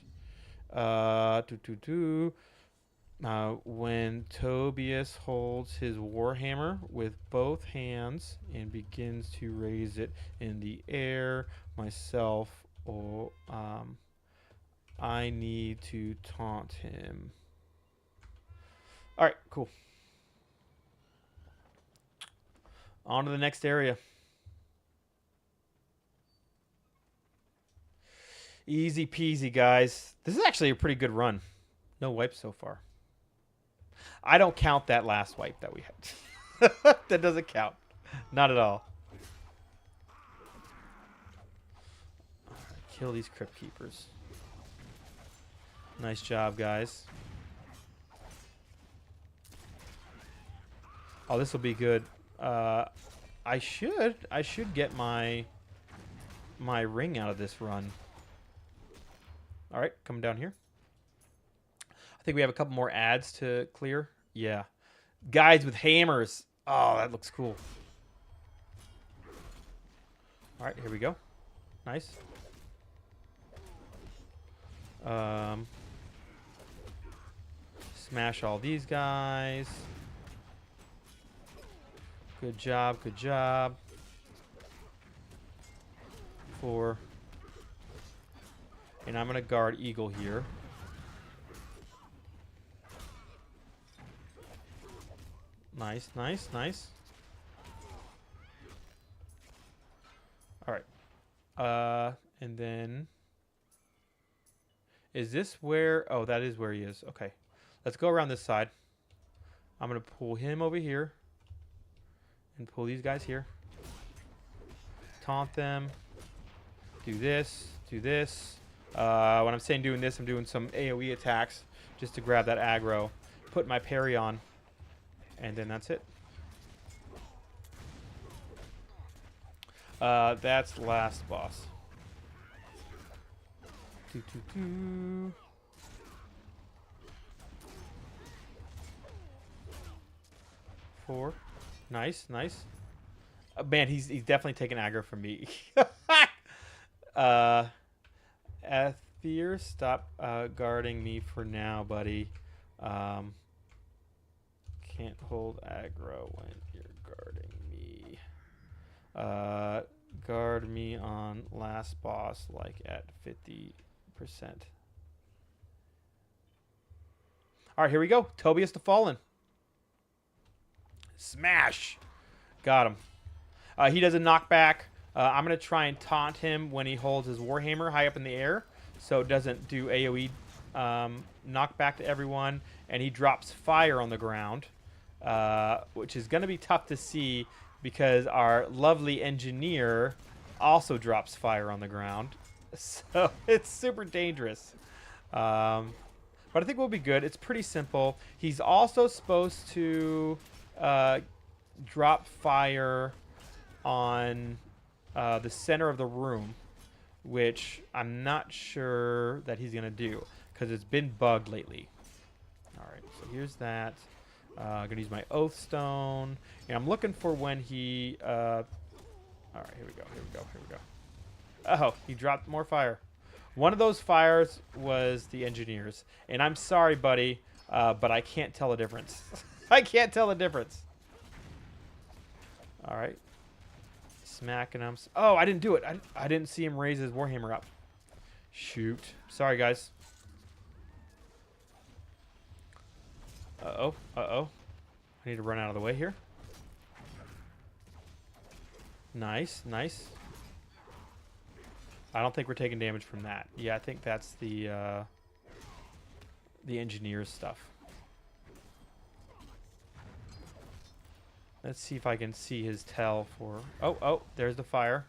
When Tobias holds his Warhammer with both hands and begins to raise it in the air, myself, I need to taunt him. All right, cool. On to the next area. Easy peasy, guys. This is actually a pretty good run. No wipes so far. I don't count that last wipe that we had. That doesn't count. Not at all. All right, kill these Crypt Keepers. Nice job, guys. Oh, this will be good. I should get my ring out of this run. All right, coming down here. I think we have a couple more ads to clear. Yeah. Guys with hammers. Oh, that looks cool. All right, here we go. Nice. Smash all these guys. Good job, good job. 4. And I'm going to guard Eagle here. Nice, nice, nice. All right. And then... Is this where... Oh, that is where he is. Okay. Let's go around this side. I'm going to pull him over here. And pull these guys here. Taunt them. Do this. Do this. When I'm saying doing this, I'm doing some AoE attacks. Just to grab that aggro. Put my parry on. And then that's it. That's last boss. 4. Nice, nice. Man, he's definitely taking aggro from me. Aether, stop guarding me for now, buddy. Can't hold aggro when you're guarding me. Guard me on last boss like at 50%. All right, here we go. Tobias the Fallen. Smash. Got him. He does a knockback. I'm going to try and taunt him when he holds his Warhammer high up in the air, so it doesn't do AoE knockback to everyone. And he drops fire on the ground, which is going to be tough to see because our lovely engineer also drops fire on the ground. So it's super dangerous. But I think we'll be good. It's pretty simple. He's also supposed to drop fire on the center of the room, which I'm not sure that he's going to do because it's been bugged lately. All right, so here's that. I'm going to use my Oath Stone. And I'm looking for when he... all right, here we go, here we go, here we go. Oh, he dropped more fire. One of those fires was the engineers. And I'm sorry, buddy, but I can't tell the difference. I can't tell the difference. All right. Smacking him. Oh, I didn't do it. I didn't see him raise his Warhammer up. Shoot. Sorry, guys. Uh-oh. Uh-oh. I need to run out of the way here. Nice, nice. I don't think we're taking damage from that. Yeah, I think that's the engineer's stuff. Let's see if I can see his tell for... Oh, there's the fire.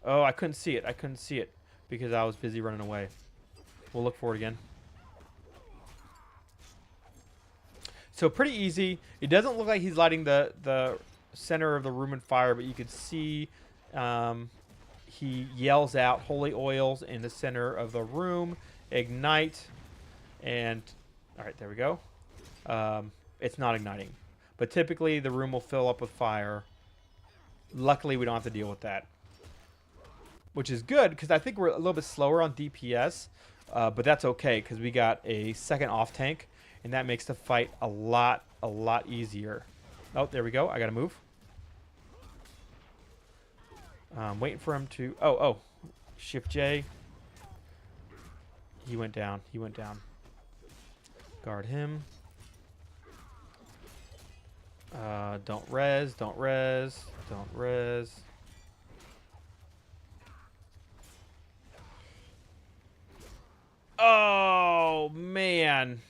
Oh, I couldn't see it. I couldn't see it because I was busy running away. We'll look for it again. So pretty easy. It doesn't look like he's lighting the center of the room on fire, but you can see he yells out holy oils in the center of the room. Ignite. And, all right, there we go. It's not igniting. But typically the room will fill up with fire. Luckily, we don't have to deal with that. Which is good, because I think we're a little bit slower on DPS. But that's okay, because we got a second off tank. And that makes the fight a lot easier. Oh, there we go. I got to move. Waiting for him to... Oh. Shift J. He went down. He went down. Guard him. Don't res. Don't res. Don't res. Oh, man.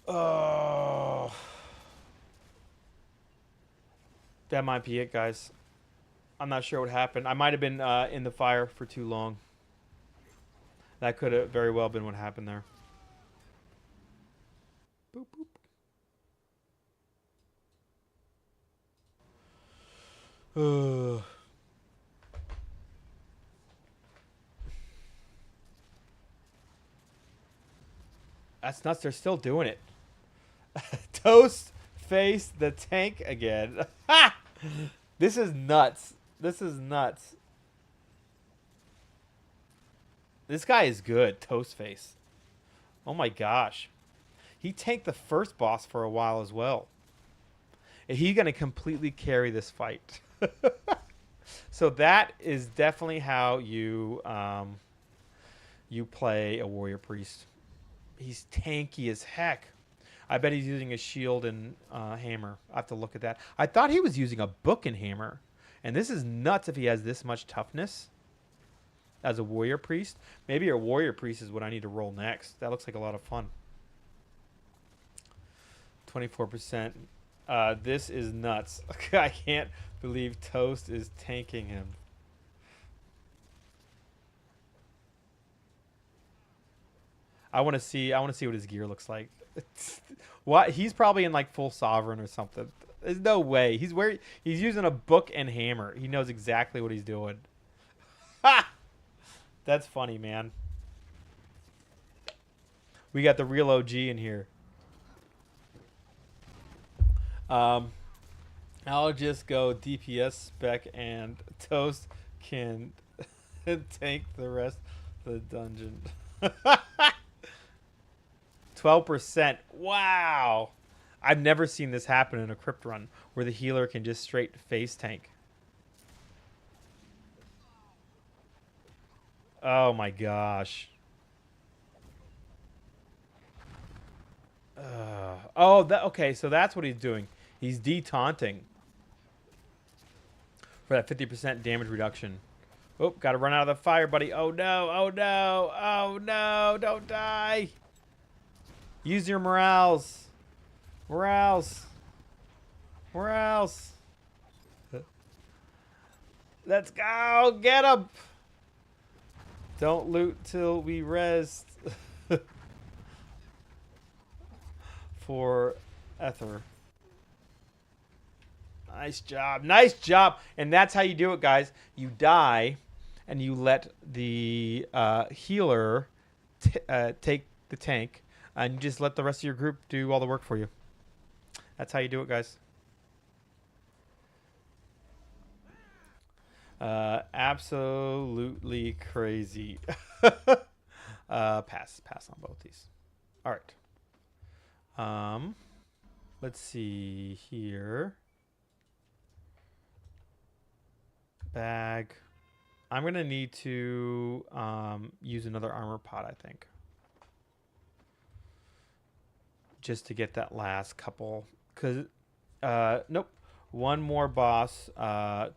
Oh. That might be it, guys. I'm not sure what happened. I might have been in the fire for too long. That could have very well been what happened there. Boop, boop. That's nuts. They're still doing it. Toast face the tank again. Ha! This is nuts. This is nuts. This guy is good, Toastface. Oh my gosh. He tanked the first boss for a while as well. He's going to completely carry this fight. So that is definitely how you you play a warrior priest. He's tanky as heck. I bet he's using a shield and hammer. I have to look at that. I thought he was using a book and hammer. And this is nuts if he has this much toughness as a warrior priest. Maybe a warrior priest is what I need to roll next. That looks like a lot of fun. 24%. This is nuts. I can't believe Toast is tanking him. I want to see what his gear looks like. What? He's probably in like full sovereign or something. There's no way. He's using a book and hammer. He knows exactly what he's doing. Ha! That's funny, man. We got the real OG in here. I'll just go DPS spec and Toast can tank the rest of the dungeon. 12%. Wow. I've never seen this happen in a crypt run where the healer can just straight face tank. Oh my gosh. Okay, so that's what he's doing. He's de-taunting for that 50% damage reduction. Oh, gotta run out of the fire, buddy. Oh no, oh no, oh no, don't die. Use your morales. Morales. Morales. Let's go. Get him. Don't loot till we rest. For Ether. Nice job. Nice job. And that's how you do it, guys. You die, and you let the healer take the tank, and you just let the rest of your group do all the work for you. That's how you do it, guys. Absolutely crazy. Pass on both these. All right. Let's see here. Bag. I'm gonna need to use another armor pot, I think. just to get that last couple. Because, nope. One more boss.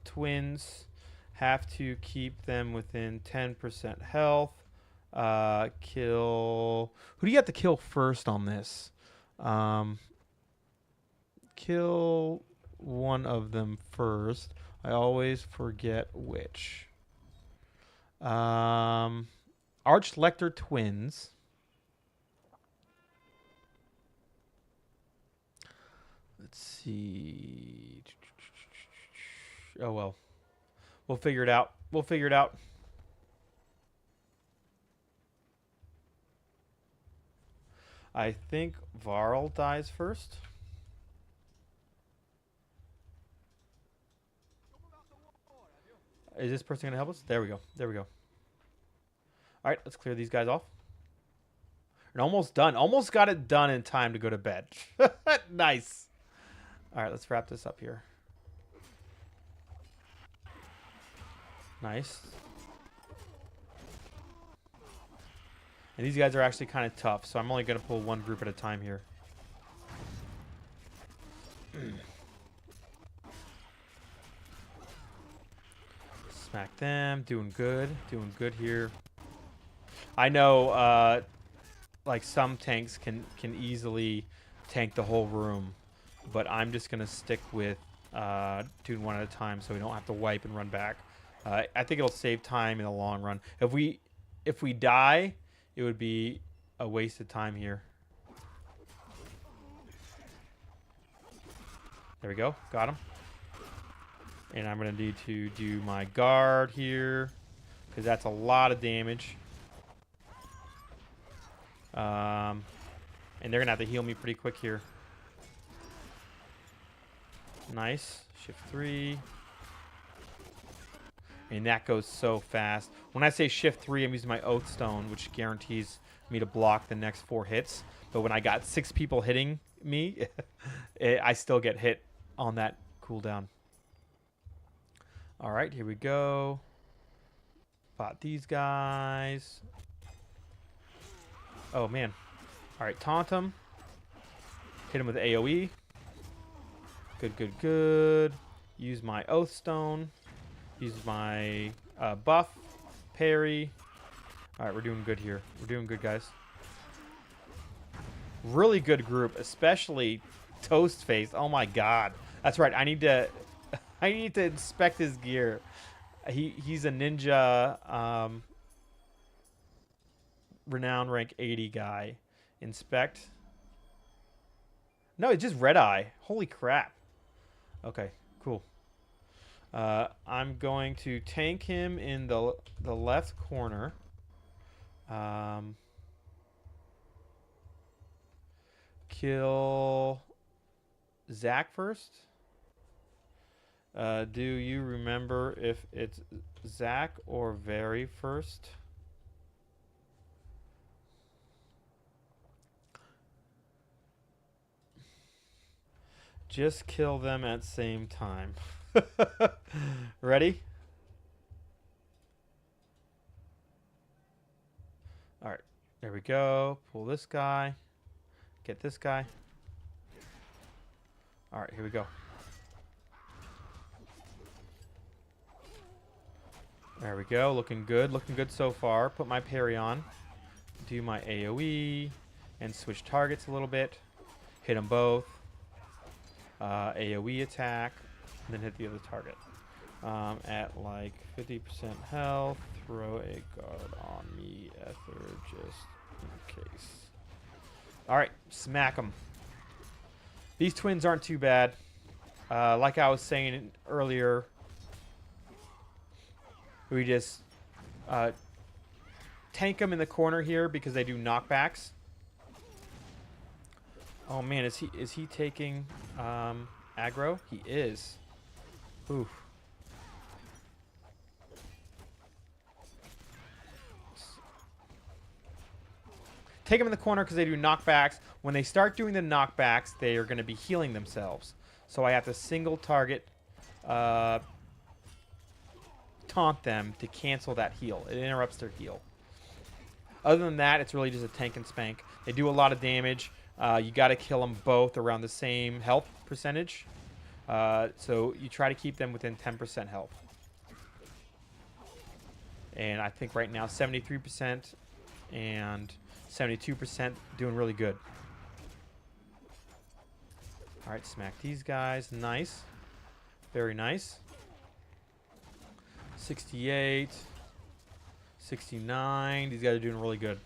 Twins have to keep them within 10% health. Kill. Who do you have to kill first on this? Kill one of them first. I always forget which. Archlector twins. Let's see. Oh, well. We'll figure it out. We'll figure it out. I think Varl dies first. Is this person going to help us? There we go. There we go. All right, let's clear these guys off. And almost done. Almost got it done in time to go to bed. Nice. All right, let's wrap this up here. Nice. And these guys are actually kind of tough, so I'm only going to pull one group at a time here. Smack them. Doing good. Doing good here. I know, like, some tanks can easily tank the whole room, but I'm just going to stick with doing one at a time so we don't have to wipe and run back. I think it'll save time in the long run. If we die, it would be a waste of time here. There we go. Got him. And I'm going to need to do my guard here because that's a lot of damage. And they're going to have to heal me pretty quick here. Nice. Shift 3. And that goes so fast. When I say shift 3, I'm using my Oath Stone, which guarantees me to block the next 4 hits. But when I got 6 people hitting me, I still get hit on that cooldown. All right, here we go. Bought these guys. Oh, man. All right, taunt him. Hit him with AoE. Good, good, good. Use my Oath Stone. Use my buff. Parry. All right, we're doing good here. We're doing good, guys. Really good group, especially Toastface. Oh, my God. That's right. I need to inspect his gear. He's a ninja renown rank 80 guy. Inspect. No, it's just red eye. Holy crap. Okay, cool. I'm going to tank him in the left corner. Kill Zach first. Do you remember if it's Zach or Very first? Just kill them at the same time. Ready? All right, there we go. Pull this guy. Get this guy. All right, here we go. There we go. Looking good. Looking good so far. Put my parry on. Do my AoE. And switch targets a little bit. Hit them both. AoE attack. And then hit the other target. At like 50% health. Throw a guard on me, Ether, just in case. Alright. Smack them. These twins aren't too bad. Like I was saying earlier, we just tank them in the corner here because they do knockbacks. Oh man, is he taking aggro? He is. Oof. Take them in the corner because they do knockbacks. When they start doing the knockbacks, they are going to be healing themselves. So I have to single target taunt them to cancel that heal. It interrupts their heal. Other than that, it's really just a tank and spank. They do a lot of damage. You got to kill them both around the same health percentage. So you try to keep them within 10% health. And I think right now 73% and 72% doing really good. All right, smack these guys. Nice. Very nice. 68. 69. These guys are doing really good.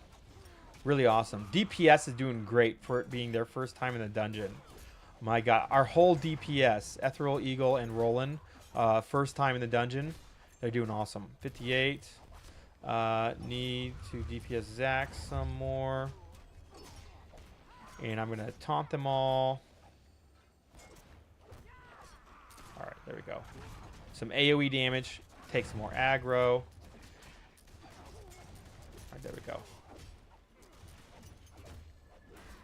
Really awesome. DPS is doing great for it being their first time in the dungeon. My God. Our whole DPS, Ethereal, Eagle, and Roland, first time in the dungeon. They're doing awesome. 58. Need to DPS Zach some more. And I'm going to taunt them all. Alright, there we go. Some AoE damage. Take some more aggro. Alright, there we go.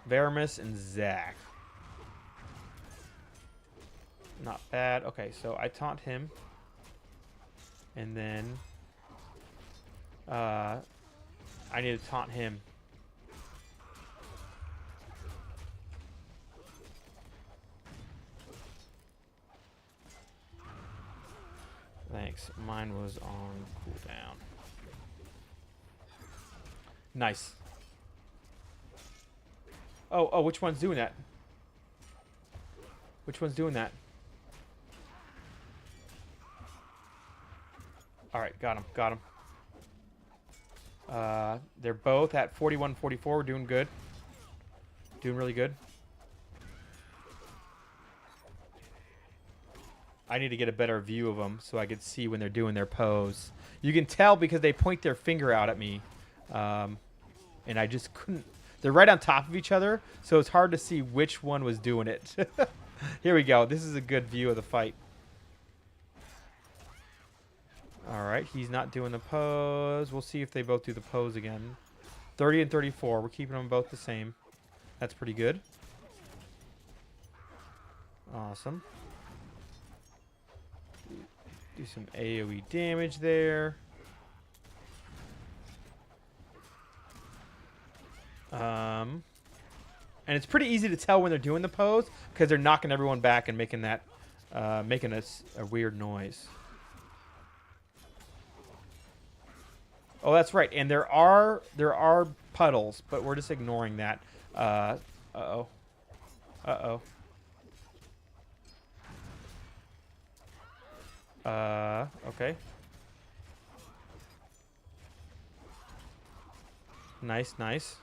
Veramis and Zach. Not bad. Okay, so I taunt him. And then I need to taunt him. Thanks. Mine was on cooldown. Nice. Oh, which one's doing that? Which one's doing that? Alright, got him. They're both at 41, 44. We're doing good. Doing really good. I need to get a better view of them so I could see when they're doing their pose. You can tell because they point their finger out at me. And I just couldn't. They're right on top of each other, so it's hard to see which one was doing it. Here we go. This is a good view of the fight. Alright, he's not doing the pose. We'll see if they both do the pose again. 30 and 34. We're keeping them both the same. That's pretty good. Awesome. Do some AoE damage there. And it's pretty easy to tell when they're doing the pose because they're knocking everyone back and making that, making a weird noise. Oh, that's right. And there are puddles, but we're just ignoring that. Uh-oh. Uh-oh. Okay. Nice.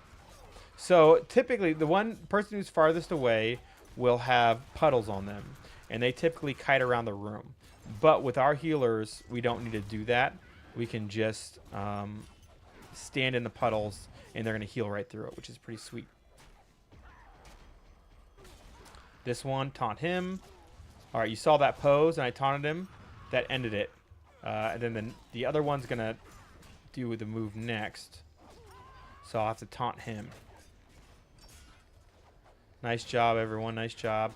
So typically the one person who's farthest away will have puddles on them, and they typically kite around the room. But with our healers, we don't need to do that. We can just stand in the puddles, and they're going to heal right through it, which is pretty sweet. This one, taunt him. All right, you saw that pose, and I taunted him. That ended it. And then the other one's going to do the move next. So I'll have to taunt him. Nice job, everyone. Nice job.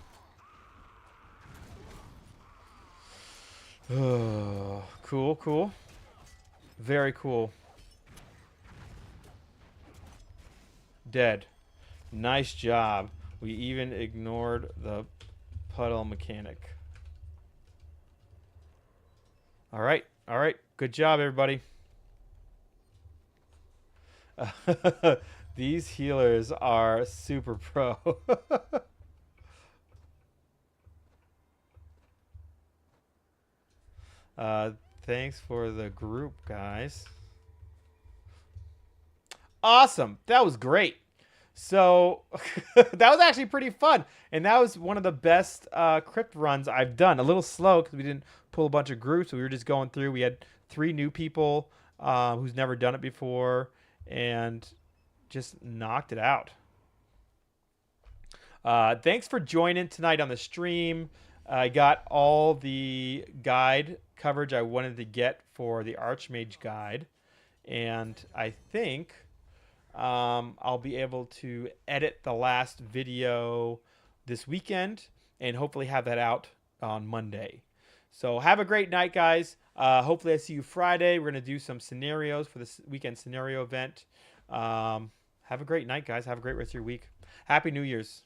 Oh, cool. Very cool. Dead. Nice job. We even ignored the puddle mechanic. All right. Good job, everybody. These healers are super pro. Thanks for the group, guys. Awesome. That was great. So that was actually pretty fun. And that was one of the best crypt runs I've done. A little slow because we didn't pull a bunch of groups. So we were just going through. We had 3 new people who's never done it before. And just knocked it out. Thanks for joining tonight on the stream. I got all the guide coverage I wanted to get for the Archmage guide. And I think I'll be able to edit the last video this weekend and hopefully have that out on Monday. So have a great night, guys. Hopefully I see you Friday. We're going to do some scenarios for this weekend scenario event. Have a great night, guys. Have a great rest of your week. Happy New Year's.